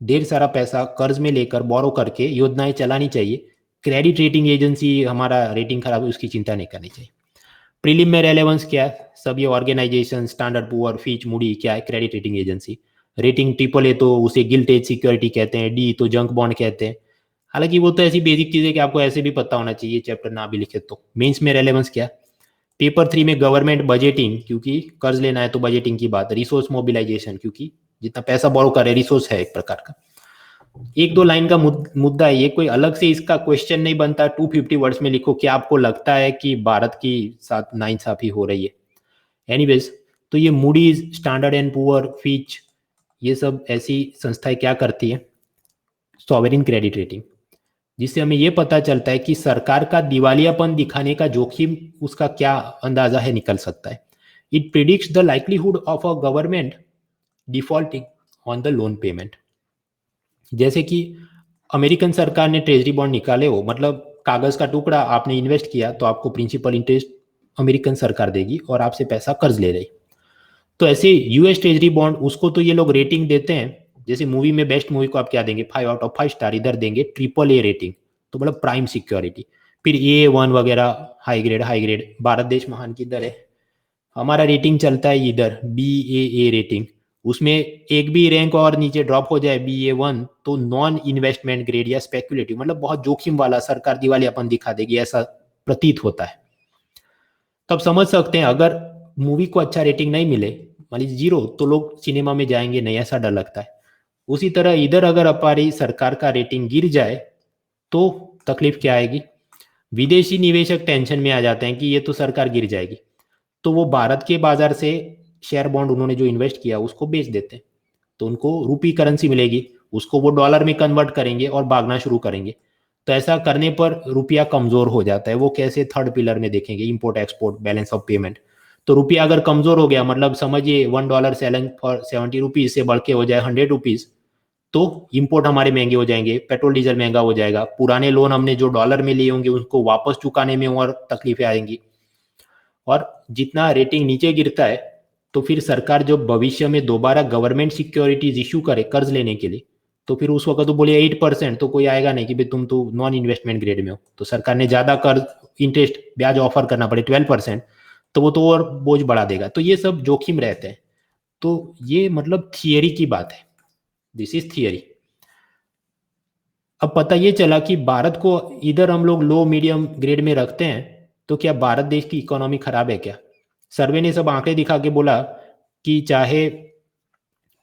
ढेर सारा पैसा कर्ज में लेकर बोरो करके योजनाएं चलानी चाहिए। क्रेडिट रेटिंग एजेंसी हमारा रेटिंग खराब है उसकी चिंता नहीं करनी चाहिए। प्रीलिम में रेलेवेंस क्या है? सब ये ऑर्गेनाइजेशन, स्टैंडर्ड पुअर, फीच, मूडी क्या है? Credit rating agency. Rating triple A तो उसे गिल्ट एज सिक्योरिटी कहते हैं, डी तो जंक बॉन्ड कहते हैं। हालांकि वो तो ऐसी बेसिक चीज़ है कि आपको ऐसे भी पता होना चाहिए, चैप्टर ना भी लिखे तो। मेंस में रेलेवेंस क्या? पेपर 3 में गवर्नमेंट बजटिंग, क्योंकि कर्ज लेना है तो बजटिंग की बात। रिसोर्स मोबिलाइजेशन, क्योंकि जितना पैसा बोरो करे रिसोर्स है एक प्रकार का। एक दो लाइन का मुद्दा है ये, कोई अलग से इसका क्वेश्चन नहीं बनता। 250 वर्ड्स में लिखो क्या आपको लगता है कि भारत की साथ नाइंसाफी हो रही है। एनीवेज, तो ये Moody's, standard and poor, Fitch, ये सब ऐसी संस्थाएं क्या करती है, सॉवरेन क्रेडिट रेटिंग, जिससे हमें ये पता चलता है कि सरकार का दिवालियापन दिखाने का जोखिम उसका क्या अंदाजा है, निकल सकता है। It predicts the likelihood of a government defaulting on the loan payment. जैसे कि अमेरिकन सरकार ने ट्रेजरी बॉन्ड निकाले हो, मतलब कागज का टुकड़ा, आपने इन्वेस्ट किया तो आपको प्रिंसिपल इंटरेस्ट अमेरिकन सरकार देगी और आपसे पैसा कर्ज ले रही। तो ऐसे यूएस ट्रेजरी बॉन्ड, उसको तो ये लोग रेटिंग देते हैं, जैसे मूवी में बेस्ट मूवी को आप क्या देंगे, 5/5 स्टार, इधर देंगे AAA रेटिंग, तो मतलब प्राइम सिक्योरिटी। फिर A1 वगैरह, हाई ग्रेड, भारत देश महान किधर है, हमारा रेटिंग चलता है इधर BAA रेटिंग। उसमें एक भी रैंक और नीचे ड्रॉप हो जाए BA1 तो नॉन इन्वेस्टमेंट ग्रेड या स्पेक्युलेटिव, मतलब बहुत जोखिम वाला, सरकार दिवालियापन दिखा देगी ऐसा प्रतीत होता है। तब समझ सकते हैं अगर मूवी को अच्छा रेटिंग नहीं मिले, मान लीजिए 0, तो लोग सिनेमा में जाएंगे नहीं, ऐसा डर लगता है। उसी तरह इधर अगर हमारी सरकार का रेटिंग गिर जाए तो तकलीफ क्या आएगी, विदेशी निवेशक टेंशन में आ जाते हैं कि ये तो सरकार गिर जाएगी, तो वो भारत के बाजार से शेयर बॉन्ड उन्होंने जो इन्वेस्ट किया उसको बेच देते हैं, तो उनको रूपी करेंसी मिलेगी, उसको वो डॉलर में कन्वर्ट करेंगे और भागना शुरू करेंगे। तो ऐसा करने पर रुपया कमजोर हो जाता है। वो कैसे, थर्ड पिलर में देखेंगे, import export, balance of payment. तो रुपया अगर कमजोर हो गया, मतलब समझिए $1 सेलिंग फॉर 70 रुपीज से बढ़ के हो जाए 100 रुपीज, तो इंपोर्ट हमारे महंगे हो जाएंगे, पेट्रोल डीजल महंगा हो जाएगा, पुराने लोन हमने जो डॉलर में लिए होंगे उनको वापस चुकाने में और तकलीफें आएंगी। और जितना रेटिंग नीचे गिरता है तो फिर सरकार जब भविष्य में दोबारा गवर्नमेंट सिक्योरिटीज इश्यू करे कर्ज लेने के लिए, तो फिर उस वक्त तो बोले 8%, तो कोई आएगा नहीं कि भाई तुम तो नॉन इन्वेस्टमेंट ग्रेड में हो, तो सरकार ने ज्यादा कर्ज, इंटरेस्ट, ब्याज ऑफर करना पड़े 12%, तो वो तो और बोझ बढ़ा देगा। तो ये सब जोखिम रहते हैं। तो ये मतलब थियरी की बात है, दिस इज थियरी। अब पता ये चला कि भारत को इधर हम लोग लो मीडियम ग्रेड में रखते हैं, तो क्या भारत देश की इकोनॉमी खराब है क्या? सर्वे ने सब आंकड़े दिखा के बोला कि चाहे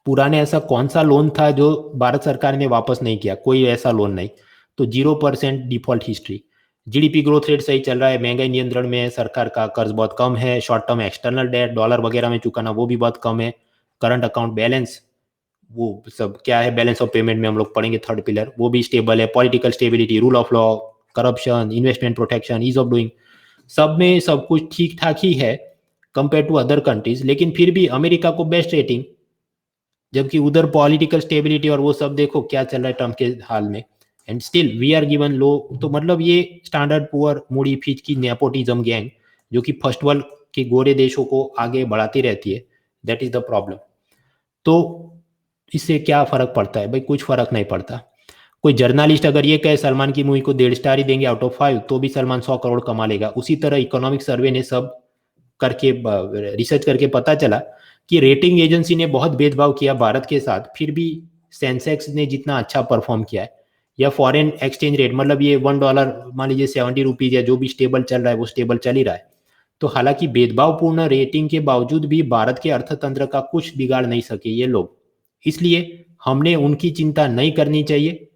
पुराने ऐसा कौन सा लोन था जो भारत सरकार ने वापस नहीं किया, कोई ऐसा लोन नहीं, तो 0% default history. GDP growth rate सही चल रहा है, महंगाई नियंत्रण में है, सरकार का कर्ज बहुत कम है, short term external debt dollar वगैरह में चुकाना वो भी बहुत कम है, करंट अकाउंट बैलेंस, वो सब क्या है, बैलेंस ऑफ पेमेंट में हम लोग पढ़ेंगे थर्ड पिलर, वो भी स्टेबल है, political stability, rule of law, corruption, investment protection, ease of doing, सब में सब कुछ ठीक ठाक ही है कंपेयर टू अदर कंट्रीज। लेकिन फिर भी अमेरिका को बेस्ट रेटिंग, जबकि उधर पॉलिटिकल स्टेबिलिटी और वो सब देखो क्या चल रहा है ट्रम्प के हाल में, and still we are given low. तो मतलब ये स्टैंडर्ड पुअर, मूडी, फिच की नेपोटिज्म गैंग जो कि फर्स्ट वर्ल्ड के गोरे देशों को आगे बढ़ाती रहती है, दैट इज द प्रॉब्लम। तो इससे क्या फर्क पड़ता है भाई? कुछ फर्क नहीं पड़ता। कोई जर्नलिस्ट अगर ये कहे सलमान की मूवी को 1.5 स्टार ही देंगे आउट ऑफ 5, तो भी सलमान 100 करोड़ कमा लेगा। उसी तरह इकोनॉमिक सर्वे ने सब करके, रिसर्च करके पता चला कि रेटिंग एजेंसी ने बहुत भेदभाव किया भारत के साथ, फिर भी सेंसेक्स ने जितना अच्छा परफॉर्म किया है, या फॉरेन एक्सचेंज रेट, मतलब ये $1 मान लीजिए 70 रुपीज या जो भी स्टेबल चल रहा है वो स्टेबल चल ही रहा है। तो हालांकि भेदभावपूर्ण रेटिंग के बावजूद भी भारत के अर्थतंत्र का कुछ बिगाड़ नहीं सके ये लोग, इसलिए हमने उनकी चिंता नहीं करनी चाहिए।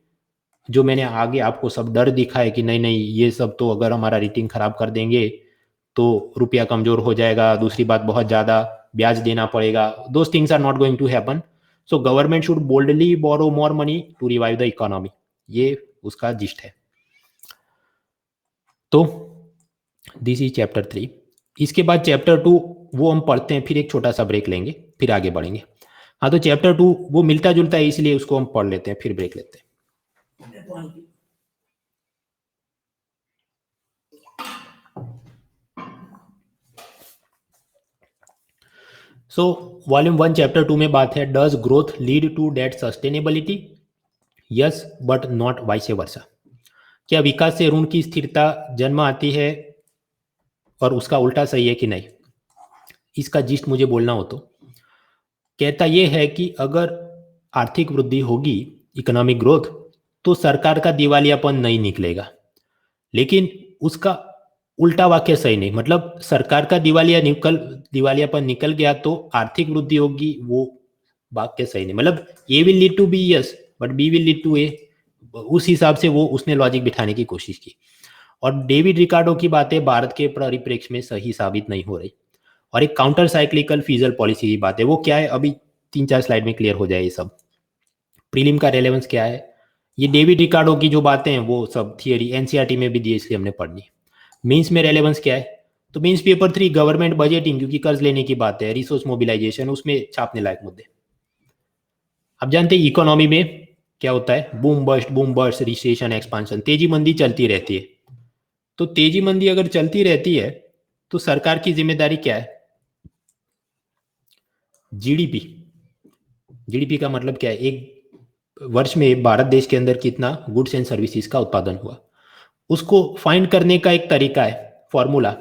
जो मैंने आगे आपको सब डर दिखाए कि नहीं नहीं ये सब तो अगर हमारा रेटिंग खराब कर देंगे तो रुपया कमजोर हो जाएगा, दूसरी बात बहुत ज्यादा ब्याज देना पड़ेगा, those things are not going to happen. So government should boldly borrow more money to revive the economy, ये उसका जिस्ट है। तो दिस इज चैप्टर 3। इसके बाद चैप्टर 2 वो हम पढ़ते हैं, फिर एक छोटा सा ब्रेक लेंगे, फिर आगे बढ़ेंगे। हाँ, तो चैप्टर 2 वो मिलता जुलता है, इसलिए उसको हम पढ़ लेते हैं, फिर ब्रेक लेते हैं। सो वॉल्यूम 1 चैप्टर 2 में बात है, does growth lead to debt sustainability? Yes but not vice versa. क्या विकास से ऋण की स्थिरता जन्म आती है और उसका उल्टा सही है कि नहीं? इसका जिस्ट मुझे बोलना हो तो कहता यह है कि अगर आर्थिक वृद्धि होगी, इकोनॉमिक ग्रोथ, तो सरकार का दिवालियापन नहीं निकलेगा। लेकिन उसका उल्टा वाक्य सही नहीं, मतलब सरकार का दिवालियापन निकल गया तो आर्थिक वृद्धि होगी, वो वाक्य सही नहीं। मतलब ये will lead to B yes but B will lead to A. उस हिसाब से वो उसने लॉजिक बिठाने की कोशिश की। और डेविड रिकार्डो की बातें भारत के परिप्रेक्ष्य में सही साबित नहीं हो रही। और एक काउंटर साइक्लिकल फिजल पॉलिसी की बात है, वो क्या है अभी 3-4 स्लाइड में क्लियर हो जाए ये सब। प्रीलिम का रेलेवेंस क्या है, ये डेविड रिकार्डो की जो बातें हैं वो सब थियरी एनसीईआरटी में भी दी है, इसलिए हमने पढ़नी। मेंस में रेलेवेंस क्या है, तो मेंस पेपर 3 गवर्नमेंट बजटिंग, क्योंकि कर्ज लेने की बात है, रिसोर्स मोबिलाइजेशन, उसमें छापने लायक मुद्दे। अब जानते हैं इकोनॉमी में क्या होता है, बूम बस्ट रिसेशन एक्सपांशन, तेजी मंदी चलती रहती है। तो तेजी मंदी अगर चलती रहती है तो सरकार की जिम्मेदारी क्या है, जीडीपी। जीडीपी का मतलब क्या है, एक वर्ष में भारत देश के अंदर कितना गुड्स एंड सर्विसेज का उत्पादन हुआ, उसको फाइंड करने का एक तरीका है, फॉर्मूला।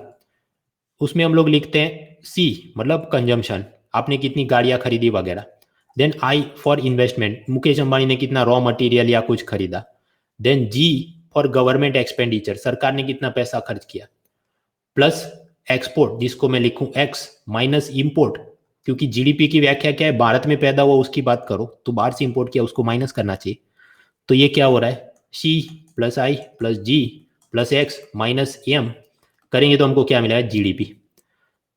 उसमें हम लोग लिखते हैं सी मतलब कंजम्पशन, आपने कितनी गाड़ियां खरीदी वगैरह। Then I for investment, Mukesh Ambani ने कितना रॉ मटेरियल या कुछ खरीदा। Then G for government expenditure, सरकार ने कितना पैसा खर्च किया। प्लस एक्सपोर्ट, जिसको मैं लिखूं एक्स, माइनस इंपोर्ट, क्योंकि जीडीपी की व्याख्या क्या है, भारत में पैदा हुआ उसकी बात करो, तो बाहर से इंपोर्ट किया उसको माइनस करना चाहिए। तो ये क्या हो रहा है, सी प्लस आई प्लस जी प्लस एक्स माइनस एम करेंगे तो हमको क्या मिला है, जीडीपी।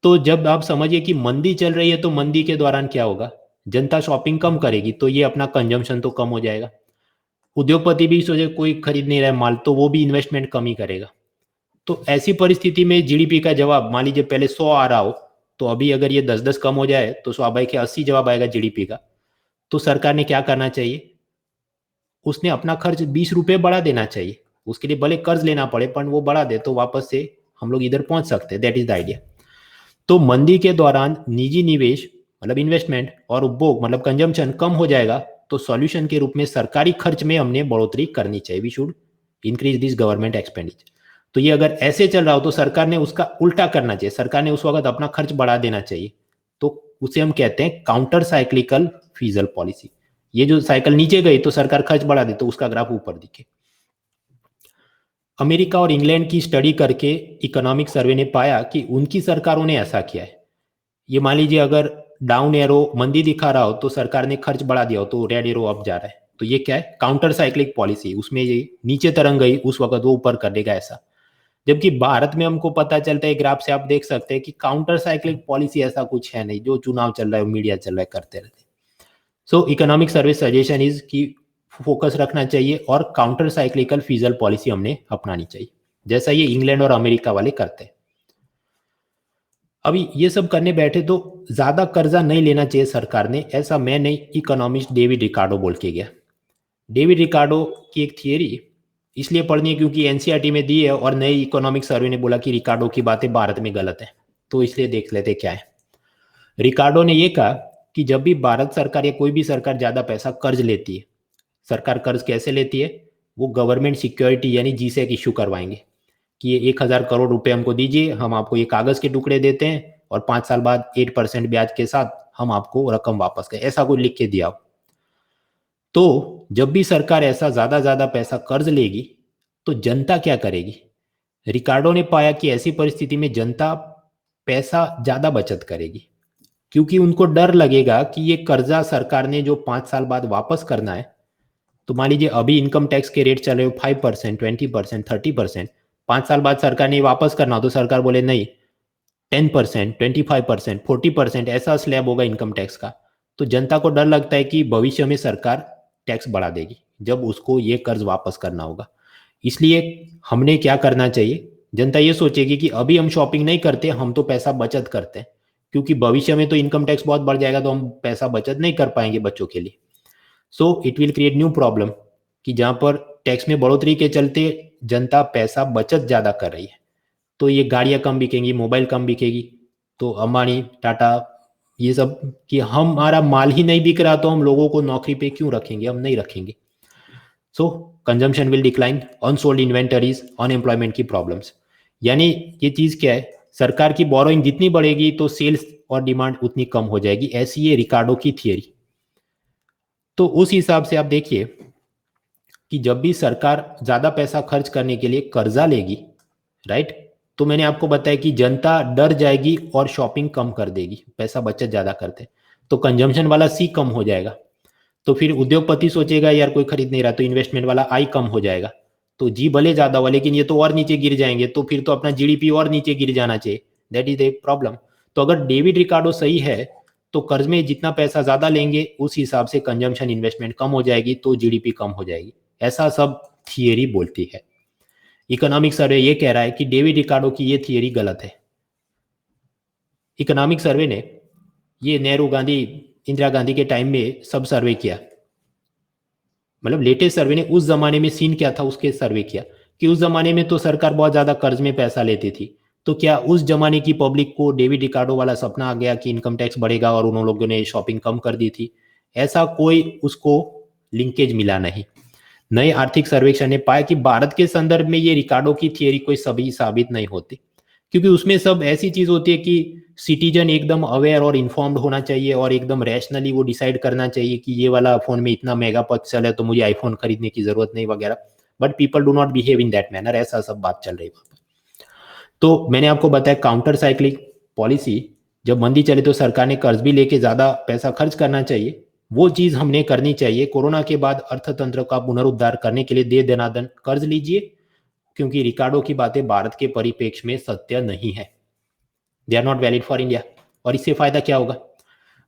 तो जब आप समझिए कि मंदी चल रही है तो मंदी के दौरान क्या होगा, जनता शॉपिंग कम करेगी, तो ये अपना कंजम्पशन तो कम हो जाएगा। उद्योगपति भी सोचे कोई खरीद नहीं रहा है माल, तो वो भी इन्वेस्टमेंट कम ही करेगा। तो ऐसी परिस्थिति में जीडीपी का जवाब, मान लीजिए पहले 100 आ रहा हो, तो अभी अगर ये 10-10 कम हो जाए तो स्वाभाविक है 80 जवाब आएगा जीडीपी का। तो सरकार ने क्या करना चाहिए, उसने अपना खर्च 20 रुपये बढ़ा देना चाहिए। उसके लिए भले कर्ज लेना पड़े, पर वो बढ़ा दे तो वापस से हम लोग इधर पहुंच सकते हैं। That is the idea. तो मंदी के दौरान निजी निवेश मतलब इन्वेस्टमेंट और उपभोग मतलब कंजम्पशन कम हो जाएगा, तो सॉल्यूशन के रूप में सरकारी खर्च में हमने बढ़ोतरी करनी चाहिए। We should increase this government expenditure. तो ये अगर ऐसे चल रहा हो तो सरकार ने उसका उल्टा करना चाहिए, सरकार ने उस वक्त अपना खर्च बढ़ा देना चाहिए। तो उसे हम कहते हैं काउंटर साइक्लिकल फिजल पॉलिसी। ये जो साइकिल नीचे गई तो सरकार खर्च बढ़ा दे तो उसका ग्राफ ऊपर दिखे। अमेरिका और इंग्लैंड की स्टडी करके इकोनॉमिक सर्वे ने पाया कि उनकी सरकारों ने ऐसा किया है। ये मान लीजिए अगर डाउन एरो मंदी दिखा रहा हो तो सरकार ने खर्च बढ़ा दिया हो, तो रेड एरो अप जा रहा है, तो ये क्या है, काउंटर साइक्लिक पॉलिसी। उसमें ये नीचे तरंग गई उस वक्त वो ऊपर कर देगा ऐसा। जबकि भारत में हमको पता चलता है, ग्राफ से आप देख सकते हैं कि काउंटर साइक्लिक पॉलिसी ऐसा कुछ है नहीं, जो चुनाव चल रहा है मीडिया चल रहा है करते रहते। सो इकोनॉमिक सर्वे सजेशन इज कि फोकस रखना चाहिए और काउंटर साइक्लिकल फिजल पॉलिसी हमने अपनानी चाहिए, जैसा ये इंग्लैंड और अमेरिका वाले करते हैं। अभी ये सब करने बैठे तो ज्यादा कर्जा नहीं लेना चाहिए सरकार ने, ऐसा मैं नहीं, इकोनॉमिस्ट डेविड रिकार्डो बोल के गया। डेविड रिकार्डो की एक थियरी इसलिए पढ़नी है क्योंकि एनसीईआरटी में दी है, और नई इकोनॉमिक सर्वे ने बोला कि रिकार्डो की बातें भारत में गलत है, तो इसलिए देख लेते क्या है। रिकार्डो ने यह कहा कि जब भी भारत सरकार या कोई भी सरकार ज्यादा पैसा कर्ज लेती है, सरकार कर्ज कैसे लेती है, वो गवर्नमेंट सिक्योरिटी यानी जीसैक इश्यू करवाएंगे कि ये 1000 करोड़ रुपए हमको दीजिए, हम आपको ये कागज के टुकड़े देते हैं और 5 साल बाद 8% ब्याज के साथ हम आपको रकम वापस करें, ऐसा कोई लिख के दिया हो। तो जब भी सरकार ऐसा ज्यादा पैसा कर्ज लेगी तो जनता क्या करेगी, रिकार्डो ने पाया कि ऐसी परिस्थिति में जनता पैसा ज्यादा बचत करेगी, क्योंकि उनको डर लगेगा कि ये कर्जा सरकार ने जो 5 साल बाद वापस करना है, तो मान लीजिए अभी इनकम टैक्स के रेट चल रहे हो 5%, 20%, 30%, 5 साल बाद सरकार ने वापस करना हो तो सरकार बोले नहीं 10%, 25%, 40% ऐसा स्लैब होगा इनकम टैक्स का। तो जनता को डर लगता है कि भविष्य में सरकार टैक्स बढ़ा देगी जब उसको ये कर्ज वापस करना होगा। इसलिए हमने क्या करना चाहिए, जनता ये सोचेगी कि अभी हम शॉपिंग नहीं करते, हम तो पैसा बचत करते हैं, क्योंकि भविष्य में तो इनकम टैक्स बहुत बढ़ जाएगा तो हम पैसा बचत नहीं कर पाएंगे बच्चों के लिए। So it will create new problem कि जहां पर टैक्स में बढ़ोतरी के चलते जनता पैसा बचत ज्यादा कर रही है, तो ये गाड़ियां कम बिकेंगी, मोबाइल कम बिकेगी, तो अंबानी टाटा ये सब कि हमारा माल ही नहीं बिक रहा तो हम लोगों को नौकरी पे क्यों रखेंगे, हम नहीं रखेंगे। So consumption will decline, unsold inventories, unemployment की प्रॉब्लम्स। यानी ये चीज क्या है, सरकार की बोरोइंग जितनी बढ़ेगी तो सेल्स और डिमांड उतनी कम हो जाएगी, ऐसी ये रिकार्डो की थियरी। तो उस हिसाब से आप देखिए कि जब भी सरकार ज्यादा पैसा खर्च करने के लिए कर्जा लेगी, राइट, तो मैंने आपको बताया कि जनता डर जाएगी और शॉपिंग कम कर देगी, पैसा बचत ज्यादा करते, तो कंजम्पशन वाला सी कम हो जाएगा। तो फिर उद्योगपति सोचेगा यार कोई खरीद नहीं रहा, तो इन्वेस्टमेंट वाला आई कम हो जाएगा, तो जी भले ज्यादा हुआ लेकिन ये तो और नीचे गिर जाएंगे, तो फिर तो अपना जीडीपी और नीचे गिर जाना चाहिए। That is a problem. तो अगर डेविड रिकार्डो सही है तो कर्ज में जितना पैसा ज्यादा लेंगे उस हिसाब से कंजम्पशन इन्वेस्टमेंट कम हो जाएगी, तो जीडीपी कम हो जाएगी, ऐसा सब थियरी बोलती है। इकोनॉमिक सर्वे ये कह रहा है कि डेविड रिकार्डो की ये थियरी गलत है। इकोनॉमिक सर्वे ने ये नेहरू गांधी इंदिरा गांधी के टाइम में सब सर्वे किया, मतलब लेटेस्ट सर्वे ने उस जमाने में सीन क्या था उसके सर्वे किया कि उस जमाने में तो सरकार बहुत ज्यादा कर्ज में पैसा लेती थी, तो क्या उस जमाने की पब्लिक को डेविड रिकार्डो वाला सपना आ गया कि इनकम टैक्स बढ़ेगा और उन लोगों ने शॉपिंग कम कर दी थी? ऐसा कोई उसको लिंकेज मिला नहीं। नए आर्थिक सर्वेक्षण ने पाया कि भारत के संदर्भ में ये रिकार्डो की थियरी कोई सभी साबित नहीं होती, क्योंकि उसमें सब ऐसी चीज होती है कि सिटीजन एकदम अवेयर और इन्फॉर्म्ड होना चाहिए और एकदम रैशनली वो डिसाइड करना चाहिए कि ये वाला फोन में इतना मेगा पिक्सल है तो मुझे आईफोन खरीदने की जरूरत नहीं वगैरह। But people do not behave in that manner, ऐसा सब बात चल रही है। तो मैंने आपको बताया काउंटर साइक्लिक पॉलिसी, जब मंदी चले तो सरकार ने कर्ज भी लेके ज्यादा पैसा खर्च करना चाहिए, वो चीज हमने करनी चाहिए। कोरोना के बाद अर्थतंत्र का पुनरुद्धार करने के लिए दे दनादन कर्ज लीजिए, क्योंकि रिकार्डो की बातें भारत के परिप्रेक्ष्य में सत्य नहीं है, they are not valid for India. और इससे फायदा क्या होगा?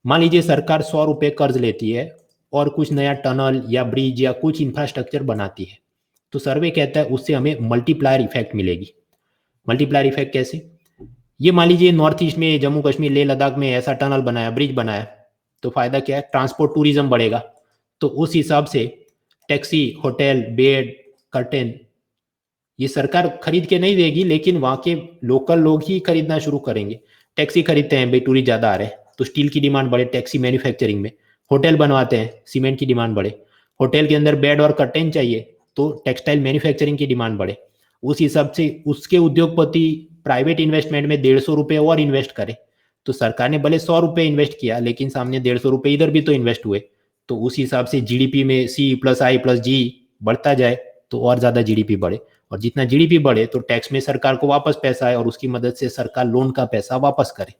मान लीजिए सरकार 100 रुपए कर्ज लेती है और कुछ नया टनल या ब्रिज या कुछ इंफ्रास्ट्रक्चर बनाती है, तो सर्वे कहता है उससे हमें मल्टीप्लायर इफेक्ट मिलेगी। मल्टीप्लायर इफेक्ट कैसे? ये मान लीजिए नॉर्थ ईस्ट में, जम्मू कश्मीर, लेह लद्दाख में ऐसा टनल बनाया, ब्रिज बनाया, तो फायदा क्या है? ट्रांसपोर्ट टूरिज्म बढ़ेगा, तो उस हिसाब से टैक्सी, होटल, बेड, कर्टेन ये सरकार खरीद के नहीं देगी, लेकिन वहां के लोकल लोग ही खरीदना शुरू करेंगे। टैक्सी खरीदते हैं भाई, टूरिस्ट ज्यादा आ रहे हैं तो स्टील की डिमांड बढ़े टैक्सी मैन्युफैक्चरिंग में। होटल बनवाते हैं, सीमेंट की डिमांड बढ़े। होटल के अंदर बेड और कर्टेन चाहिए तो टेक्सटाइल मैन्युफैक्चरिंग की डिमांड बढ़े। उस हिसाब से उसके उद्योगपति प्राइवेट इन्वेस्टमेंट में 150 रुपए और इन्वेस्ट करे, तो सरकार ने भले 100 रुपए इन्वेस्ट किया लेकिन सामने 150 रुपए इधर भी तो इन्वेस्ट हुए, तो उस हिसाब से जीडीपी में C+I+G बढ़ता जाए तो और ज्यादा जीडीपी बढ़े, और जितना जीडीपी बढ़े तो टैक्स में सरकार को वापस पैसा आए और उसकी मदद से सरकार लोन का पैसा वापस करे।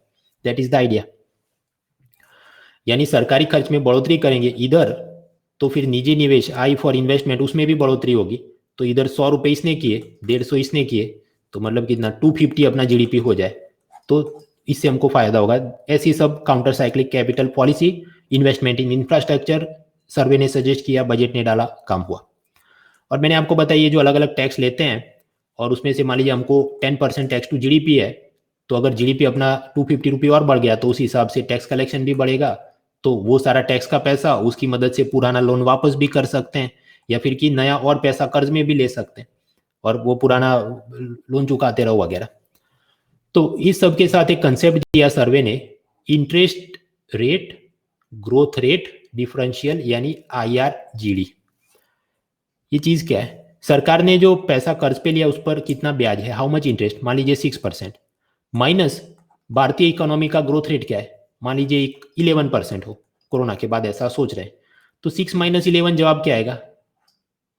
That is the idea. यानी सरकारी खर्च में बढ़ोतरी करेंगे इधर, तो फिर निजी निवेश आई फॉर इन्वेस्टमेंट उसमें भी बढ़ोतरी होगी, तो इधर 100 रुपए इसने किए, 150 इसने किए, तो मतलब कितना 250 अपना जीडीपी हो जाए, तो इससे हमको फायदा होगा। ऐसी सब counter cyclical capital policy, investment in infrastructure survey ने सजेस्ट किया, बजट ने डाला, काम हुआ। और मैंने आपको बताया ये जो अलग अलग टैक्स लेते हैं और उसमें से मान लीजिए हमको 10% टैक्स टू जीडीपी है, तो अगर जीडीपी अपना 250 रुपये और बढ़ गया तो उस हिसाब से टैक्स कलेक्शन भी बढ़ेगा, तो वो सारा टैक्स का पैसा उसकी मदद से पुराना लोन वापस भी कर सकते हैं, या फिर कि नया और पैसा कर्ज में भी ले सकते हैं और वो पुराना लोन चुकाते रहो वगैरह। तो इस सब के साथ एक कंसेप्ट दिया सर्वे ने, interest rate growth rate differential, यानी IRGD। ये चीज क्या है? सरकार ने जो पैसा कर्ज पे लिया उस पर कितना ब्याज है, हाउ मच इंटरेस्ट, मान लीजिए 6%, माइनस भारतीय इकोनॉमी का ग्रोथ रेट क्या है, मान लीजिए 11% हो, कोरोना के बाद ऐसा सोच रहे हैं, तो 6 - 11 जवाब क्या आएगा?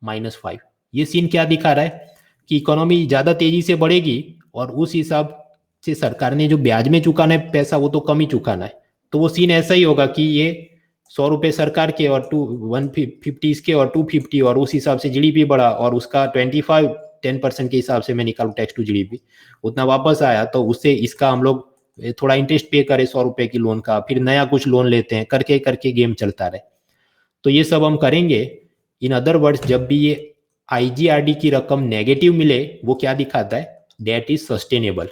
-5। ये सीन क्या दिखा रहा है कि इकोनॉमी ज्यादा तेजी से बढ़ेगी और उस हिसाब से सरकार ने जो ब्याज में चुकाना है पैसा वो तो कम ही चुकाना है, तो वो सीन ऐसा ही होगा कि ये 100 रुपए सरकार के और 150 इसके और 250, और उस हिसाब से जीडीपी बढ़ा और उसका 10% के हिसाब से मैं निकालू टैक्स टू जीडीपी, उतना वापस आया, तो उससे इसका हम लोग थोड़ा इंटरेस्ट पे करें 100 रुपए की लोन का, फिर नया कुछ लोन लेते हैं, करके करके गेम चलता रहे। तो ये सब हम करेंगे। इन अदर वर्ड्स, जब भी ये IGRD की रकम नेगेटिव मिले वो क्या दिखाता है? डेट इज सस्टेनेबल,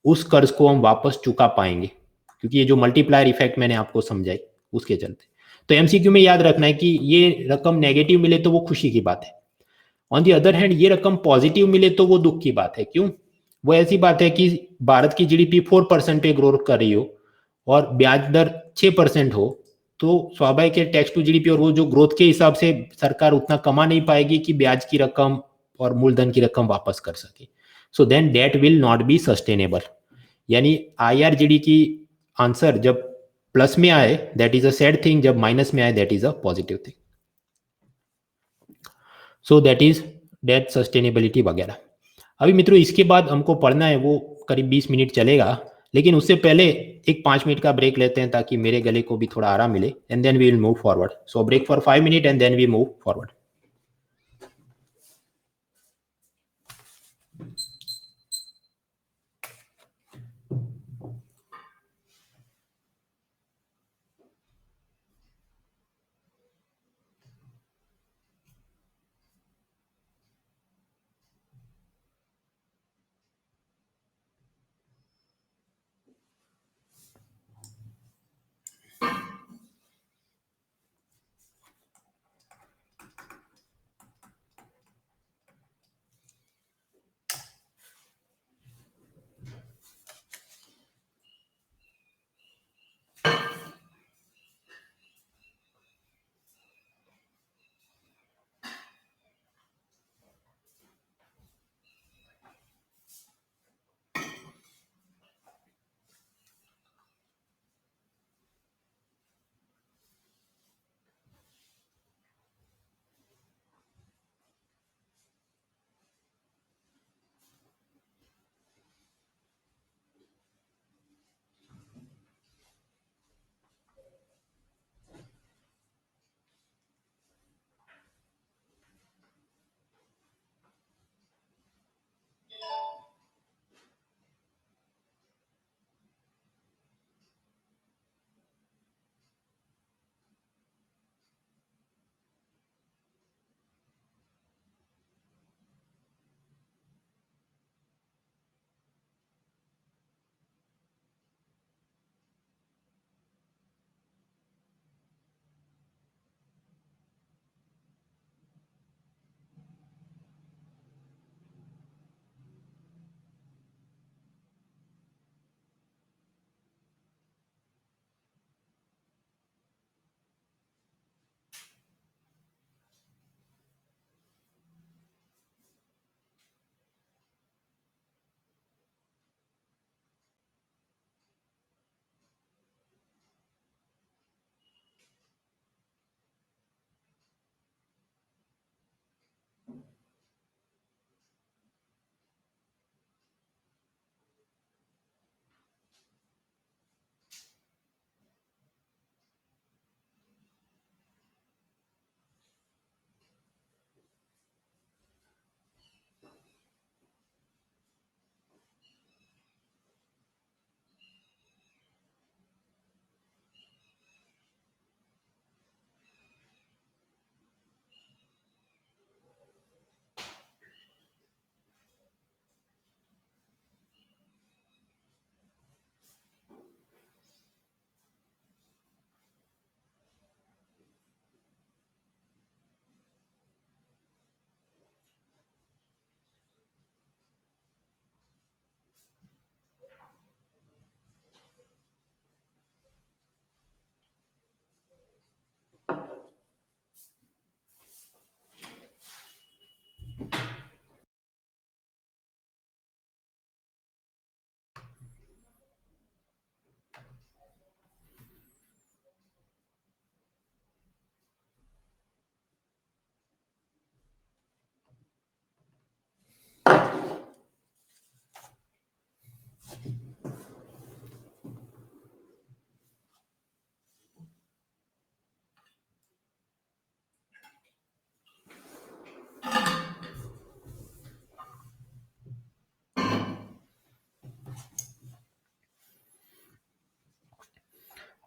उस कर्ज को हम वापस चुका पाएंगे, क्योंकि ये जो मल्टीप्लायर इफेक्ट मैंने आपको समझाई उसके चलते। तो MCQ में याद रखना है कि ये रकम नेगेटिव मिले तो वो खुशी की बात है, ऑन दी अदर हैंड ये रकम पॉजिटिव मिले तो वो दुख की बात है। क्यों? वो ऐसी बात है कि भारत की जीडीपी 4% पे ग्रोथ कर रही हो और ब्याज दर 6% हो, तो स्वाभाविक है टैक्स टू जीडीपी और वो जो ग्रोथ के हिसाब से सरकार उतना कमा नहीं पाएगी कि ब्याज की रकम और मूलधन की रकम वापस कर सके। So then debt will not be sustainable. यानी IRGD की आंसर जब प्लस में आए that is a sad thing, जब माइनस में आए that is a positive thing. So that is debt sustainability वगैरह। अभी मित्रों इसके बाद हमको पढ़ना है वो करीब 20 मिनट चलेगा, लेकिन उससे पहले एक 5 मिनट का ब्रेक लेते हैं ताकि मेरे गले को भी थोड़ा आराम मिले, and then we will move forward. So break for 5 minute and then we move forward.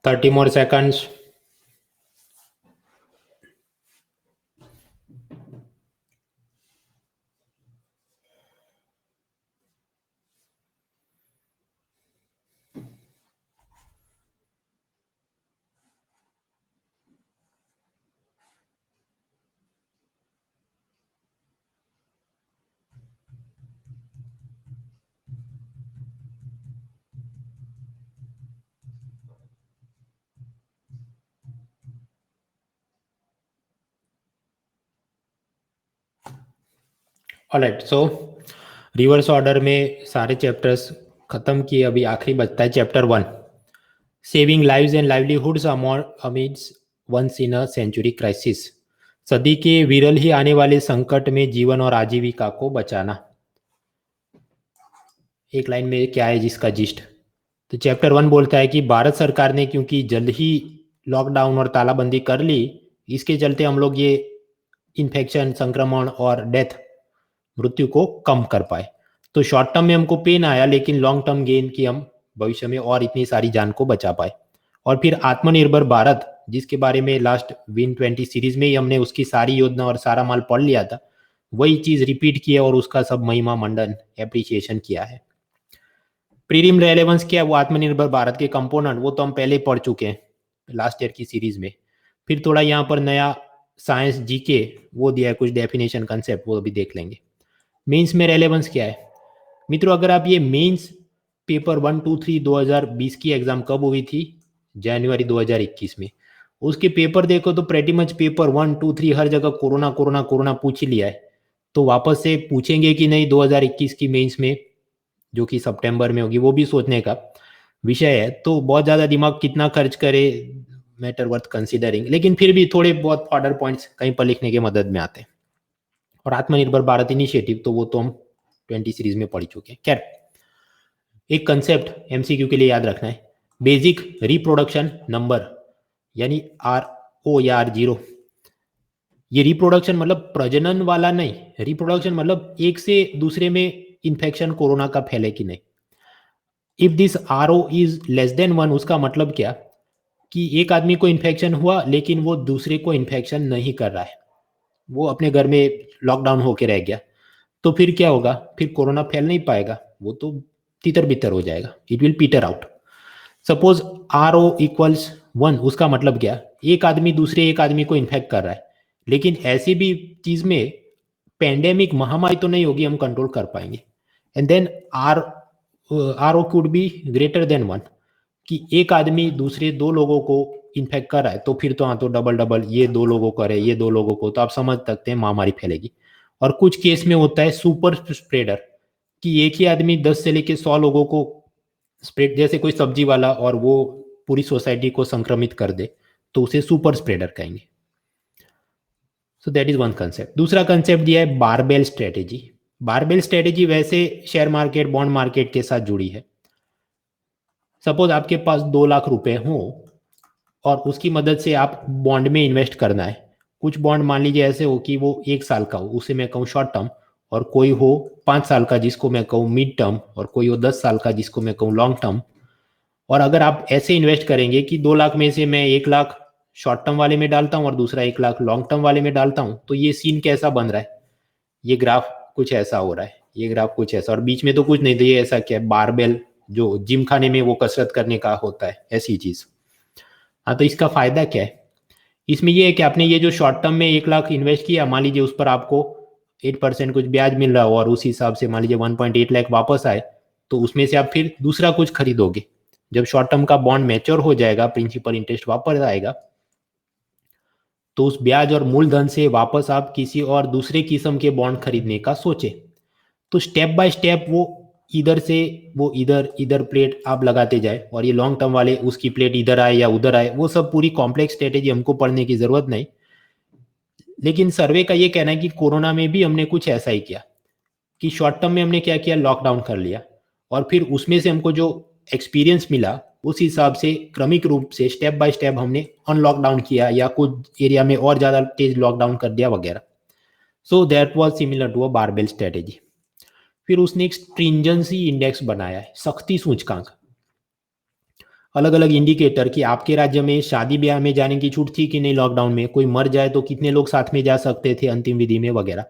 Thirty more seconds. Alright, so reverse order में सारे चैप्टर्स खत्म किए. अभी आखिरी बचता है chapter 1, saving lives and livelihoods amidst once in a century crisis. सदी के विरल ही आने वाले संकट में जीवन और आजीविका को बचाना. एक लाइन में क्या है जिसका जिस्ट? तो चैप्टर 1 बोलता है कि भारत सरकार ने क्योंकि जल्द ही लॉकडाउन और तालाबंदी कर ली, इसके चलते हम लोग ये इन्फेक्शन, संक्रमण और डेथ, मृत्यु को कम कर पाए। तो शॉर्ट टर्म में हमको पेन आया, लेकिन लॉन्ग टर्म गेन की हम भविष्य में और इतनी सारी जान को बचा पाए। और फिर आत्मनिर्भर भारत, जिसके बारे में लास्ट विन 20 सीरीज में ही हमने उसकी सारी योजना और सारा माल पढ़ लिया था, वही चीज रिपीट किया और उसका सब महिमा मंडन एप्रिसिएशन किया है। प्रीलिम रेलेवेंस क्या है, वो आत्मनिर्भर भारत के कंपोनेंट, वो तो हम पहले पढ़ चुके हैं लास्ट ईयर की सीरीज में। फिर थोड़ा यहाँ पर नया साइंस जीके वो दिया है, कुछ डेफिनेशन कंसेप्ट वो भी देख लेंगे। मेंस में रेलेवेंस क्या है मित्रों, अगर आप ये मेंस पेपर 1, 2, 3 2020 की एग्जाम कब हुई थी, जनवरी 2021 में, उसके पेपर देखो तो प्रेटी मच पेपर 1, 2, 3 हर जगह कोरोना कोरोना कोरोना पूछ ही लिया है। तो वापस से पूछेंगे कि नहीं 2021 की मेंस में, जो कि सितंबर में होगी, वो भी सोचने का विषय है। तो बहुत ज़्यादा दिमाग कितना खर्च करे, मैटर वर्थ कंसिडरिंग, लेकिन फिर भी थोड़े बहुत फॉर्डर पॉइंट्स कहीं पर लिखने के मदद में आते हैं। और आत्मनिर्भर भारत इनिशिएटिव तो वो तो हम 20 सीरीज में पढ़ चुके हैं। खैर, एक कंसेप्ट एमसीक्यू के लिए याद रखना है, बेसिक रिप्रोडक्शन नंबर, यानी RO या R0। ये रिप्रोडक्शन मतलब प्रजनन वाला नहीं, रिप्रोडक्शन मतलब एक से दूसरे में इन्फेक्शन कोरोना का फैले कि नहीं। If this RO is less than 1, उसका मतलब क्या कि एक आदमी को इन्फेक्शन हुआ लेकिन वो दूसरे को इन्फेक्शन नहीं कर रहा है, वो अपने घर में लॉकडाउन होके रह गया, तो फिर क्या होगा, फिर कोरोना फैल नहीं पाएगा, वो तो तितर बितर हो जाएगा, it will Peter out. Suppose RO equals 1, उसका मतलब क्या, एक आदमी दूसरे एक आदमी को इन्फेक्ट कर रहा है, लेकिन ऐसी भी चीज में पेंडेमिक महामारी तो नहीं होगी, हम कंट्रोल कर पाएंगे। And then RO could be greater than 1, कि एक आदमी दूसरे दो लोगों को इन्फेक्ट कर रहा है, तो फिर तो हाँ, तो डबल डबल ये दो लोगों को करे, ये दो लोगों को, तो आप समझ सकते हैं महामारी फैलेगी। और कुछ केस में होता है सुपर स्प्रेडर, कि एक ही आदमी 10 से लेके 100 लोगों को स्प्रेड, जैसे कोई सब्जी वाला, और वो पूरी सोसाइटी को संक्रमित कर दे, तो उसे सुपर स्प्रेडर कहेंगे। सो दैट इज वन कंसेप्ट। दूसरा कंसेप्ट दिया है बारबेल स्ट्रेटेजी। बारबेल स्ट्रेटेजी वैसे शेयर मार्केट, बॉन्ड मार्केट के साथ जुड़ी है। सपोज आपके पास 2 लाख रुपए हो और उसकी मदद से आप बॉन्ड में इन्वेस्ट करना है। कुछ बॉन्ड मान लीजिए ऐसे हो कि वो 1 साल का हो, उसे मैं कहूँ शॉर्ट टर्म, और कोई हो 5 साल का जिसको मैं कहूँ मिड टर्म, और कोई हो 10 साल का जिसको मैं कहूँ लॉन्ग टर्म। और अगर आप ऐसे इन्वेस्ट करेंगे कि 2 लाख में से मैं 1 लाख शॉर्ट टर्म वाले में डालता हूँ और दूसरा 1 लाख लॉन्ग टर्म वाले में डालता हूँ, तो ये सीन कैसा बन रहा है, ये ग्राफ कुछ ऐसा हो रहा है, ये ग्राफ कुछ ऐसा, और बीच में तो कुछ नहीं, तो ये ऐसा क्या है, बारबेल जो जिम खाने में वो कसरत करने का होता है, ऐसी चीज। हाँ, तो इसका फायदा क्या है, इसमें ये है कि आपने ये जो शॉर्ट टर्म में 1 लाख इन्वेस्ट किया, मान लीजिए उस पर आपको 8% कुछ ब्याज मिल रहा हो, और उस हिसाब से मान लीजिए 1.8 लाख वापस आए, तो उसमें से आप फिर दूसरा कुछ खरीदोगे। जब शॉर्ट टर्म का बॉन्ड मैच्योर हो जाएगा, प्रिंसिपल इंटरेस्ट वापस आएगा, तो उस ब्याज और मूलधन से वापस आप किसी और दूसरे किस्म के बॉन्ड खरीदने का सोचे। तो स्टेप बाय स्टेप वो इधर से वो इधर इधर प्लेट आप लगाते जाए, और ये लॉन्ग टर्म वाले उसकी प्लेट इधर आए या उधर आए, वो सब पूरी कॉम्प्लेक्स स्ट्रेटेजी हमको पढ़ने की जरूरत नहीं। लेकिन सर्वे का ये कहना है कि कोरोना में भी हमने कुछ ऐसा ही किया, कि शॉर्ट टर्म में हमने क्या किया, लॉकडाउन कर लिया, और फिर उसमें से हमको जो एक्सपीरियंस मिला उस हिसाब से क्रमिक रूप से स्टेप बाय स्टेप हमने अनलॉकडाउन किया, या कुछ एरिया में और ज्यादा तेज लॉकडाउन कर दिया वगैरह। So that was similar to a barbell strategy. फिर उसने एक स्ट्रिंजेंसी इंडेक्स बनाया है, सख्ती सूचकांक, अलग अलग इंडिकेटर, कि आपके राज्य में शादी ब्याह में जाने की छूट थी कि नहीं, लॉकडाउन में कोई मर जाए तो कितने लोग साथ में जा सकते थे अंतिम विधि में वगैरह।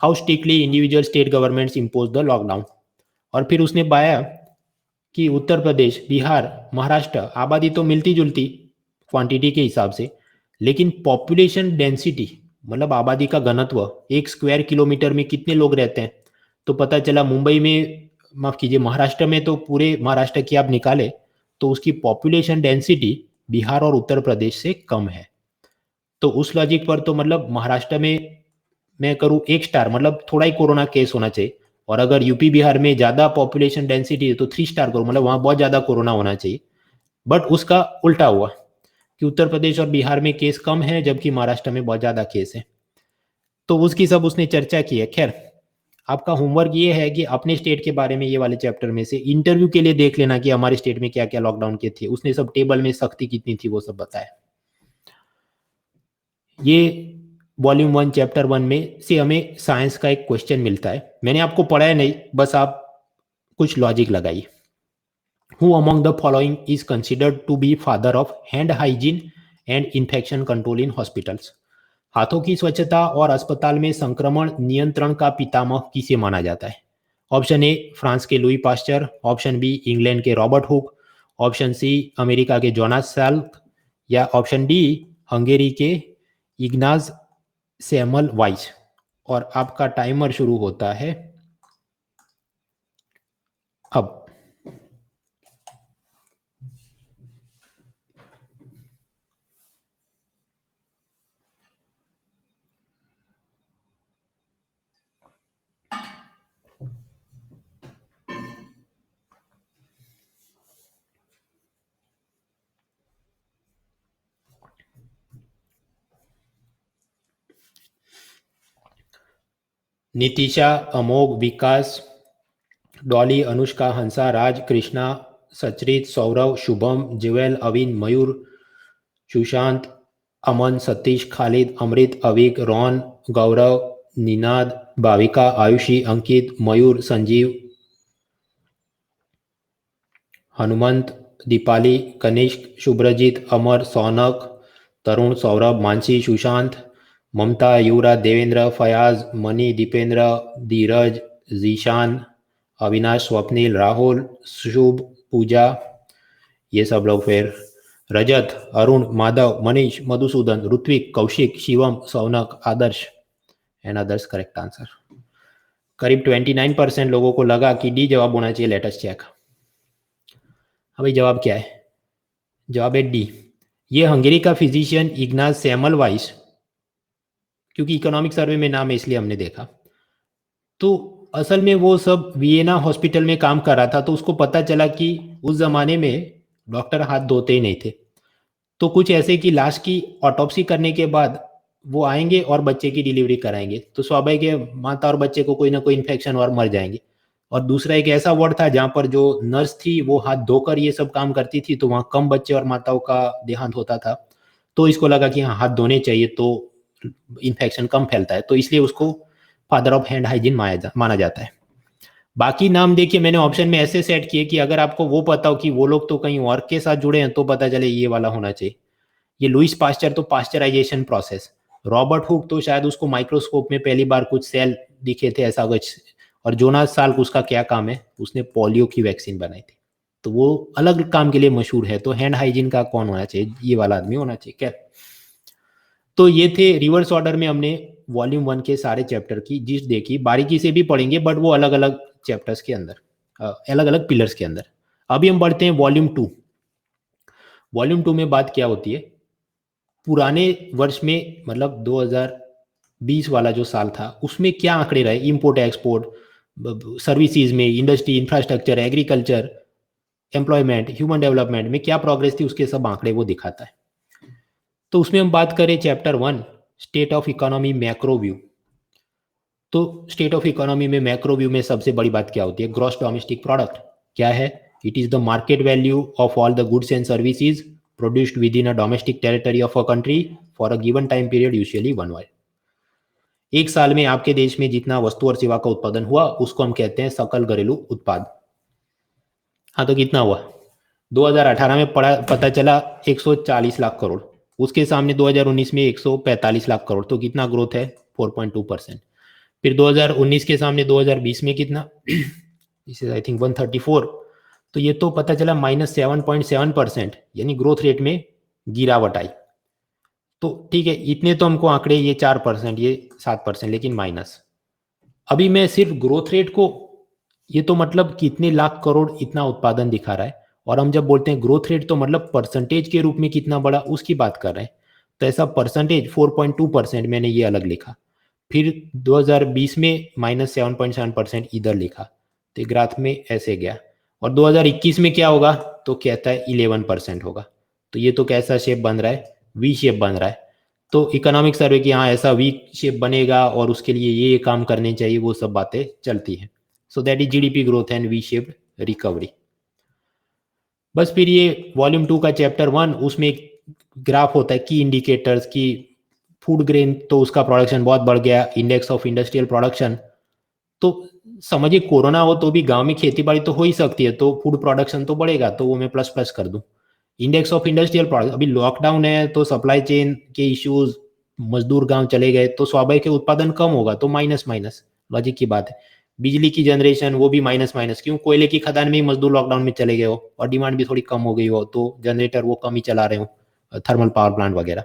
How strictly individual state governments impose the lockdown. और फिर उसने पाया कि उत्तर प्रदेश, बिहार, महाराष्ट्र, आबादी तो मिलती जुलती क्वांटिटी के हिसाब से, लेकिन पॉपुलेशन डेंसिटी मतलब आबादी का घनत्व 1 स्क्वायर किलोमीटर में कितने लोग रहते हैं, तो पता चला मुंबई में, माफ कीजिए महाराष्ट्र में, तो पूरे महाराष्ट्र की आप निकाले तो उसकी पॉपुलेशन डेंसिटी बिहार और उत्तर प्रदेश से कम है। तो उस लॉजिक पर तो मतलब महाराष्ट्र में मैं करूँ 1 स्टार, मतलब थोड़ा ही कोरोना केस होना चाहिए, और अगर यूपी बिहार में ज्यादा पॉपुलेशन डेंसिटी है तो 3 स्टार करो, मतलब वहां बहुत ज्यादा कोरोना होना चाहिए। बट उसका उल्टा हुआ कि उत्तर प्रदेश और बिहार में केस कम है, जबकि महाराष्ट्र में बहुत ज्यादा केस है। तो उसकी सब उसने चर्चा की है। खैर, आपका होमवर्क ये है कि अपने स्टेट के बारे में ये वाले चैप्टर में से इंटरव्यू के लिए देख लेना कि हमारे स्टेट में क्या क्या लॉकडाउन के थे, उसने सब टेबल में सख्ती कितनी थी वो सब बताया। ये वॉल्यूम 1 चैप्टर 1 में से हमें साइंस का एक क्वेश्चन मिलता है, मैंने आपको पढ़ाया नहीं, बस आप कुछ लॉजिक लगाइए। Who among the following is considered to be father of hand hygiene and infection control in hospitals? हाथों की स्वच्छता और अस्पताल में संक्रमण नियंत्रण का पितामह किसे माना जाता है? ऑप्शन ए फ्रांस के Louis Pasteur, option B England के Robert Hooke, option C America के जोनास सैल्क, या ऑप्शन डी हंगेरी के इग्नाज सैमुअल वाइस। और आपका टाइमर शुरू होता है अब। नितिशा, अमोघ, विकास, डॉली, अनुष्का, हंसा, राज, कृष्णा, सचरित, सौरव, शुभम, ज्वेल, अविन, मयूर, सुशांत, अमन, सतीश, खालिद, अमृत, अविक, रॉन, गौरव, निनाद, भाविका, आयुषी, अंकित, मयूर, संजीव, हनुमंत, दीपाली, कनिष्क, शुभ्रजीत, अमर, सौनक, तरुण, सौरभ, मानसी, सुशांत, ममता, युवराज, देवेंद्र, फयाज, मनी, दीपेंद्र, धीरज, जीशान, अविनाश, स्वप्निल, राहुल, शुभ, पूजा, ये सब लोग। फिर रजत, अरुण, माधव, मनीष, मधुसूदन, ऋत्विक, कौशिक, शिवम, सौनक, आदर्श एंड अदर्स करेक्ट आंसर। करीब 29% लोगों को लगा कि डी जवाब होना चाहिए, लेटेस्ट चेक। अभी जवाब क्या है? जवाब है डी। ये हंगेरी का फिजिशियन इग्नाज सैमुअल वाइस, क्योंकि इकोनॉमिक सर्वे में नाम है इसलिए हमने देखा, तो असल में वो सब वियना हॉस्पिटल में काम कर रहा था, तो उसको पता चला कि उस जमाने में डॉक्टर हाथ धोते ही नहीं थे। तो कुछ ऐसे कि लाश की ऑटोप्सी करने के बाद वो आएंगे और बच्चे की डिलीवरी कराएंगे, तो स्वाभाविक है माता और बच्चे को कोई ना कोई इन्फेक्शन और मर जाएंगे। और दूसरा एक ऐसा वार्ड था जहाँ पर जो नर्स थी वो हाथ धोकर ये सब काम करती थी, तो वहाँ कम बच्चे और माताओं का देहांत होता था। तो इसको लगा कि हाँ, हाथ धोने चाहिए तो इन्फेक्शन कम फैलता है, तो इसलिए उसको फादर ऑफ हैंड हाइजीन माना जाता है। बाकी नाम देखिए मैंने ऑप्शन में ऐसे सेट किए कि अगर आपको वो पता हो कि वो लोग तो कहीं और के साथ जुड़े हैं तो पता चले ये वाला होना चाहिए। ये लुइस पास्चर तो पास्चराइजेशन प्रोसेस, रॉबर्ट हुक तो शायद उसको माइक्रोस्कोप में पहली बार कुछ सेल दिखे थे ऐसा कुछ, और जोनास साल्क उसका क्या काम है, उसने पोलियो की वैक्सीन बनाई थी, तो वो अलग काम के लिए मशहूर है। तो हैंड हाइजीन का कौन होना चाहिए? ये वाला आदमी होना चाहिए क्या? तो ये थे रिवर्स ऑर्डर में हमने वॉल्यूम 1 के सारे चैप्टर की जिस देखी, बारीकी से भी पढ़ेंगे बट वो अलग अलग चैप्टर्स के अंदर, अलग अलग पिलर्स के अंदर। अभी हम बढ़ते हैं वॉल्यूम 2। वॉल्यूम 2 में बात क्या होती है, पुराने वर्ष में मतलब 2020 वाला जो साल था उसमें क्या आंकड़े रहे, इंपोर्ट एक्सपोर्ट, सर्विसेज में, industry, infrastructure, agriculture, employment, human development में क्या प्रोग्रेस थी, उसके सब आंकड़े वो दिखाता है। तो उसमें हम बात करें chapter 1 state of economy macro view. तो स्टेट ऑफ इकोनॉमी में मैक्रो व्यू में सबसे बड़ी बात क्या होती है? ग्रॉस डोमेस्टिक प्रोडक्ट क्या है? It is the market value of all the goods and services produced with in a domestic territory of a country for a given time period, usually 1 year. एक साल में आपके देश में जितना वस्तु और सेवा का उत्पादन हुआ उसको हम कहते हैं सकल घरेलू उत्पाद। हाँ, तो कितना हुआ? 2018 में पता चला 140 लाख करोड़, उसके सामने 2019 में 145 लाख करोड़, तो कितना ग्रोथ है? 4.2%। फिर 2019 के सामने 2020 में कितना? दिस इज आई थिंक 134, तो ये तो पता चला -7.7%, यानी ग्रोथ रेट में गिरावट आई। तो ठीक है, इतने तो हमको आंकड़े, ये 4%, ये 7%, लेकिन माइनस। अभी मैं सिर्फ ग्रोथ रेट को, ये तो मतलब कितने लाख करोड़ इतना उत्पादन दिखा रहा है, और हम जब बोलते हैं ग्रोथ रेट तो मतलब परसेंटेज के रूप में कितना बड़ा उसकी बात कर रहे हैं। तो ऐसा परसेंटेज 4.2% मैंने ये अलग लिखा, फिर 2020 में -7.7% इधर लिखा, तो ग्राफ में ऐसे गया। और 2021 में क्या होगा? तो कहता है 11% होगा। तो ये तो कैसा शेप बन रहा है? वी शेप बन रहा है। तो इकोनॉमिक सर्वे की हाँ ऐसा वी शेप बनेगा और उसके लिए ये काम करने चाहिए, वो सब बातें चलती हैं। So that is GDP growth and V shaped recovery. बस फिर ये वॉल्यूम 2 का चैप्टर 1, उसमें एक ग्राफ होता है की इंडिकेटर्स की। फूड ग्रेन तो उसका प्रोडक्शन बहुत बढ़ गया, इंडेक्स ऑफ इंडस्ट्रियल प्रोडक्शन। तो समझिए कोरोना हो तो भी गांव में खेती बाड़ी तो हो ही सकती है, तो फूड प्रोडक्शन तो बढ़ेगा, तो वो मैं प्लस प्लस कर दूं। इंडेक्स ऑफ इंडस्ट्रियल प्रोडक्ट, अभी लॉकडाउन है तो सप्लाई चेन के इश्यूज, मजदूर गांव चले गए तो स्वाभाविक उत्पादन कम होगा, तो माइनस माइनस लॉजिक की बात है। बिजली की जनरेशन वो भी माइनस माइनस, क्यों, कोयले की खदान में ही मजदूर लॉकडाउन में चले गए हो और डिमांड भी थोड़ी कम हो गई हो, तो जनरेटर वो कम ही चला रहे हो, थर्मल पावर प्लांट वगैरह।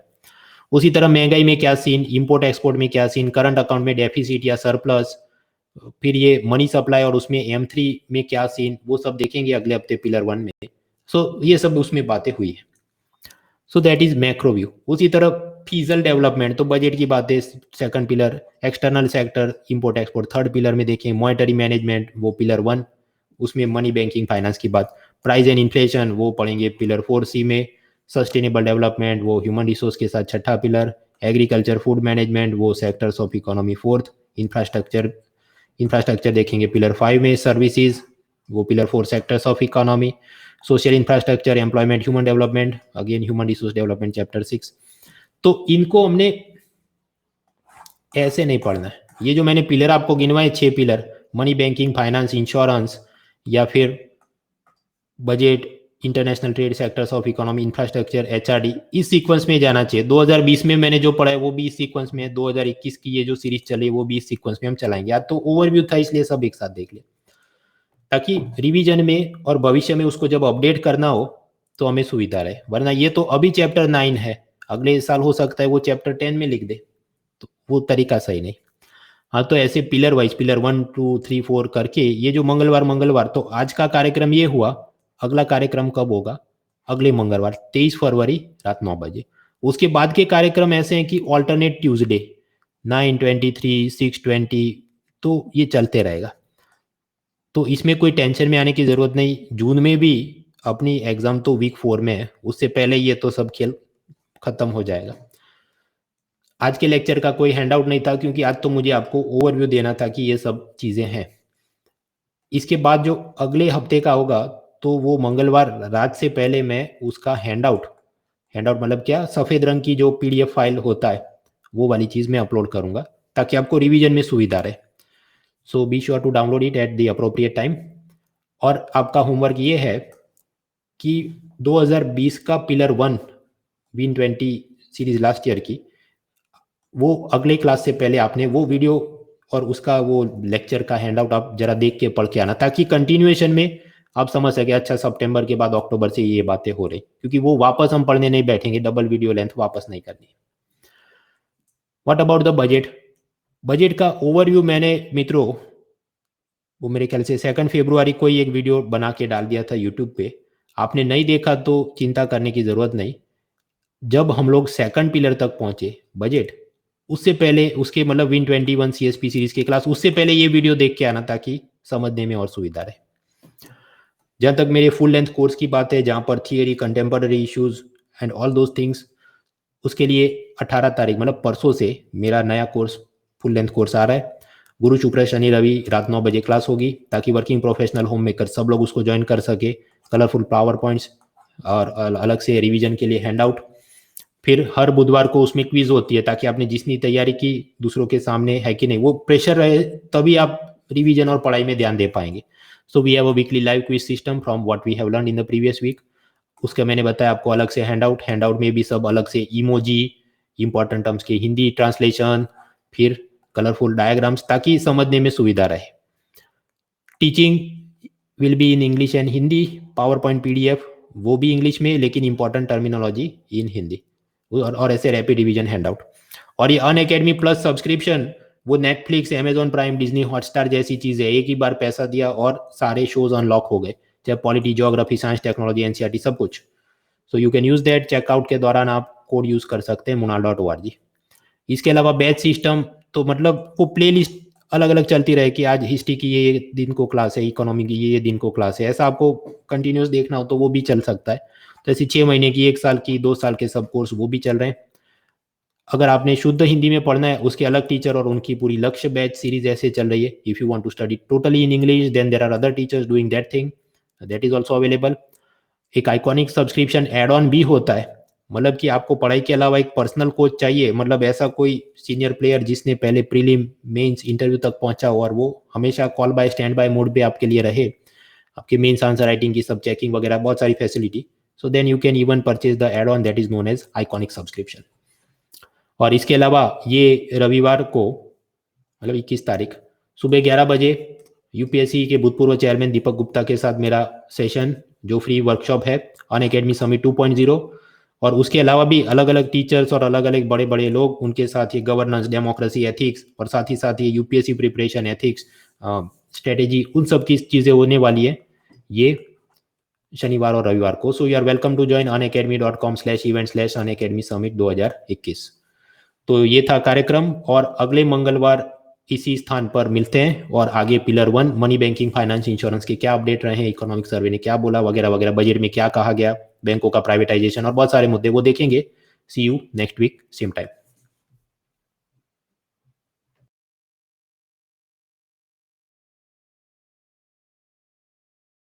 उसी तरह महंगाई में क्या सीन, इंपोर्ट एक्सपोर्ट में क्या सीन, करंट अकाउंट में डेफिसिट या सरप्लस, फिर ये मनी सप्लाई और उसमें M3 में क्या सीन, वो सब देखेंगे अगले हफ्ते पिलर 1 में। सो ये सब उसमें बातें हुई है। सो दैट इज मैक्रो व्यू। उसी तरह फीजल डेवलपमेंट तो बजट की बात है, second pillar. External sector import export third pillar में देखें। मॉनेटरी मैनेजमेंट वो पिलर 1, उसमें मनी बैंकिंग फाइनेंस की बात। प्राइस एंड इन्फ्लेशन वो पढ़ेंगे पिलर 4C में। सस्टेनेबल डेवलपमेंट वो ह्यूमन रिसोर्स के साथ छठा पिलर। एग्रीकल्चर फूड मैनेजमेंट वो sectors of economy fourth. Infrastructure देखेंगे पिलर 5 में। सर्विसेज वो pillar 4 sectors of economy. Social infrastructure employment human development again human resource development chapter 6। तो इनको हमने ऐसे नहीं पढ़ना है। ये जो मैंने पिलर आपको गिनवाए 6 pillar, money banking finance insurance या फिर budget international trade sectors of economy infrastructure HRD, इस सीक्वेंस में जाना चाहिए। 2020 में मैंने जो पढ़ा है वो भी इस सीक्वेंस में है। 2021 की ये जो सीरीज चली वो भी इस सीक्वेंस में हम चलाएंगे। आज तो ओवरव्यू था इसलिए सब एक साथ देख ले, ताकि रिवीजन में और भविष्य में उसको जब अपडेट करना हो तो हमें सुविधा रहे। वरना ये तो अभी चैप्टर 9 है, अगले साल हो सकता है वो चैप्टर 10 में लिख दे, तो वो तरीका सही नहीं। हाँ, तो ऐसे पिलर वाइज पिलर 1 2 3 4 करके ये जो मंगलवार तो आज का कार्यक्रम ये हुआ। अगला कार्यक्रम कब होगा, अगले मंगलवार 23 फरवरी रात 9 बजे। उसके बाद के कार्यक्रम ऐसे हैं कि ऑल्टरनेट ट्यूसडे 9 23 6 20, तो ये चलते रहेगा। तो इसमें कोई टेंशन में आने की जरूरत नहीं। जून में भी अपनी एग्जाम तो वीक 4 में है, उससे पहले ये तो सब खेल खत्म हो जाएगा। आज के लेक्चर का कोई हैंडआउट नहीं था, क्योंकि आज तो मुझे आपको ओवरव्यू देना था कि ये सब चीजें हैं। इसके बाद जो अगले हफ्ते का होगा तो वो मंगलवार रात से पहले मैं उसका हैंडआउट मतलब क्या, सफेद रंग की जो PDF फाइल होता है वो वाली चीज मैं अपलोड करूंगा, ताकि आपको रिवीजन में सुविधा रहे। So be sure to download it at the appropriate time. और आपका होमवर्क ये है कि 2020 का pillar 1 Win20 series last year की, वो अगले क्लास से पहले आपने वो वीडियो और उसका वो लेक्चर का हैंडआउट आप जरा देख के पढ़ के आना, ताकि कंटिन्यूएशन में आप समझ सके अच्छा सितंबर के बाद अक्टूबर से ये बातें हो रही, क्योंकि वो वापस हम पढ़ने नहीं बैठेंगे, डबल वीडियो लेंथ वापस नहीं करनी। What about the budget. Budget का ओवरव्यू मैंने मित्रों वो मेरे ख्याल से 2 फरवरी को ही एक वीडियो बना के डाल दिया था यूट्यूब पे। आपने नहीं देखा तो चिंता करने की जरूरत नहीं। जब हम लोग सेकंड पिलर तक पहुंचे बजट, उससे पहले उसके मतलब Win21 CSP सीरीज के क्लास, उससे पहले ये वीडियो देख के आना, ताकि समझने में और सुविधा रहे। जहां तक मेरे फुल लेंथ कोर्स की बात है, जहां पर theory contemporary issues and all those things, उसके लिए 18 तारीख मतलब परसों से मेरा नया कोर्स फुल लेंथ कोर्स आ रहा है। गुरु शुक्र शनि रवि रात 9 बजे क्लास होगी, ताकि वर्किंग प्रोफेशनल होम मेकर सब लोग उसको ज्वाइन कर सके। कलरफुल पावर पॉइंट्स और अलग से रिवीजन के लिए हैंडआउट। फिर हर बुधवार को उसमें क्विज होती है, ताकि आपने जितनी तैयारी की दूसरों के सामने है कि नहीं, वो प्रेशर रहे, तभी आप रिवीजन और पढ़ाई में ध्यान दे पाएंगे। So we have a weekly live quiz system from what we have learn in the previous week. उसका मैंने बताया आपको अलग से हैंडआउट में भी सब अलग से इमोजी, इंपॉर्टेंट टर्म्स के हिंदी ट्रांसलेशन, फिर कलरफुल डायग्राम्स, ताकि समझने में सुविधा रहे। Teaching will be in English and Hindi. Power point PDF वो भी इंग्लिश में, लेकिन इंपॉर्टेंट टर्मिनोलॉजी इन हिंदी, और ऐसे रैपिड रिवीजन हैंडआउट। और ये अनअकैडमी प्लस सब्सक्रिप्शन, वो Netflix, Amazon prime, Disney Hotstar जैसी चीज़ है, एक ही बार पैसा दिया और सारे शोज अनलॉक हो गए, चाहे polity, geography, science, technology, NCERT सब कुछ। So you can use that. Checkout के दौरान आप कोड यूज कर सकते हैं munal.org। इसके अलावा बैच सिस्टम, तो मतलब वो प्ले लिस्ट अलग अलग चलती रहे कि आज हिस्ट्री की ये दिन को क्लास है, इकोनॉमी की ये दिन को क्लास है, ऐसा आपको कंटिन्यूस देखना हो तो वो भी चल सकता है। तो ऐसी 6 महीने की, 1 साल की, 2 साल के सब कोर्स वो भी चल रहे हैं। अगर आपने शुद्ध हिंदी में पढ़ना है उसके अलग टीचर और उनकी पूरी लक्ष्य बैच सीरीज ऐसे चल रही है. If you want to study totally in English then there are other teachers doing that thing, that is also available. एक आइकॉनिक सब्सक्रिप्शन एड ऑन भी होता है, मतलब कि आपको पढ़ाई के अलावा एक पर्सनल कोच चाहिए, मतलब ऐसा कोई सीनियर प्लेयर जिसने पहले प्रीलिम मेंस इंटरव्यू तक पहुंचा हो और वो हमेशा call by stand by mode पे आपके लिए रहे, आपके मेंस आंसर राइटिंग की सब चेकिंग वगैरह बहुत सारी facility. So then you can even purchase the add on that is known as iconic subscription. और इसके अलावा ये रविवार को मतलब 21 तारीख सुबह 11 बजे यूपीएससी के भूतपूर्व चेयरमैन दीपक गुप्ता के साथ मेरा सेशन जो फ्री वर्कशॉप है अनअकैडमी समिट 2.0. और उसके अलावा भी अलग अलग टीचर्स और अलग अलग बड़े बड़े लोग, उनके साथ ये गवर्नेंस, डेमोक्रेसी, एथिक्स और साथ ही ये यूपीएससी प्रिपरेशन, एथिक्स, स्ट्रेटेजी, उन सब की चीज़ें होने वाली है ये शनिवार और रविवार को. So you are welcome to join unacademy.com/event/unacademy summit 2021. तो ये था कार्यक्रम और अगले मंगलवार इसी स्थान पर मिलते हैं और आगे pillar 1 money, banking, finance, insurance के क्या अपडेट रहे हैं, इकोनॉमिक सर्वे ने क्या बोला वगैरह वगैरह, बजट में क्या कहा गया, बैंकों का प्राइवेटाइजेशन और बहुत सारे मुद्दे वो देखेंगे. See you next week same time.